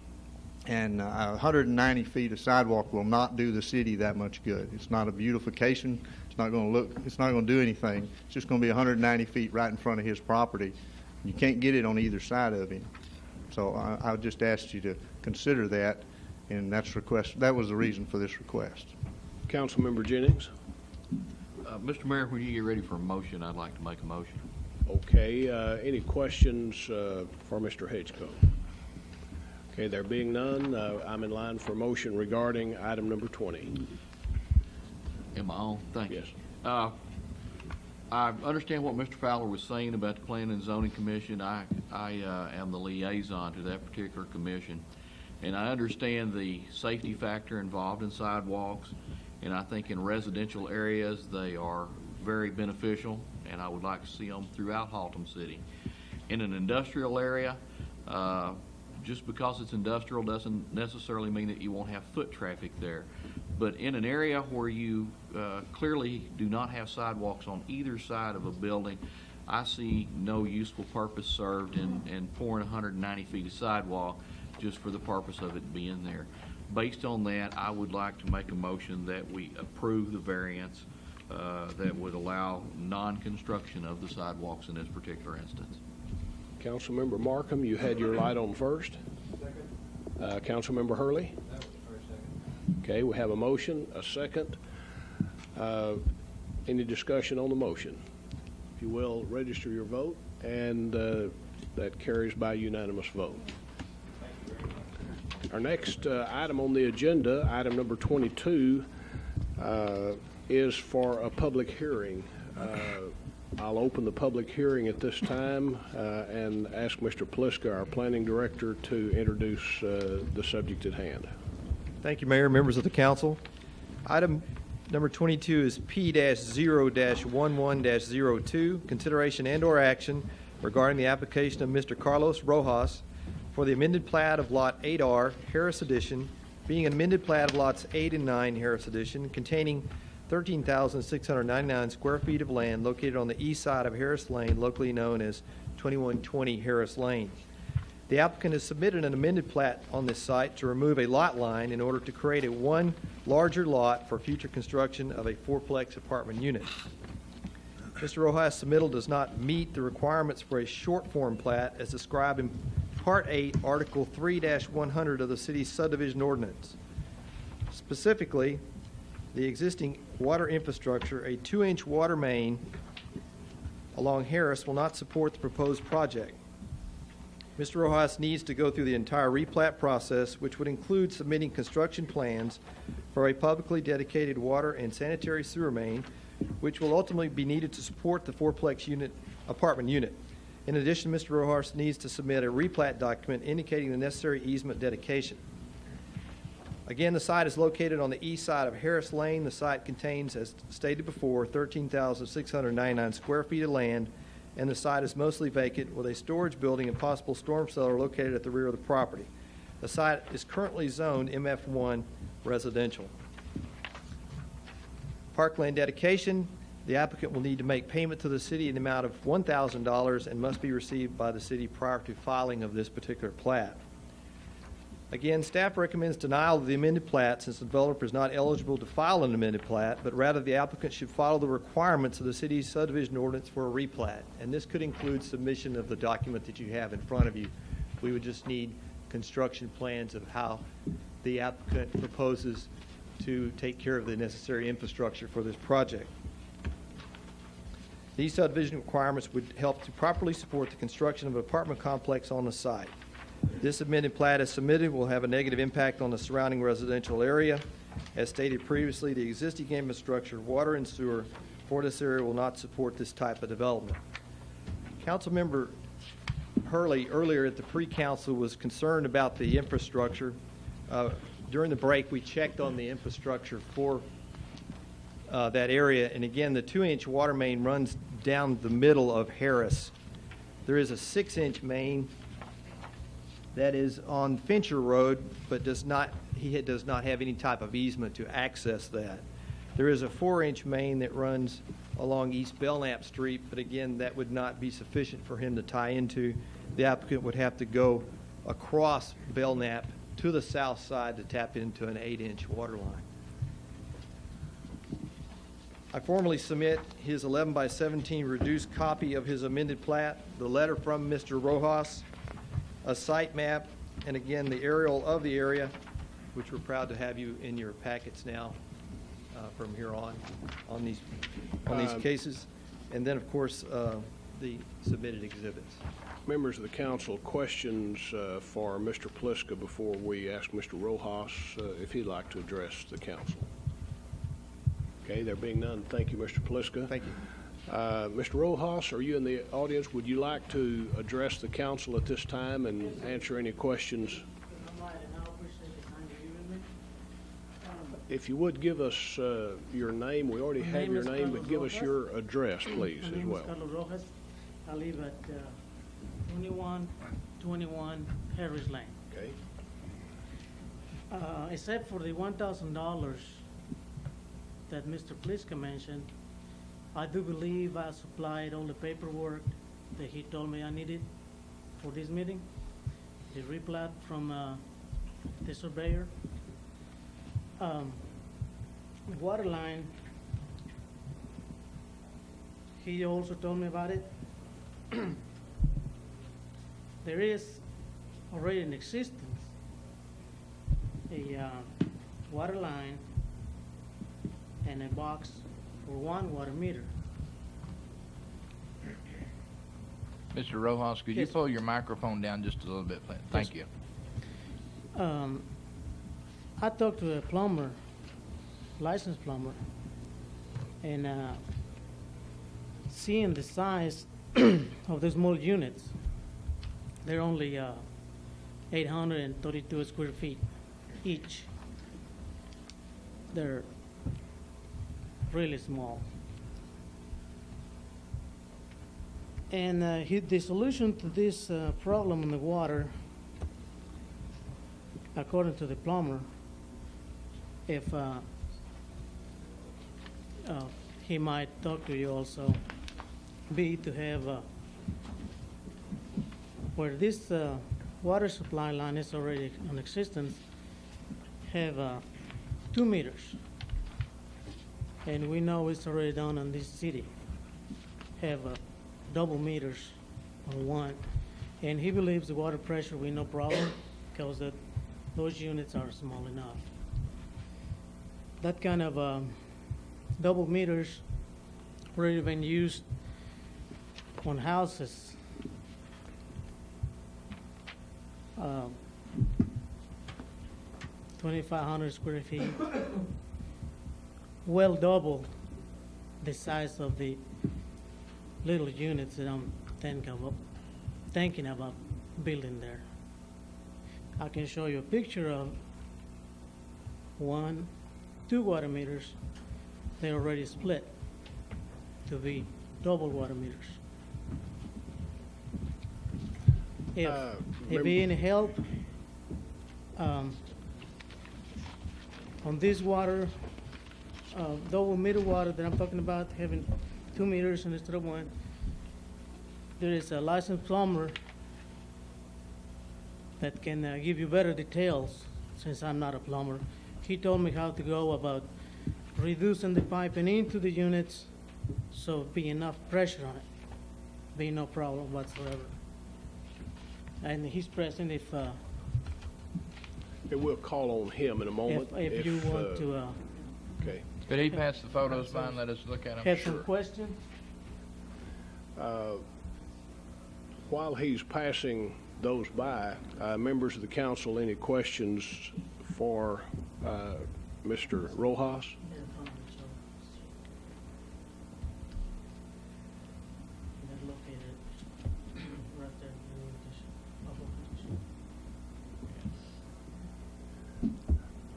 And 190 feet of sidewalk will not do the city that much good. It's not a beautification. It's not going to do anything. It's just going to be 190 feet right in front of his property. You can't get it on either side of him. So I would just ask you to consider that, and that was the reason for this request. Councilmember Jennings. Mr. Mayor, when you get ready for a motion, I'd like to make a motion. Okay. Any questions for Mr. Hedgecoe? Okay, there being none, I'm in line for a motion regarding item number 20. Am I on? Thank you. Yes. I understand what Mr. Fowler was saying about the Planning and Zoning Commission. I am the liaison to that particular commission, and I understand the safety factor involved in sidewalks, and I think in residential areas they are very beneficial, and I would like to see them throughout Haltom City. In an industrial area, just because it's industrial doesn't necessarily mean that you won't have foot traffic there. But in an area where you clearly do not have sidewalks on either side of a building, I see no useful purpose served in pouring 190 feet of sidewalk just for the purpose of it being there. Based on that, I would like to make a motion that we approve the variance that would allow non-construction of the sidewalks in this particular instance. Councilmember Markham, you had your light on first. Councilmember Hurley? Okay, we have a motion, a second. Any discussion on the motion? If you will, register your vote, and that carries by unanimous vote. Our next item on the agenda, item number 22, is for a public hearing. I'll open the public hearing at this time and ask Mr. Pliska, our planning director, to introduce the subject at hand. Thank you, Mayor, members of the council. Item number 22 is P-0-11-02, consideration and/or action regarding the application of Mr. Carlos Rojas for the amended plat of Lot 8R, Harris Edition, being an amended plat of Lots 8 and 9, Harris Edition, containing 13,699 square feet of land located on the east side of Harris Lane, locally known as 2120 Harris Lane. The applicant has submitted an amended plat on this site to remove a lot line in order to create a one larger lot for future construction of a fourplex apartment unit. Mr. Rojas' submittal does not meet the requirements for a short form plat as described in Part 8, Article 3-100 of the city's subdivision ordinance. Specifically, the existing water infrastructure, a 2-inch water main along Harris, will not support the proposed project. Mr. Rojas needs to go through the entire replat process, which would include submitting construction plans for a publicly dedicated water and sanitary sewer main, which will ultimately be needed to support the fourplex apartment unit. In addition, Mr. Rojas needs to submit a replat document indicating the necessary easement dedication. Again, the site is located on the east side of Harris Lane. The site contains, as stated before, 13,699 square feet of land, and the site is mostly vacant with a storage building and possible storm cellar located at the rear of the property. The site is currently zoned MF1 residential. Parkland dedication. The applicant will need to make payment to the city in the amount of $1,000 and must be received by the city prior to filing of this particular plat. Again, staff recommends denial of the amended plat since the developer is not eligible to file an amended plat, but rather the applicant should follow the requirements of the city's subdivision ordinance for a replat. And this could include submission of the document that you have in front of you. We would just need construction plans of how the applicant proposes to take care of the necessary infrastructure for this project. These subdivision requirements would help to properly support the construction of an apartment complex on the site. This amended plat as submitted will have a negative impact on the surrounding residential area. As stated previously, the existing infrastructure, water and sewer for this area will not support this type of development. Councilmember Hurley earlier at the pre-council was concerned about the infrastructure. During the break, we checked on the infrastructure for that area, and again, the 2-inch water main runs down the middle of Harris. There is a 6-inch main that is on Fincher Road, but does not have any type of easement to access that. There is a 4-inch main that runs along East Belknap Street, but again, that would not be sufficient for him to tie into. The applicant would have to go across Belknap to the south side to tap into an 8-inch water line. I formally submit his 11-by-17 reduced copy of his amended plat, the letter from Mr. Rojas, a site map, and again, the aerial of the area, which we're proud to have you in your packets now from here on these cases. And then, of course, the submitted exhibits. Members of the council, questions for Mr. Pliska before we ask Mr. Rojas if he'd like to address the council. Okay, there being none, thank you, Mr. Pliska. Thank you. Mr. Rojas, are you in the audience? Would you like to address the council at this time and answer any questions? If you would give us your name, we already have your name, but give us your address, please, as well. My name is Carlos Rojas. I live at 2121 Harris Lane. Okay. Except for the $1,000 that Mr. Pliska mentioned, I do believe I supplied all the paperwork that he told me I needed for this meeting. The replat from the surveyor. Water line, he also told me about it. There is already in existence a water line and a box for 1 water meter. Mr. Rojas, could you pull your microphone down just a little bit, please? Thank you. I talked to a plumber, licensed plumber, And seeing the size of the small units, they're only 832 square feet each. They're really small. And the solution to this problem in the water, according to the plumber, if he might talk to you also, be to have where this water supply line is already in existence, have 2 meters. And we know it's already done in this city. Have double meters on one. And he believes the water pressure will be no problem because those units are small enough. That kind of double meters already been used on houses. 2,500 square feet, well double the size of the little units that I'm thinking about building there. I can show you a picture of 2 water meters. They're already split to be double water meters. If be any help on this water, double meter water that I'm talking about, having 2 meters instead of 1, there is a licensed plumber that can give you better details. Since I'm not a plumber, he told me how to go about reducing the piping into the units so be enough pressure on it, be no problem whatsoever. And he's present if And we'll call on him in a moment. if you want to Okay. Could he pass the photos by and let us look at them? have some questions. While he's passing those by, members of the council, any questions for Mr. Rojas?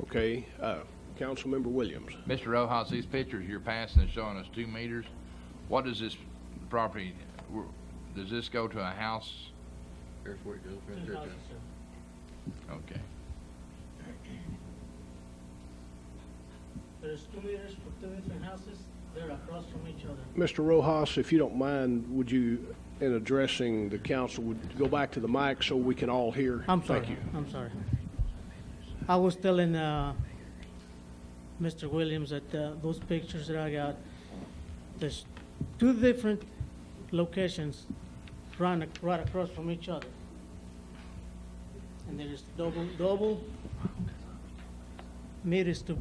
Okay, Councilmember Williams. Mr. Rojas, these pictures you're passing is showing us 2 meters. What does this property, does this go to a house? Here's where it goes. Okay. There's 2 meters for 2 different houses. They're across from each other. Mr. Rojas, if you don't mind, would you, in addressing the council, would you go back to the mic so we can all hear? I'm sorry. Thank you. I'm sorry. I was telling Mr. Williams that those pictures that I got, there's 2 different locations right across from each other. And there is double meters to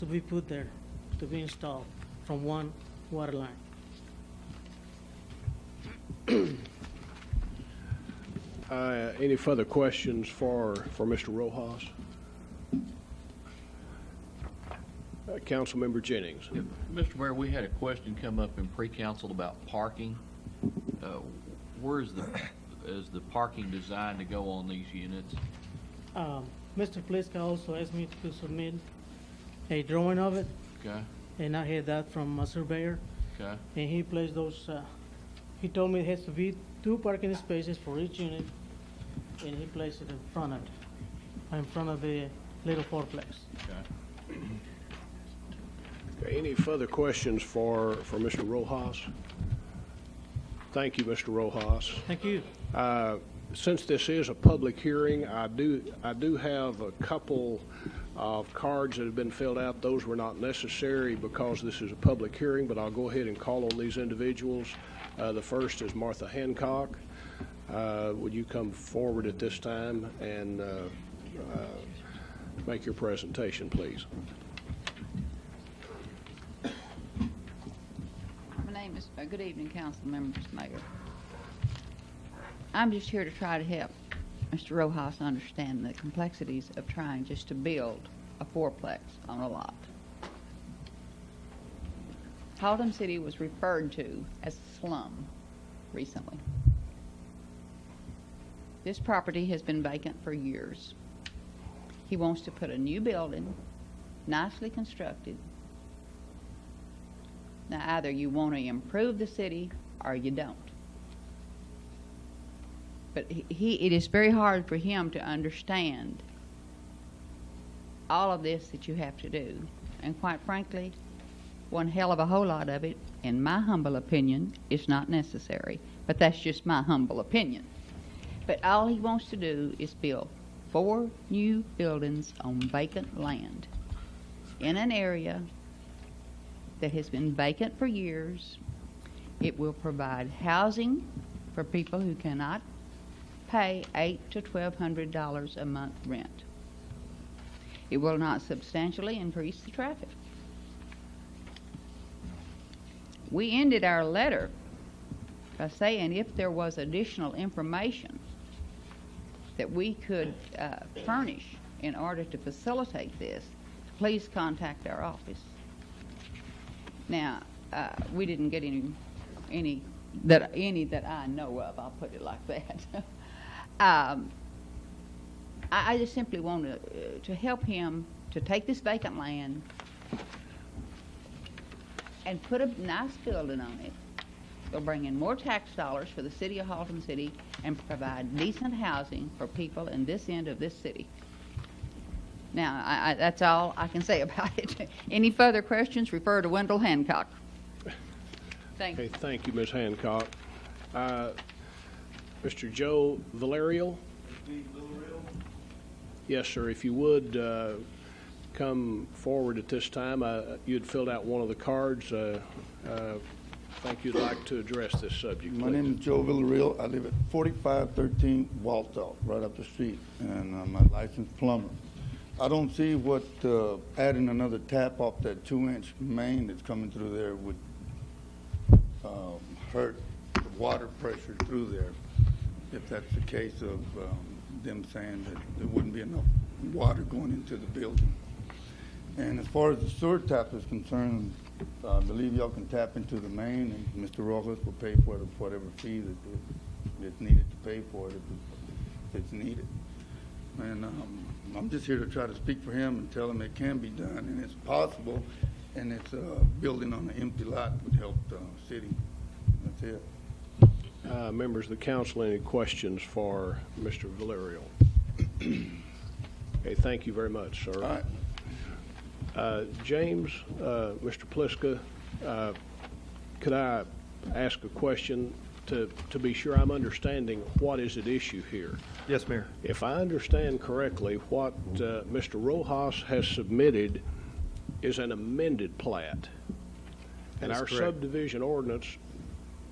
be put there, to be installed from one water line. Any further questions for Mr. Rojas? Councilmember Jennings. Mr. Mayor, we had a question come up in pre-council about parking. Where is the parking designed to go on these units? Mr. Pliska also asked me to submit a drawing of it, Okay, and I had that from a surveyor. okay, And he placed those, he told me it has to be 2 parking spaces for each unit, and he placed it in front of the little fourplex. okay. Okay, any further questions for Mr. Rojas? Thank you, Mr. Rojas. Thank you. Since this is a public hearing, I do have a couple of cards that have been filled out. Those were not necessary because this is a public hearing, but I'll go ahead and call on these individuals. The first is Martha Hancock. Would you come forward at this time and make your presentation, please? My name is, good evening, council members, mayor. I'm just here to try to help Mr. Rojas understand the complexities of trying just to build a fourplex on a lot. Haltom City was referred to as a slum recently. This property has been vacant for years. He wants to put a new building, nicely constructed. Now, either you want to improve the city or you don't. But it is very hard for him to understand all of this that you have to do. And quite frankly, one hell of a whole lot of it, in my humble opinion, is not necessary. But that's just my humble opinion. But all he wants to do is build 4 new buildings on vacant land in an area that has been vacant for years. It will provide housing for people who cannot pay $800 to $1,200 a month rent. It will not substantially increase the traffic. We ended our letter by saying if there was additional information that we could furnish in order to facilitate this, please contact our office. Now, we didn't get any that I know of. I'll put it like that. I just simply want to help him to take this vacant land and put a nice building on it. They'll bring in more tax dollars for the city of Haltom City and provide decent housing for people in this end of this city. Now, that's all I can say about it. Any further questions, refer to Wendell Hancock. Thank you. Okay, thank you, Ms. Hancock. Mr. Joe Valerio? Yes, sir. If you would come forward at this time. You had filled out one of the cards. I think you'd like to address this subject. My name is Joe Villarreal. I live at 4513 Walthoff, right up the street, and I'm a licensed plumber. I don't see what adding another tap off that 2-inch main that's coming through there would hurt the water pressure through there, if that's the case of them saying that there wouldn't be enough water going into the building. And as far as the sewer tap is concerned, I believe y'all can tap into the main, and Mr. Rojas will pay for whatever fee that's needed to pay for it if it's needed. And I'm just here to try to speak for him and tell him it can be done, and it's possible, and it's building on an empty lot would help the city. That's it. Members of the council, any questions for Mr. Villarreal? Okay, thank you very much, sir. All right. James, Mr. Pliska, could I ask a question to be sure I'm understanding what is at issue here? Yes, Mayor. If I understand correctly, what Mr. Rojas has submitted is an amended plat. And our subdivision ordinance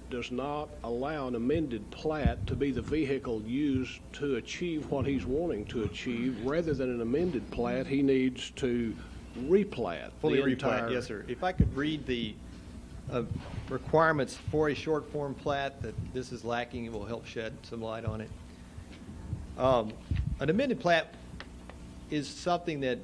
does not allow an amended plat to be the vehicle used to achieve what he's wanting to achieve. Rather than an amended plat, he needs to replat. Fully replat, yes, sir. If I could read the requirements for a short form plat that this is lacking, it will help shed some light on it. An amended plat is something that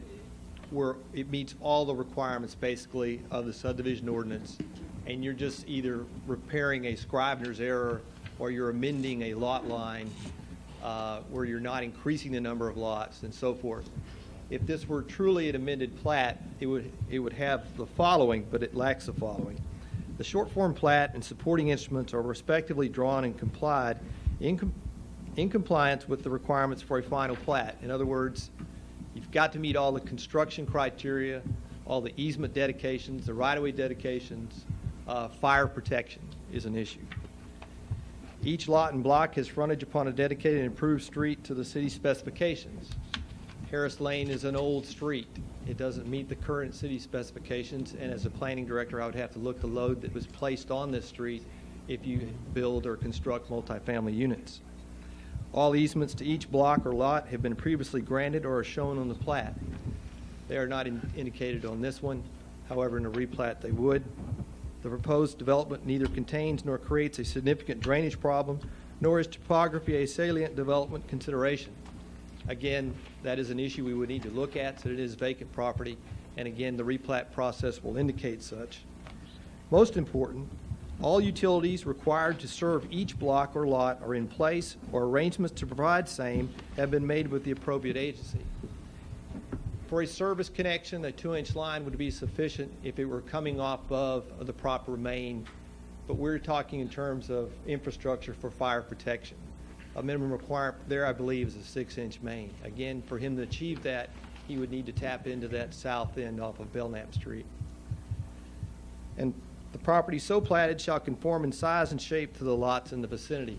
where it meets all the requirements basically of the subdivision ordinance, and you're just either repairing a Scrivener's error or you're amending a lot line where you're not increasing the number of lots and so forth. If this were truly an amended plat, it would have the following, but it lacks the following. The short form plat and supporting instruments are respectively drawn and complied in compliance with the requirements for a final plat. In other words, you've got to meet all the construction criteria, all the easement dedications, the right-of-way dedications, fire protection is an issue. Each lot and block has frontage upon a dedicated and improved street to the city specifications. Harris Lane is an old street. It doesn't meet the current city specifications, and as a planning director, I would have to look the load that was placed on this street if you build or construct multifamily units. All easements to each block or lot have been previously granted or are shown on the plat. They are not indicated on this one. However, in a replat, they would. The proposed development neither contains nor creates a significant drainage problem, nor is topography a salient development consideration. Again, that is an issue we would need to look at, so it is vacant property, and again, the replat process will indicate such. Most important, all utilities required to serve each block or lot are in place, or arrangements to provide same have been made with the appropriate agency. For a service connection, a 2-inch line would be sufficient if it were coming off of the proper main, but we're talking in terms of infrastructure for fire protection. A minimum requirement there, I believe, is a 6-inch main. Again, for him to achieve that, he would need to tap into that south end off of Belknap Street. And the property so platted shall conform in size and shape to the lots in the vicinity.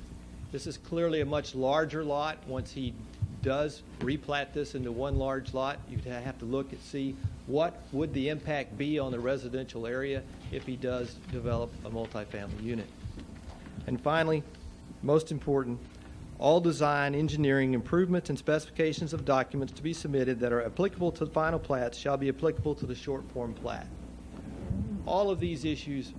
This is clearly a much larger lot. Once he does replat this into one large lot, you'd have to look and see what would the impact be on the residential area if he does develop a multifamily unit. And finally, most important, all design, engineering, improvements, and specifications of documents to be submitted that are applicable to the final plats shall be applicable to the short form plat. All of these issues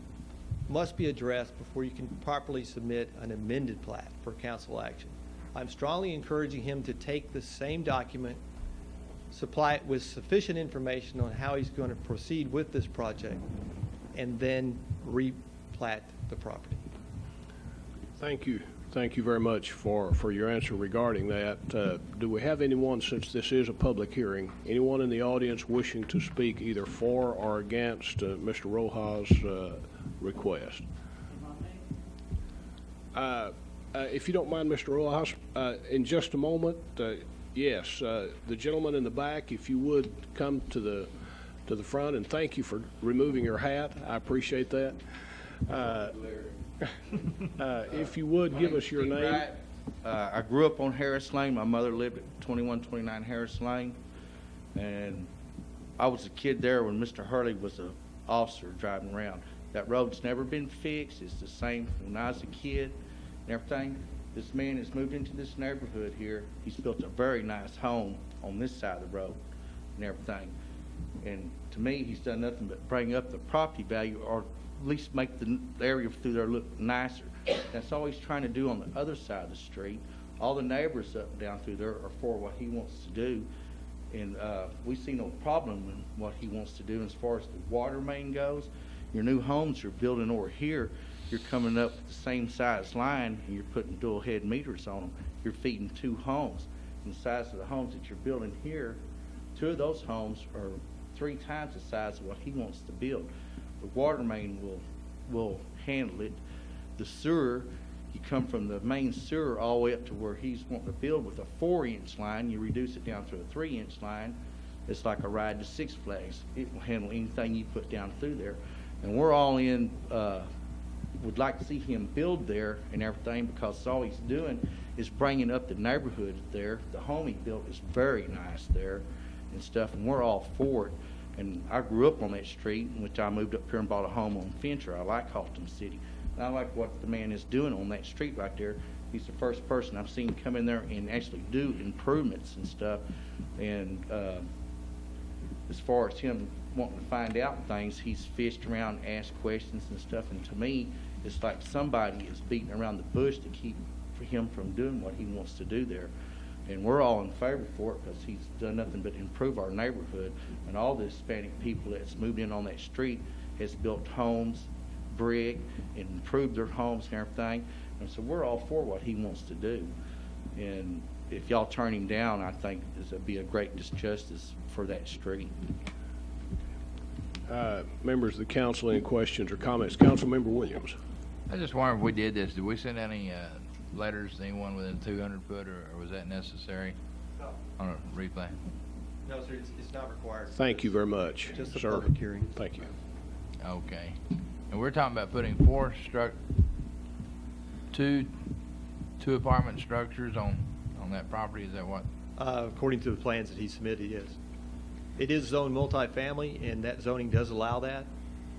must be addressed before you can properly submit an amended plat for council action. I'm strongly encouraging him to take the same document, supply it with sufficient information on how he's going to proceed with this project, and then replat the property. Thank you. Thank you very much for your answer regarding that. Do we have anyone, since this is a public hearing, anyone in the audience wishing to speak either for or against Mr. Rojas' request? If you don't mind, Mr. Rojas, in just a moment, yes, the gentleman in the back, if you would come to the front, and thank you for removing your hat. I appreciate that. If you would give us your name. I grew up on Harris Lane. My mother lived at 2129 Harris Lane, and I was a kid there when Mr. Hurley was an officer driving around. That road's never been fixed. It's the same when I was a kid and everything. This man has moved into this neighborhood here. He's built a very nice home on this side of the road and everything. And to me, he's done nothing but bring up the property value, or at least make the area through there look nicer. That's all he's trying to do on the other side of the street. All the neighbors up and down through there are for what he wants to do. And we see no problem in what he wants to do. As far as the water main goes, your new homes you're building over here, you're coming up with the same size line and you're putting dual head meters on them. You're feeding 2 homes. And the size of the homes that you're building here, 2 of those homes are 3 times the size of what he wants to build. The water main will handle it. The sewer, you come from the main sewer all the way up to where he's wanting to build with a 4-inch line. You reduce it down to a 3-inch line. It's like a ride to Six Flags. It will handle anything you put down through there. And we're all in, would like to see him build there and everything, because all he's doing is bringing up the neighborhood there. The home he built is very nice there and stuff, and we're all for it. And I grew up on that street, in which I moved up here and bought a home on Fincher. I like Haltom City. And I like what the man is doing on that street right there. He's the first person I've seen come in there and actually do improvements and stuff. And as far as him wanting to find out things, he's fished around, asked questions and stuff. And to me, it's like somebody is beating around the bush to keep him from doing what he wants to do there. And we're all in favor for it, because he's done nothing but improve our neighborhood. And all the Hispanic people that's moved in on that street has built homes, brick, and improved their homes and everything. And so we're all for what he wants to do. And if y'all turn him down, I think it'd be a great disjustice for that street. Members of the council, any questions or comments? Councilmember Williams. I just wonder if we did this, did we send any letters to anyone within 200 foot, or was that necessary on a replay? No, sir, it's not required. Thank you very much, Just a sir. public hearing. Thank you. Okay. And we're talking about putting two apartment structures on that property, is that what? According to the plans that he submitted, yes. It is zoned multifamily, and that zoning does allow that.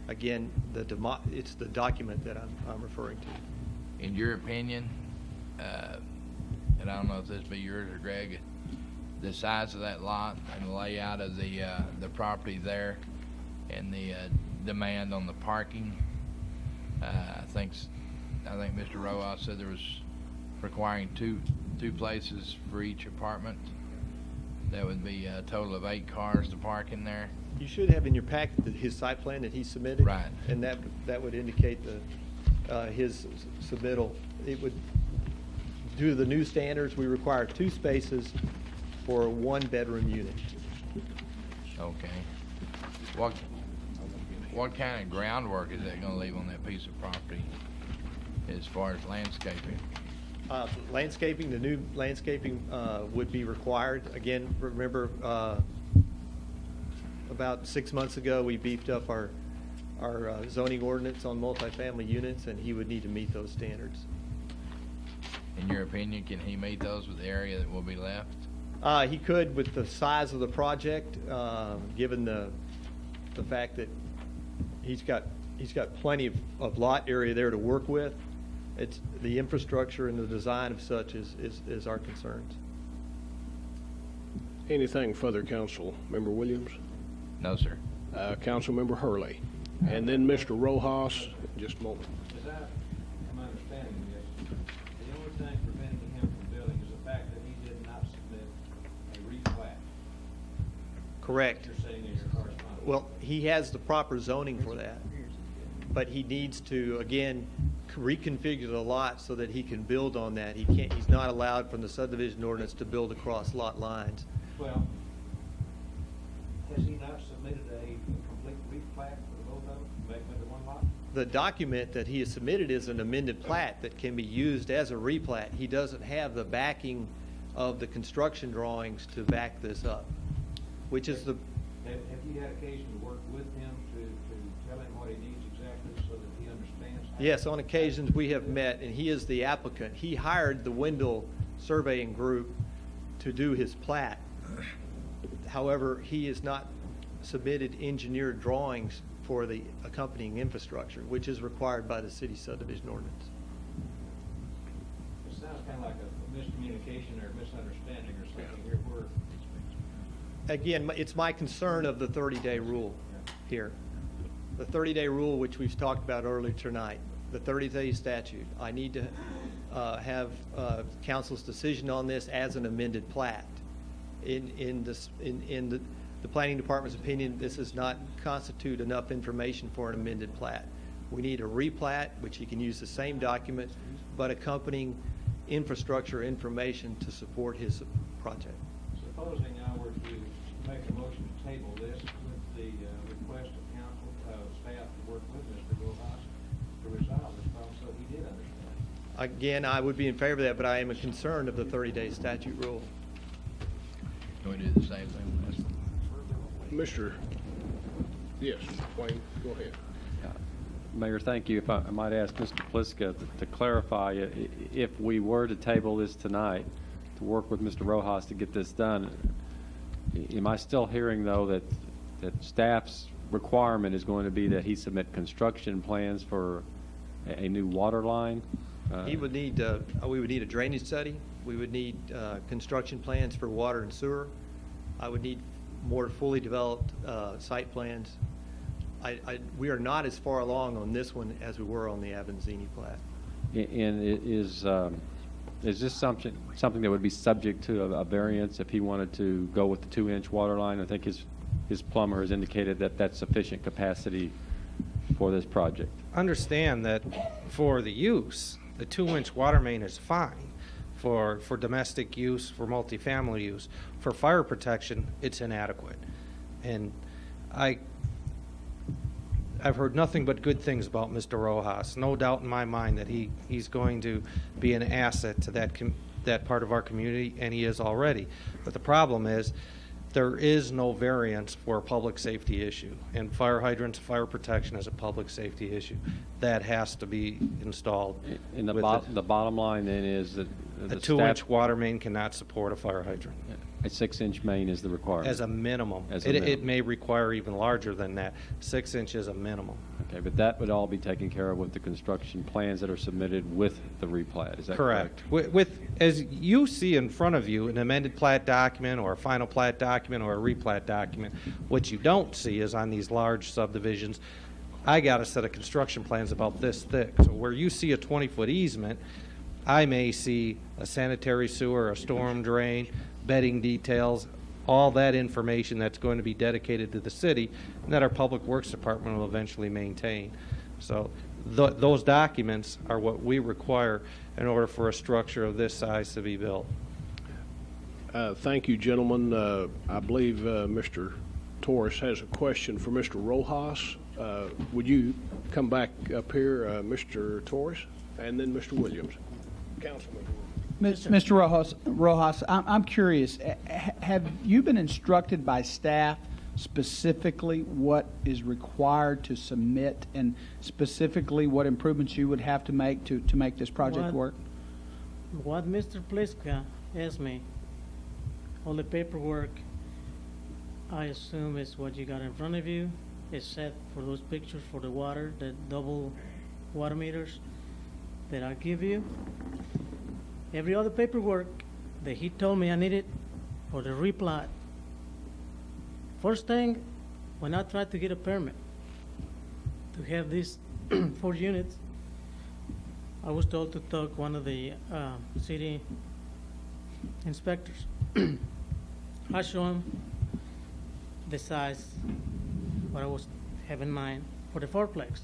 Again, it's the document that I'm referring to. In your opinion, and I don't know if this be yours or Greg, the size of that lot and the layout of the property there, and the demand on the parking, I think Mr. Rojas said there was requiring two places for each apartment. That would be a total of 8 cars to park in there. You should have in your packet his site plan that he submitted. Right. And that would indicate his submittal. It would, due to the new standards, we require 2 spaces for a 1-bedroom unit. Okay. What kind of groundwork is that gonna leave on that piece of property as far as landscaping? Landscaping, the new landscaping would be required. Again, remember, about 6 months ago, we beefed up our zoning ordinance on multifamily units, and he would need to meet those standards. In your opinion, can he meet those with the area that will be left? He could with the size of the project, given the fact that he's got plenty of lot area there to work with. It's the infrastructure and the design of such is our concerns. Anything further, Council Member Williams? No, sir. Council Member Hurley. And then Mr. Rojas, just a moment. As I'm understanding this, the only thing preventing him from building is the fact that he did not submit a replat. Correct. You're saying in your correspondence. Well, he has the proper zoning for that, but he needs to, again, reconfigure the lot so that he can build on that. He's not allowed from the subdivision ordinance to build across lot lines. Well, has he not submitted a complete replat for both of them, to make them into one lot? The document that he has submitted is an amended plat that can be used as a replat. He doesn't have the backing of the construction drawings to back this up, which is the... Have you had occasion to work with him to tell him what he needs exactly so that he understands? Yes, on occasions we have met, and he is the applicant. He hired the Wendell Surveying Group to do his plat. However, he has not submitted engineered drawings for the accompanying infrastructure, which is required by the city subdivision ordinance. It sounds kind of like a miscommunication or misunderstanding or something here. Again, it's my concern of the 30-day rule here. The 30-day rule, which we've talked about earlier tonight, the 30-day statute. I need to have council's decision on this as an amended plat. In the planning department's opinion, this does not constitute enough information for an amended plat. We need a replat, which he can use the same document, but accompanying infrastructure information to support his project. Supposing I were to make a motion to table this with the request of council, staff to work with Mr. Rojas to resolve this problem so he did understand. Again, I would be in favor of that, but I am concerned of the 30-day statute rule. Can we do the same thing? Mr. Yes, Wayne, go ahead. Mayor, thank you. If I might ask Mr. Pliska to clarify, if we were to table this tonight to work with Mr. Rojas to get this done, am I still hearing, though, that staff's requirement is going to be that he submit construction plans for a new water line? He would need, we would need a drainage study. We would need construction plans for water and sewer. I would need more fully developed site plans. We are not as far along on this one as we were on the Avanzini plat. And is this something that would be subject to a variance if he wanted to go with the 2-inch water line? I think his plumber has indicated that that's sufficient capacity for this project. Understand that for the use, the 2-inch water main is fine. For domestic use, for multifamily use, for fire protection, it's inadequate. And I've heard nothing but good things about Mr. Rojas. No doubt in my mind that he's going to be an asset to that part of our community, and he is already. But the problem is there is no variance for a public safety issue, and fire hydrants, fire protection is a public safety issue. That has to be installed. And the bottom line then is that a 2-inch water main cannot support a fire hydrant. A 6-inch main is the requirement. As a minimum. It may require even larger than that. 6 inches a minimum. Okay, but that would all be taken care of with the construction plans that are submitted with the replat. Is that correct? With as you see in front of you, an amended plat document or a final plat document or a replat document, what you don't see is on these large subdivisions, I got a set of construction plans about this thick. So where you see a 20-foot easement, I may see a sanitary sewer, a storm drain, bedding details, all that information that's going to be dedicated to the city and that our Public Works Department will eventually maintain. So those documents are what we require in order for a structure of this size to be built. Thank you, gentlemen. I believe Mr. Torres has a question for Mr. Rojas. Would you come back up here, Mr. Torres, and then Mr. Williams? Councilman. Mr. Rojas, I'm curious, have you been instructed by staff specifically what is required to submit and specifically what improvements you would have to make to make this project work? What Mr. Pliska asked me, all the paperwork, I assume is what you got in front of you, is set for those pictures for the water, the double water meters that I give you. Every other paperwork that he told me I needed for the replot. First thing, when I tried to get a permit to have these 4 units, I was told to talk one of the city inspectors. I show him the size, what I was have in mind for the fourplex.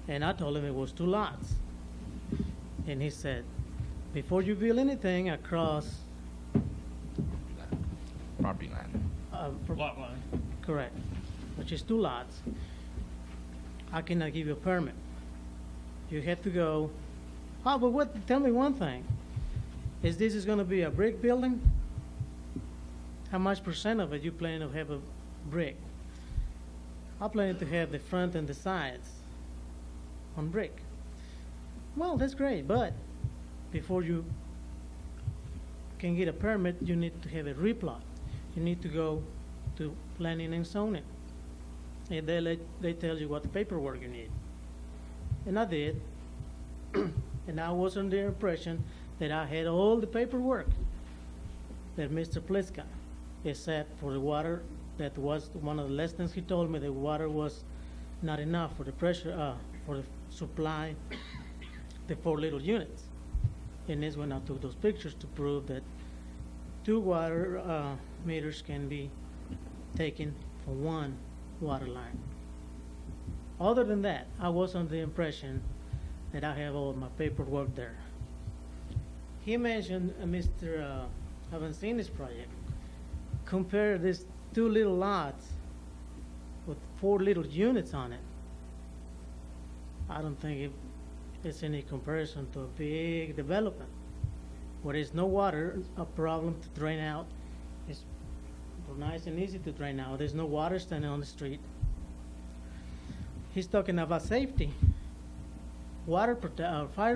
And I told him it was 2 lots. And he said, before you build anything across Property line. Lot line. Correct, which is 2 lots, I cannot give you a permit. You have to go, but tell me one thing. Is this going to be a brick building? How much % of it you plan to have a brick? I plan to have the front and the sides on brick. Well, that's great, but before you can get a permit, you need to have a replot. You need to go to planning and zoning. And they tell you what paperwork you need. And I did. And I was under the impression that I had all the paperwork that Mr. Pliska, except for the water. That was one of the lessons he told me. The water was not enough for the pressure, for the supply, the 4 little units. And that's when I took those pictures to prove that 2 water meters can be taken for 1 water line. Other than that, I was under the impression that I have all my paperwork there. He mentioned Mr. Avancini's project. Compare these 2 little lots with 4 little units on it. I don't think it's any comparison to a big development where there's no water, a problem to drain out. It's nice and easy to drain out. There's no water standing on the street. He's talking about safety, fire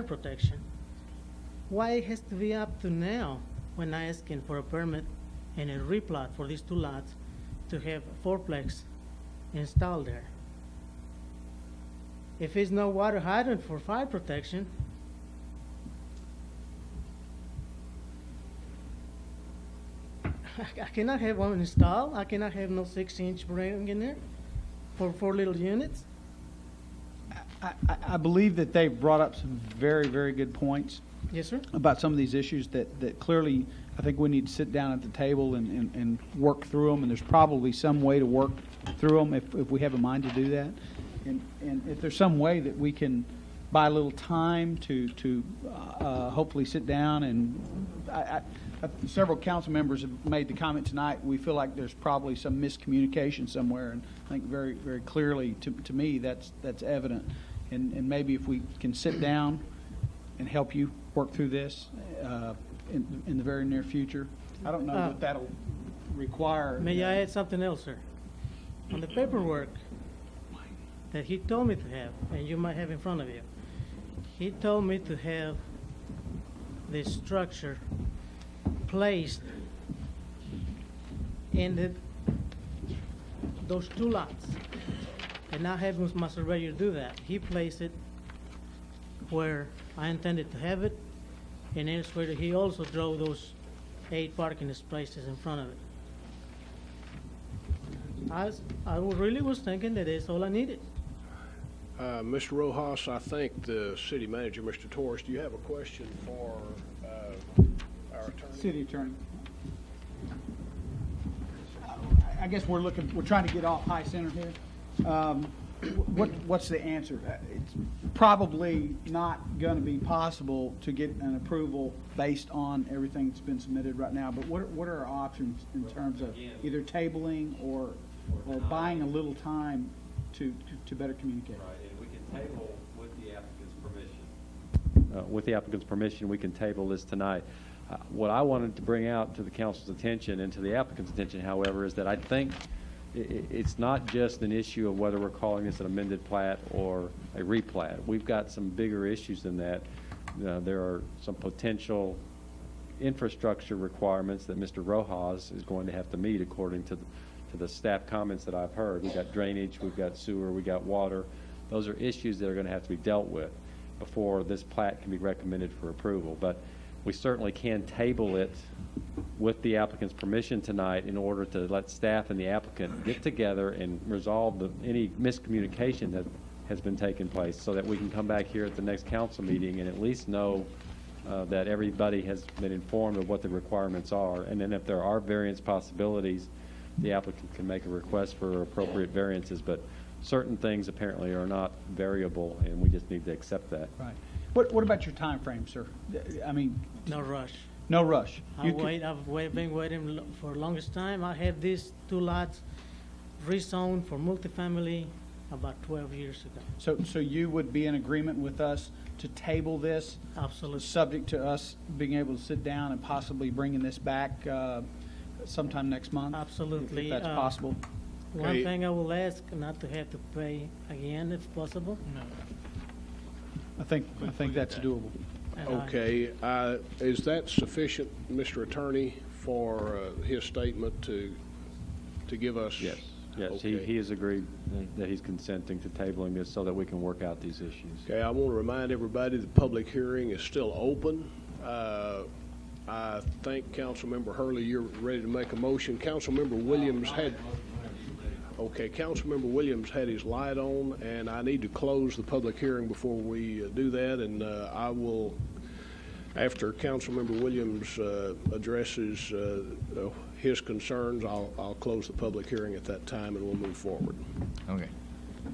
protection. Why it has to be up to now when I asking for a permit and a replot for these 2 lots to have a 4-plex installed there? If it's no water hydrant for fire protection, I cannot have one installed. I cannot have no 6-inch ring in there for 4 little units. I believe that they've brought up some very, very good points. Yes, sir. About some of these issues that clearly I think we need to sit down at the table and work through them, and there's probably some way to work through them if we have a mind to do that. And if there's some way that we can buy a little time to hopefully sit down and several council members have made the comment tonight, we feel like there's probably some miscommunication somewhere, and I think very, very clearly to me that's evident. And maybe if we can sit down and help you work through this in the very near future. I don't know what that'll require. May I add something else, sir? On the paperwork that he told me to have, and you might have in front of you, he told me to have the structure placed in those 2 lots. And I have my surveyor do that. He placed it where I intended to have it, and elsewhere he also drove those 8 parking spaces in front of it. I really was thinking that that's all I needed. Mr. Rojas, I think the city manager, Mr. Torres, do you have a question for our attorney? City attorney. I guess we're trying to get off high center here. What's the answer? It's probably not going to be possible to get an approval based on everything that's been submitted right now, but what are our options in terms of either tabling or buying a little time to better communicate? Right, and we can table with the applicant's permission. With the applicant's permission, we can table this tonight. What I wanted to bring out to the council's attention and to the applicant's attention, however, is that I think it's not just an issue of whether we're calling this an amended plat or a replat. We've got some bigger issues than that. There are some potential infrastructure requirements that Mr. Rojas is going to have to meet according to the staff comments that I've heard. We've got drainage, we've got sewer, we've got water. Those are issues that are going to have to be dealt with before this plat can be recommended for approval. But we certainly can table it with the applicant's permission tonight in order to let staff and the applicant get together and resolve any miscommunication that has been taking place, so that we can come back here at the next council meeting and at least know that everybody has been informed of what the requirements are. And then if there are variance possibilities, the applicant can make a request for appropriate variances. But certain things apparently are not variable, and we just need to accept that. Right. What about your time frame, sir? I mean, No rush. no rush. I've been waiting for the longest time. I had these 2 lots rezoned for multifamily about 12 years ago. So you would be in agreement with us to table this? Absolutely. Subject to us being able to sit down and possibly bringing this back sometime next month? Absolutely. If that's possible. One thing I will ask, not to have to pay again if possible. No. I think that's doable. Okay, is that sufficient, Mr. Attorney, for his statement to give us? Yes. Yes, Okay. he has agreed that he's consenting to tabling this so that we can work out these issues. Okay, I want to remind everybody the public hearing is still open. I think Councilmember Hurley, you're ready to make a motion. Councilmember Williams had his light on, and I need to close the public hearing before we do that. And I will, after Councilmember Williams addresses his concerns, I'll close the public hearing at that time, and we'll move forward. Okay.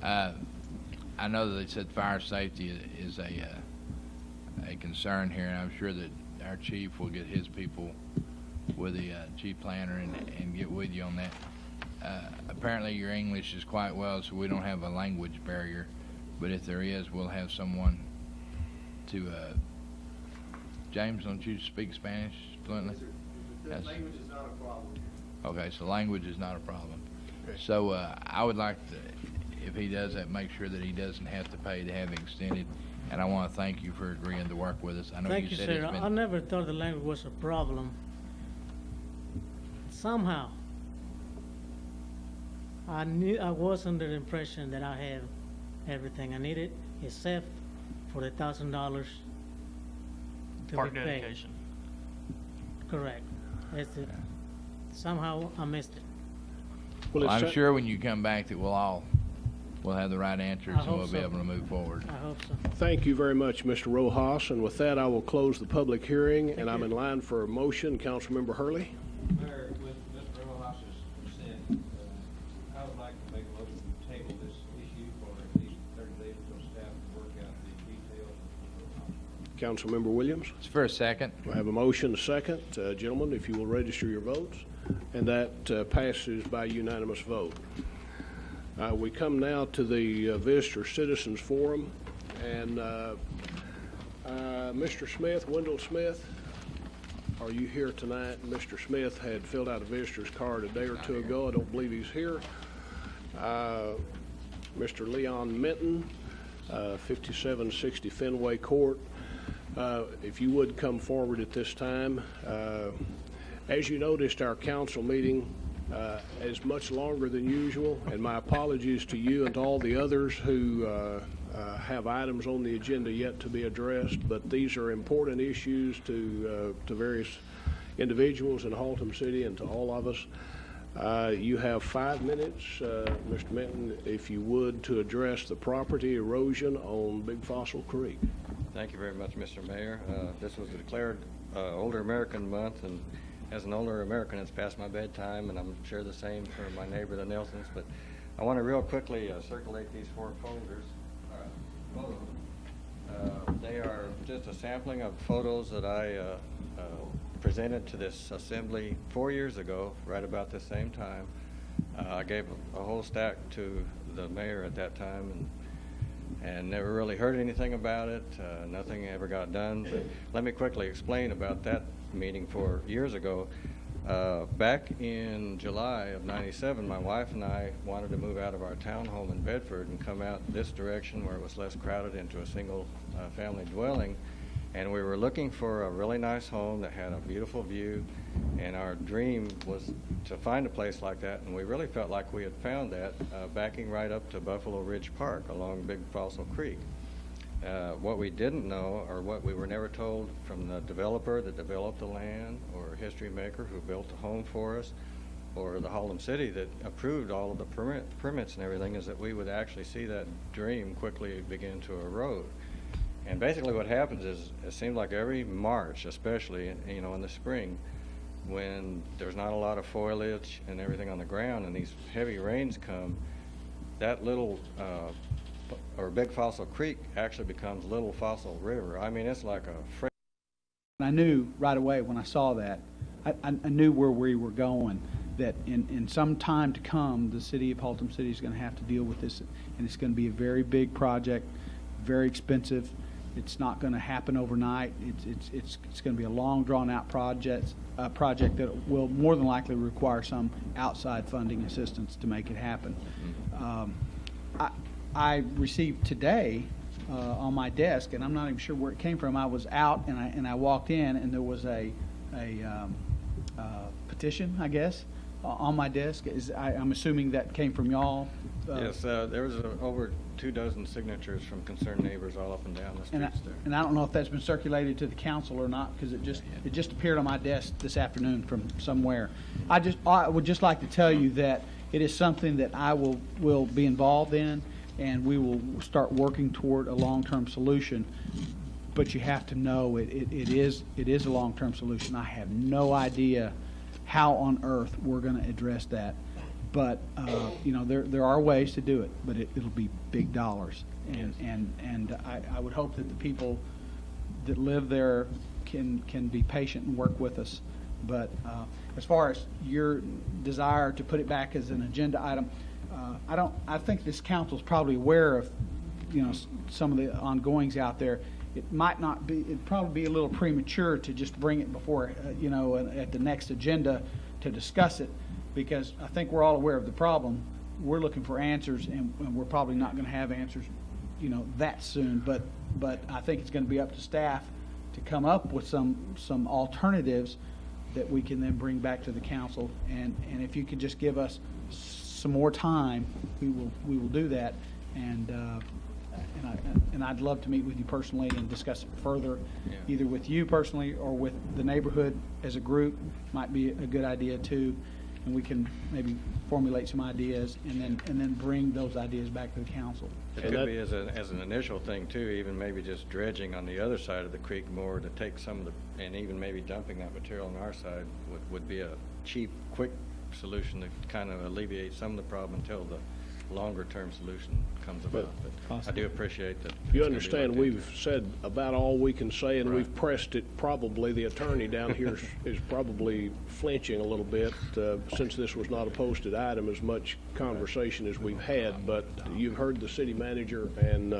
I know that they said fire safety is a concern here, and I'm sure that our chief will get his people with the chief planner and get with you on that. Apparently your English is quite well, so we don't have a language barrier, but if there is, we'll have someone to James, don't you speak Spanish fluently? Yes. Language is not a problem. Okay, so language is not a problem. So I would like to, if he does that, make sure that he doesn't have to pay to have it extended. And I want to thank you for agreeing to work with us. I know Thank you you, said sir. it's been. I never thought the language was a problem. Somehow, I was under the impression that I have everything I needed, except for the $1,000 to Park be paid. dedication. Correct. That's it. Somehow I missed it. Well, I'm it's sure when you come back that we'll have the right answers I and hope we'll be so. able to move forward. I hope so. Thank you very much, Mr. Rojas. And with that, I will close the public hearing, and I'm in line for a motion. Councilmember Hurley? Mayor, with Mr. Rojas's consent, I would like to make a motion to table this issue for at least 30 days until staff can work out the details. Councilmember Williams? It's for a second. We have a motion, a second. Gentlemen, if you will register your votes. And that passes by unanimous vote. We come now to the Visitor Citizens Forum. And Mr. Smith, Wendell Smith, are you here tonight? Mr. Smith had filled out a visitor's card a day or two ago. I don't believe he's here. Mr. Leon Minton, 5760 Fenway Court. If you would come forward at this time. As you noticed, our council meeting is much longer than usual, and my apologies to you and to all the others who have items on the agenda yet to be addressed, but these are important issues to various individuals in Haltom City and to all of us. You have 5 minutes, Mr. Minton, if you would, to address the property erosion on Big Fossil Creek. Thank you very much, Mr. Mayor. This was declared Older American Month, and as an older American, it's past my bedtime, and I'm sure the same for my neighbor, the Nelsons. But I want to real quickly circulate these 4 folders. They are just a sampling of photos that I presented to this assembly 4 years ago, right about the same time. I gave a whole stack to the mayor at that time, and never really heard anything about it. Nothing ever got done. But let me quickly explain about that meeting 4 years ago. Back in July of '97, my wife and I wanted to move out of our townhome in Bedford and come out this direction where it was less crowded into a single family dwelling. And we were looking for a really nice home that had a beautiful view, and our dream was to find a place like that, and we really felt like we had found that backing right up to Buffalo Ridge Park along Big Fossil Creek. What we didn't know, or what we were never told from the developer that developed the land, or history maker who built the home for us, or the Haltom City that approved all of the permits and everything, is that we would actually see that dream quickly begin to erode. And basically what happens is, it seems like every March, especially, you know, in the spring, when there's not a lot of foliage and everything on the ground and these heavy rains come, that little, or Big Fossil Creek actually becomes Little Fossil River. I mean, it's like a I knew right away when I saw that, I knew where we were going, that in some time to come, the city of Haltom City is going to have to deal with this, and it's going to be a very big project, very expensive. It's not going to happen overnight. It's going to be a long, drawn-out project that will more than likely require some outside funding assistance to make it happen. I received today on my desk, and I'm not even sure where it came from. I was out and I walked in, and there was a petition, I guess, on my desk. I'm assuming that came from y'all. Yes, there was over 24 signatures from concerned neighbors all up and down the streets there. And I don't know if that's been circulated to the council or not, because it just appeared on my desk this afternoon from somewhere. I would just like to tell you that it is something that I will be involved in, and we will start working toward a long-term solution. But you have to know it is a long-term solution. I have no idea how on earth we're going to address that. But you know, there are ways to do it, but it'll be big dollars, and I would hope that the people that live there can be patient and work with us. But as far as your desire to put it back as an agenda item, I think this council's probably aware of, you know, some of the ongoings out there. It might not be. It'd probably be a little premature to just bring it before, you know, at the next agenda to discuss it. Because I think we're all aware of the problem. We're looking for answers, and we're probably not going to have answers, you know, that soon. But I think it's going to be up to staff to come up with some alternatives that we can then bring back to the council. And if you could just give us some more time, we will do that. And I'd love to meet with you personally and discuss it further, either with you personally or with the neighborhood as a group. Might be a good idea too. And we can maybe formulate some ideas and then bring those ideas back to the council. It could be as an initial thing too, even maybe just dredging on the other side of the creek more to take some of the, and even maybe dumping that material on our side would be a cheap, quick solution to kind of alleviate some of the problem until the longer-term solution comes about. But I do appreciate that. You understand we've said about all we can say, and we've pressed it. Probably the attorney down here is probably flinching a little bit since this was not a posted item, as much conversation as we've had. But you've heard the city manager and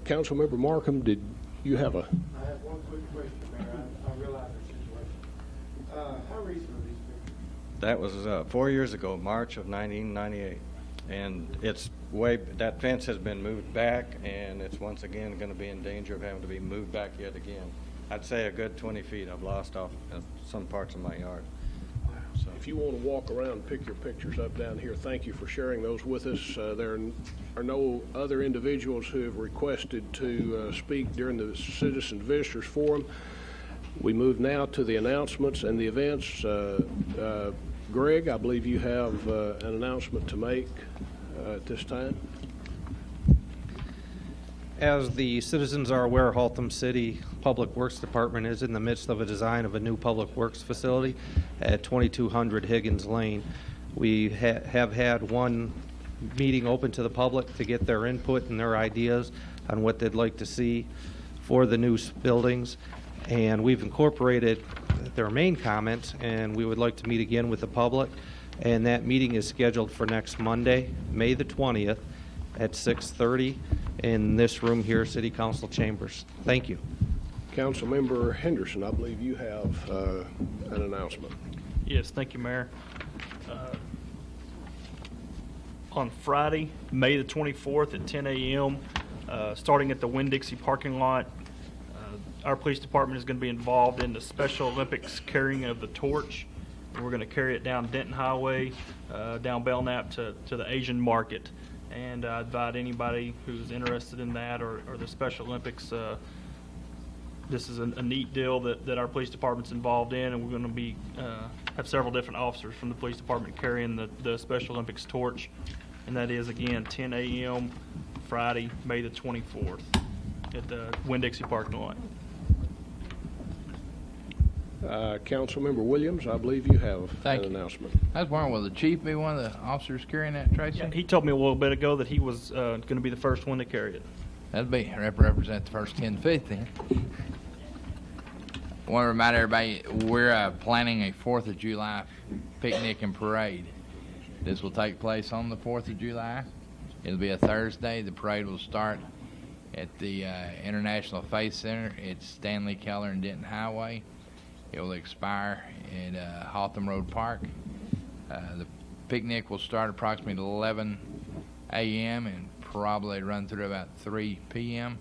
Councilmember Markham. Did you have a? I have one quick question, Mayor. I realize the situation. How recent are these pictures? That was 4 years ago, March of 1998. And that fence has been moved back, and it's once again going to be in danger of having to be moved back yet again. I'd say a good 20 feet I've lost off some parts of my yard. So if you want to walk around and pick your pictures up down here, thank you for sharing those with us. There are no other individuals who have requested to speak during the Citizen Visitors Forum. We move now to the announcements and the events. Greg, I believe you have an announcement to make at this time. As the citizens are aware, Haltom City Public Works Department is in the midst of a design of a new public works facility at 2200 Higgins Lane. We have had one meeting open to the public to get their input and their ideas on what they'd like to see for the new buildings, and we've incorporated their main comments, and we would like to meet again with the public, and that meeting is scheduled for next Monday, May the 20th at 6:30 in this room here, City Council Chambers. Thank you. Councilmember Henderson, I believe you have an announcement. Yes, thank you, Mayor. On Friday, May the 24th at 10 a.m., starting at the Winn-Dixie parking lot, our police department is going to be involved in the Special Olympics carrying of the torch. We're going to carry it down Denton Highway, down Belknap to the Asian Market. And I invite anybody who's interested in that or the Special Olympics. This is a neat deal that our police department's involved in, and we're going to be have several different officers from the police department carrying the Special Olympics torch. And that is, again, 10 a.m. Friday, May the 24th at the Winn-Dixie parking lot. Councilmember Williams, I believe you have an announcement. I was wondering, will the chief be one of the officers carrying that, Tracy? Yeah, he told me a little bit ago that he was going to be the first one to carry it. That'd be represent the first 10 feet then. I want to remind everybody we're planning a 4th of July picnic and parade. This will take place on the 4th of July. It'll be a Thursday. The parade will start at the International Faith Center. It's Stanley Keller and Denton Highway. It will expire at Haltom Road Park. The picnic will start approximately 11 a.m. and probably run through about 3 p.m.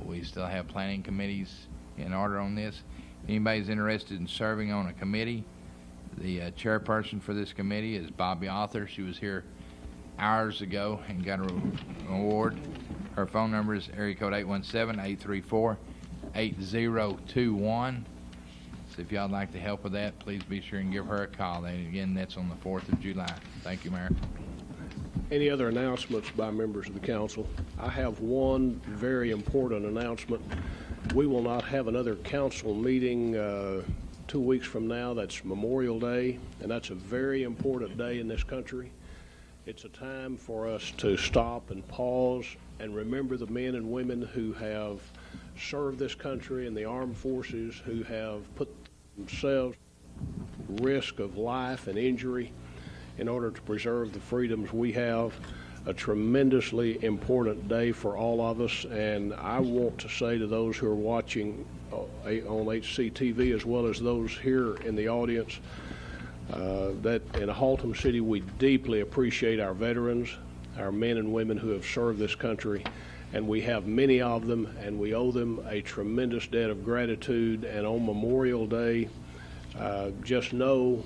We still have planning committees in order on this. If anybody's interested in serving on a committee, the chairperson for this committee is Bobby Arthur. She was here hours ago and got an award. Her phone number is area code 817-834-8021. So if y'all would like to help with that, please be sure and give her a call. And again, that's on the 4th of July. Thank you, Mayor. Any other announcements by members of the council? I have one very important announcement. We will not have another council meeting 2 weeks from now. That's Memorial Day, and that's a very important day in this country. It's a time for us to stop and pause and remember the men and women who have served this country in the armed forces, who have put themselves at risk of life and injury in order to preserve the freedoms we have. A tremendously important day for all of us, and I want to say to those who are watching on HCTV as well as those here in the audience that in Haltom City we deeply appreciate our veterans, our men and women who have served this country, and we have many of them, and we owe them a tremendous debt of gratitude. And on Memorial Day, just know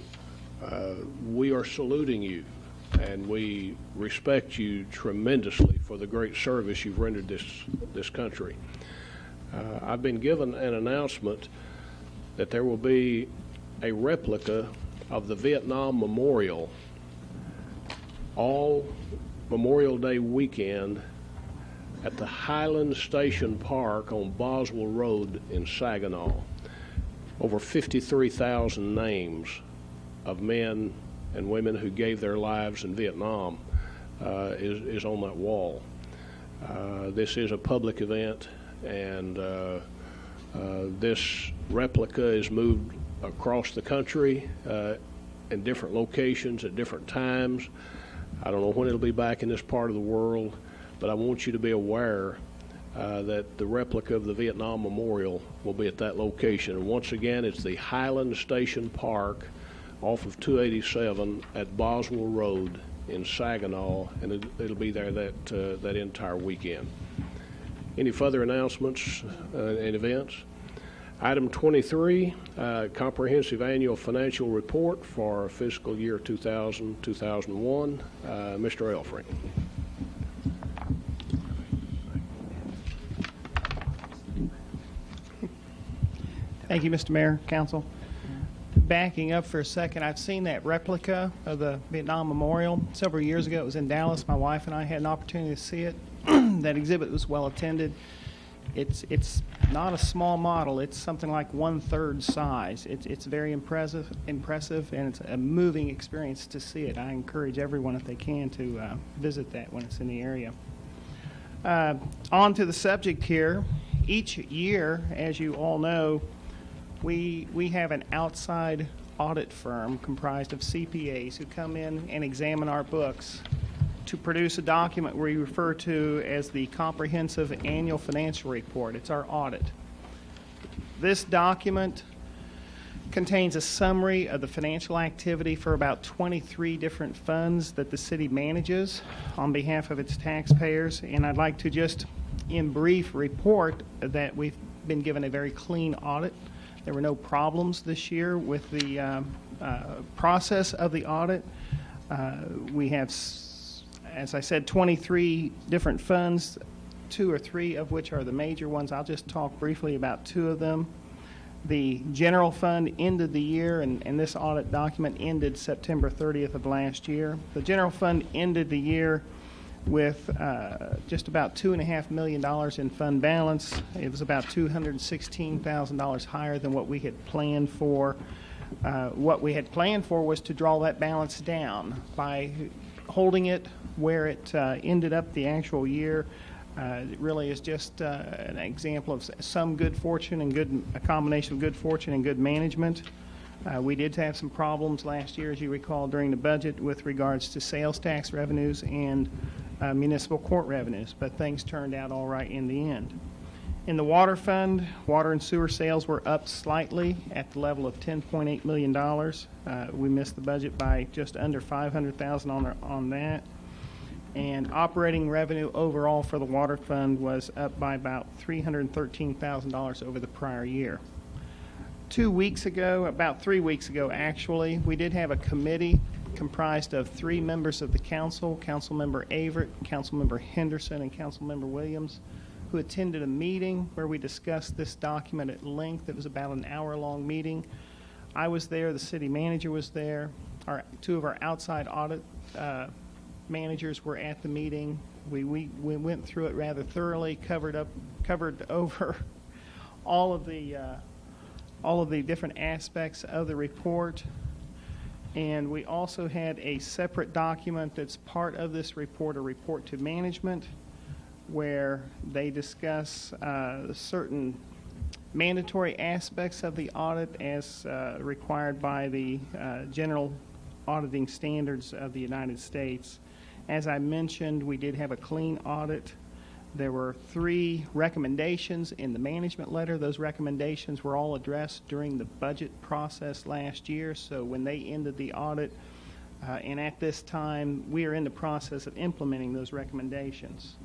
we are saluting you, and we respect you tremendously for the great service you've rendered this country. I've been given an announcement that there will be a replica of the Vietnam Memorial all Memorial Day weekend at the Highland Station Park on Boswell Road in Saginaw. Over 53,000 names of men and women who gave their lives in Vietnam is on that wall. This is a public event, and this replica is moved across the country in different locations at different times. I don't know when it'll be back in this part of the world, but I want you to be aware that the replica of the Vietnam Memorial will be at that location. And once again, it's the Highland Station Park off of 287 at Boswell Road in Saginaw, and it'll be there that entire weekend. Any further announcements and events? Item 23, Comprehensive Annual Financial Report for fiscal year 2000-2001. Mr. Elfring. Thank you, Mr. Mayor, Council. Backing up for a second, I've seen that replica of the Vietnam Memorial several years ago. It was in Dallas. My wife and I had an opportunity to see it. That exhibit was well attended. It's not a small model. It's something like 1/3 size. It's very impressive, and it's a moving experience to see it. I encourage everyone, if they can, to visit that when it's in the area. On to the subject here. Each year, as you all know, we have an outside audit firm comprised of CPAs who come in and examine our books to produce a document we refer to as the Comprehensive Annual Financial Report. It's our audit. This document contains a summary of the financial activity for about 23 different funds that the city manages on behalf of its taxpayers, and I'd like to just, in brief, report that we've been given a very clean audit. There were no problems this year with the process of the audit. We have, as I said, 23 different funds, 2 or 3 of which are the major ones. I'll just talk briefly about 2 of them. The general fund ended the year, and this audit document ended September 30th of last year. The general fund ended the year with just about $2.5 million in fund balance. It was about $216,000 higher than what we had planned for. What we had planned for was to draw that balance down by holding it where it ended up the actual year. It really is just an example of some good fortune and a combination of good fortune and good management. We did have some problems last year, as you recall, during the budget with regards to sales tax revenues and municipal court revenues, but things turned out all right in the end. In the water fund, water and sewer sales were up slightly at the level of $10.8 million. We missed the budget by just under $500,000 on that. And operating revenue overall for the water fund was up by about $313,000 over the prior year. 2 weeks ago, about 3 weeks ago actually, we did have a committee comprised of 3 members of the council, Councilmember Averitt, Councilmember Henderson, and Councilmember Williams, who attended a meeting where we discussed this document at length. It was about an hour-long meeting. I was there, the city manager was there, 2 of our outside audit managers were at the meeting. We went through it rather thoroughly, covered over all of the different aspects of the report. And we also had a separate document that's part of this report, a report to management, where they discuss certain mandatory aspects of the audit as required by the general auditing standards of the United States. As I mentioned, we did have a clean audit. There were 3 recommendations in the management letter. Those recommendations were all addressed during the budget process last year. So when they ended the audit, and at this time, we are in the process of implementing those recommendations.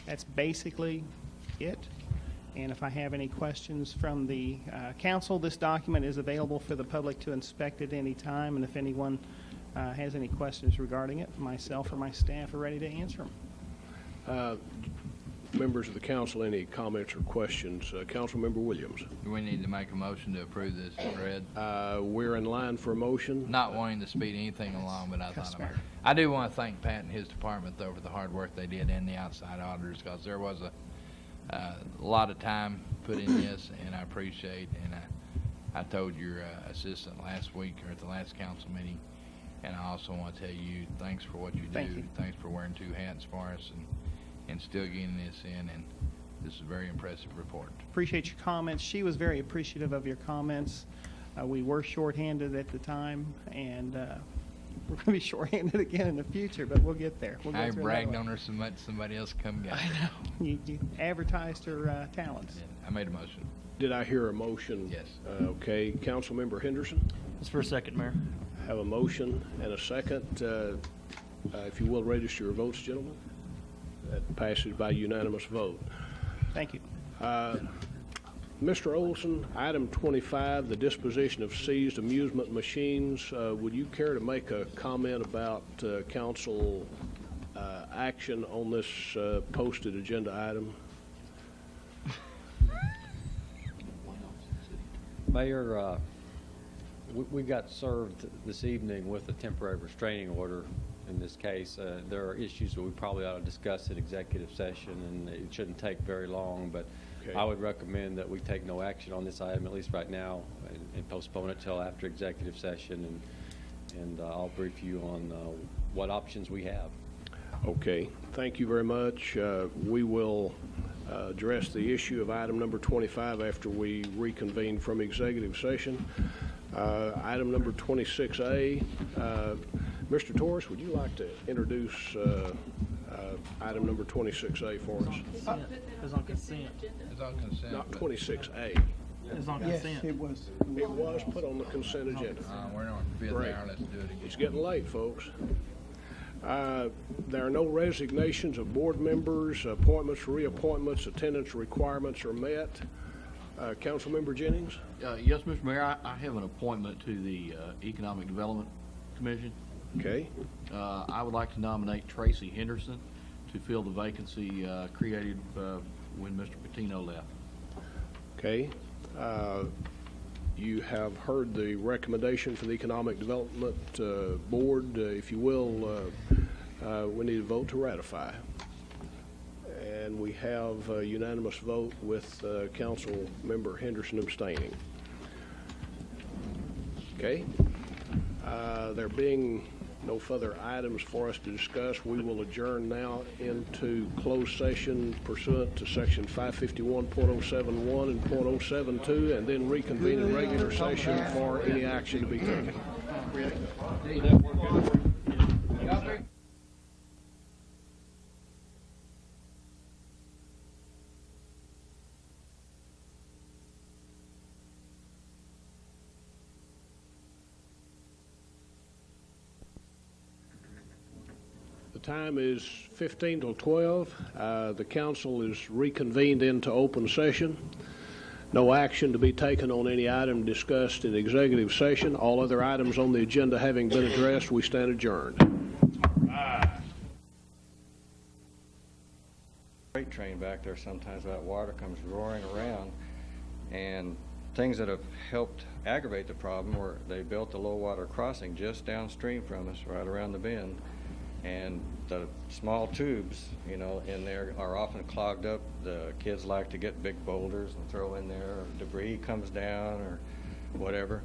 That's basically it. And if I have any questions from the council, this document is available for the public to inspect at any time. And if anyone has any questions regarding it, myself or my staff are ready to answer them. Members of the council, any comments or questions? Councilmember Williams. Do we need to make a motion to approve this, Fred? We're in line for a motion. Not wanting to speed anything along, but I do want to thank Pat and his department, though, for the hard work they did and the outside auditors, because there was a lot of time put in this, and I appreciate, and I told your assistant last week or at the last council meeting, and I also want to tell you thanks for what you do. Thank you. Thanks for wearing 2 hats for us and still getting this in, and this is a very impressive report. Appreciate your comments. She was very appreciative of your comments. We were shorthanded at the time, and we're going to be shorthanded again in the future, but we'll get there. We'll I bragged on her so much somebody else come get her. I know. You advertised her talents. Yeah, I made a motion. Did I hear a motion? Yes. Okay. Councilmember Henderson? It's for a second, Mayor. Have a motion and a second. If you will, register your votes, gentlemen. That passes by unanimous vote. Thank you. Mr. Olson, item 25, the disposition of seized amusement machines. Would you care to make a comment about council action on this posted agenda item? Mayor, we got served this evening with a temporary restraining order in this case. There are issues that we probably ought to discuss in executive session, and it shouldn't take very long, but Okay. I would recommend that we take no action on this item, at least right now, and postpone it till after executive session, and I'll brief you on what options we have. Okay, thank you very much. We will address the issue of item number 25 after we reconvene from executive session. Item number 26A. Mr. Torres, would you like to introduce item number 26A for us? It's on consent. It's on consent. Not 26A. It's on Yes, consent. it was. It was put on the consent agenda. We're on fifth Great. hour, let's do it again. It's getting late, folks. There are no resignations of board members, appointments, reappointments, attendance requirements are met. Councilmember Jennings? Yes, Mr. Mayor, I have an appointment to the Economic Development Commission. Okay. I would like to nominate Tracy Henderson to fill the vacancy created when Mr. Patino left. Okay. You have heard the recommendation for the Economic Development Board. If you will, we need a vote to ratify. And we have a unanimous vote with Council Member Henderson abstaining. Okay. There being no further items for us to discuss, we will adjourn now into closed session pursuant to section 551.071 and .072, and then reconvene in regular session for any action to be taken. The time is 15 till 12. The council is reconvened into open session. No action to be taken on any item discussed in executive session. All other items on the agenda having been addressed, we stand adjourned. Freight train back there, sometimes that water comes roaring around, and things that have helped aggravate the problem were they built a low water crossing just downstream from us, right around the bend. And the small tubes, you know, in there are often clogged up. The kids like to get big boulders and throw in there, or debris comes down or whatever.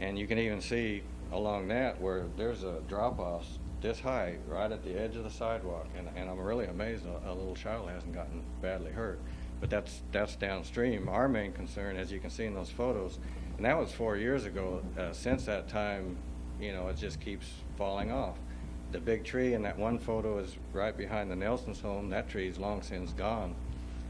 And you can even see along that where there's a drop-off this high right at the edge of the sidewalk. And I'm really amazed a little child hasn't gotten badly hurt. But that's downstream. Our main concern, as you can see in those photos, and that was 4 years ago. Since that time, you know, it just keeps falling off. The big tree in that one photo is right behind the Nelson's home. That tree is long since gone.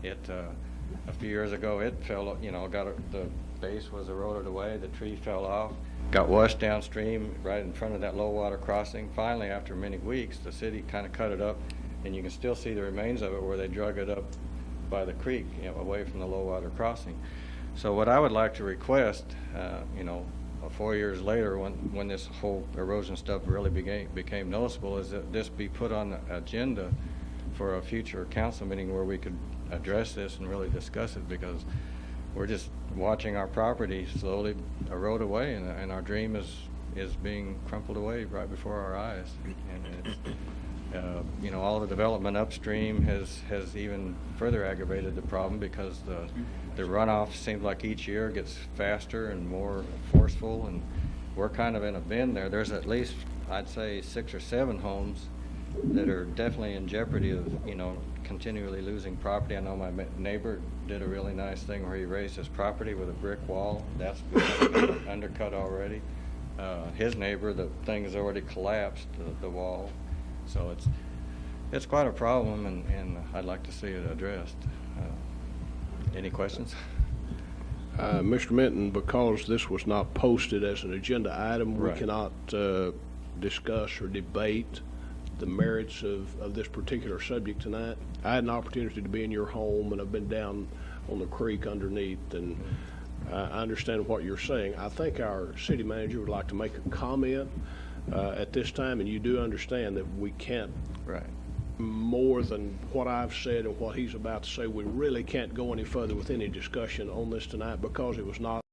It a few years ago, it fell, you know, the base was eroded away. The tree fell off, got washed downstream right in front of that low water crossing. Finally, after many weeks, the city kind of cut it up, and you can still see the remains of it where they drug it up by the creek, you know, away from the low water crossing. So what I would like to request, you know, 4 years later, when this whole erosion stuff really became noticeable, is that this be put on the agenda for a future council meeting where we could address this and really discuss it, because we're just watching our property slowly erode away, and our dream is being crumpled away right before our eyes. And it's, you know, all the development upstream has even further aggravated the problem, because the runoff seems like each year gets faster and more forceful, and we're kind of in a bend there. There's at least, I'd say, 6 or 7 homes that are definitely in jeopardy of, you know, continually losing property. I know my neighbor did a really nice thing where he raised his property with a brick wall. That's been undercut already. His neighbor, the thing has already collapsed, the wall. So it's quite a problem, and I'd like to see it addressed. Any questions? Mr. Minton, because this was not posted as an agenda item, we Right. cannot discuss or debate the merits of this particular subject tonight. I had an opportunity to be in your home, and I've been down on the creek underneath, and I understand what you're saying. I think our city manager would like to make a comment at this time, and you do understand that we can't, right, more than what I've said and what he's about to say, we really can't go any further with any discussion on this tonight because it was not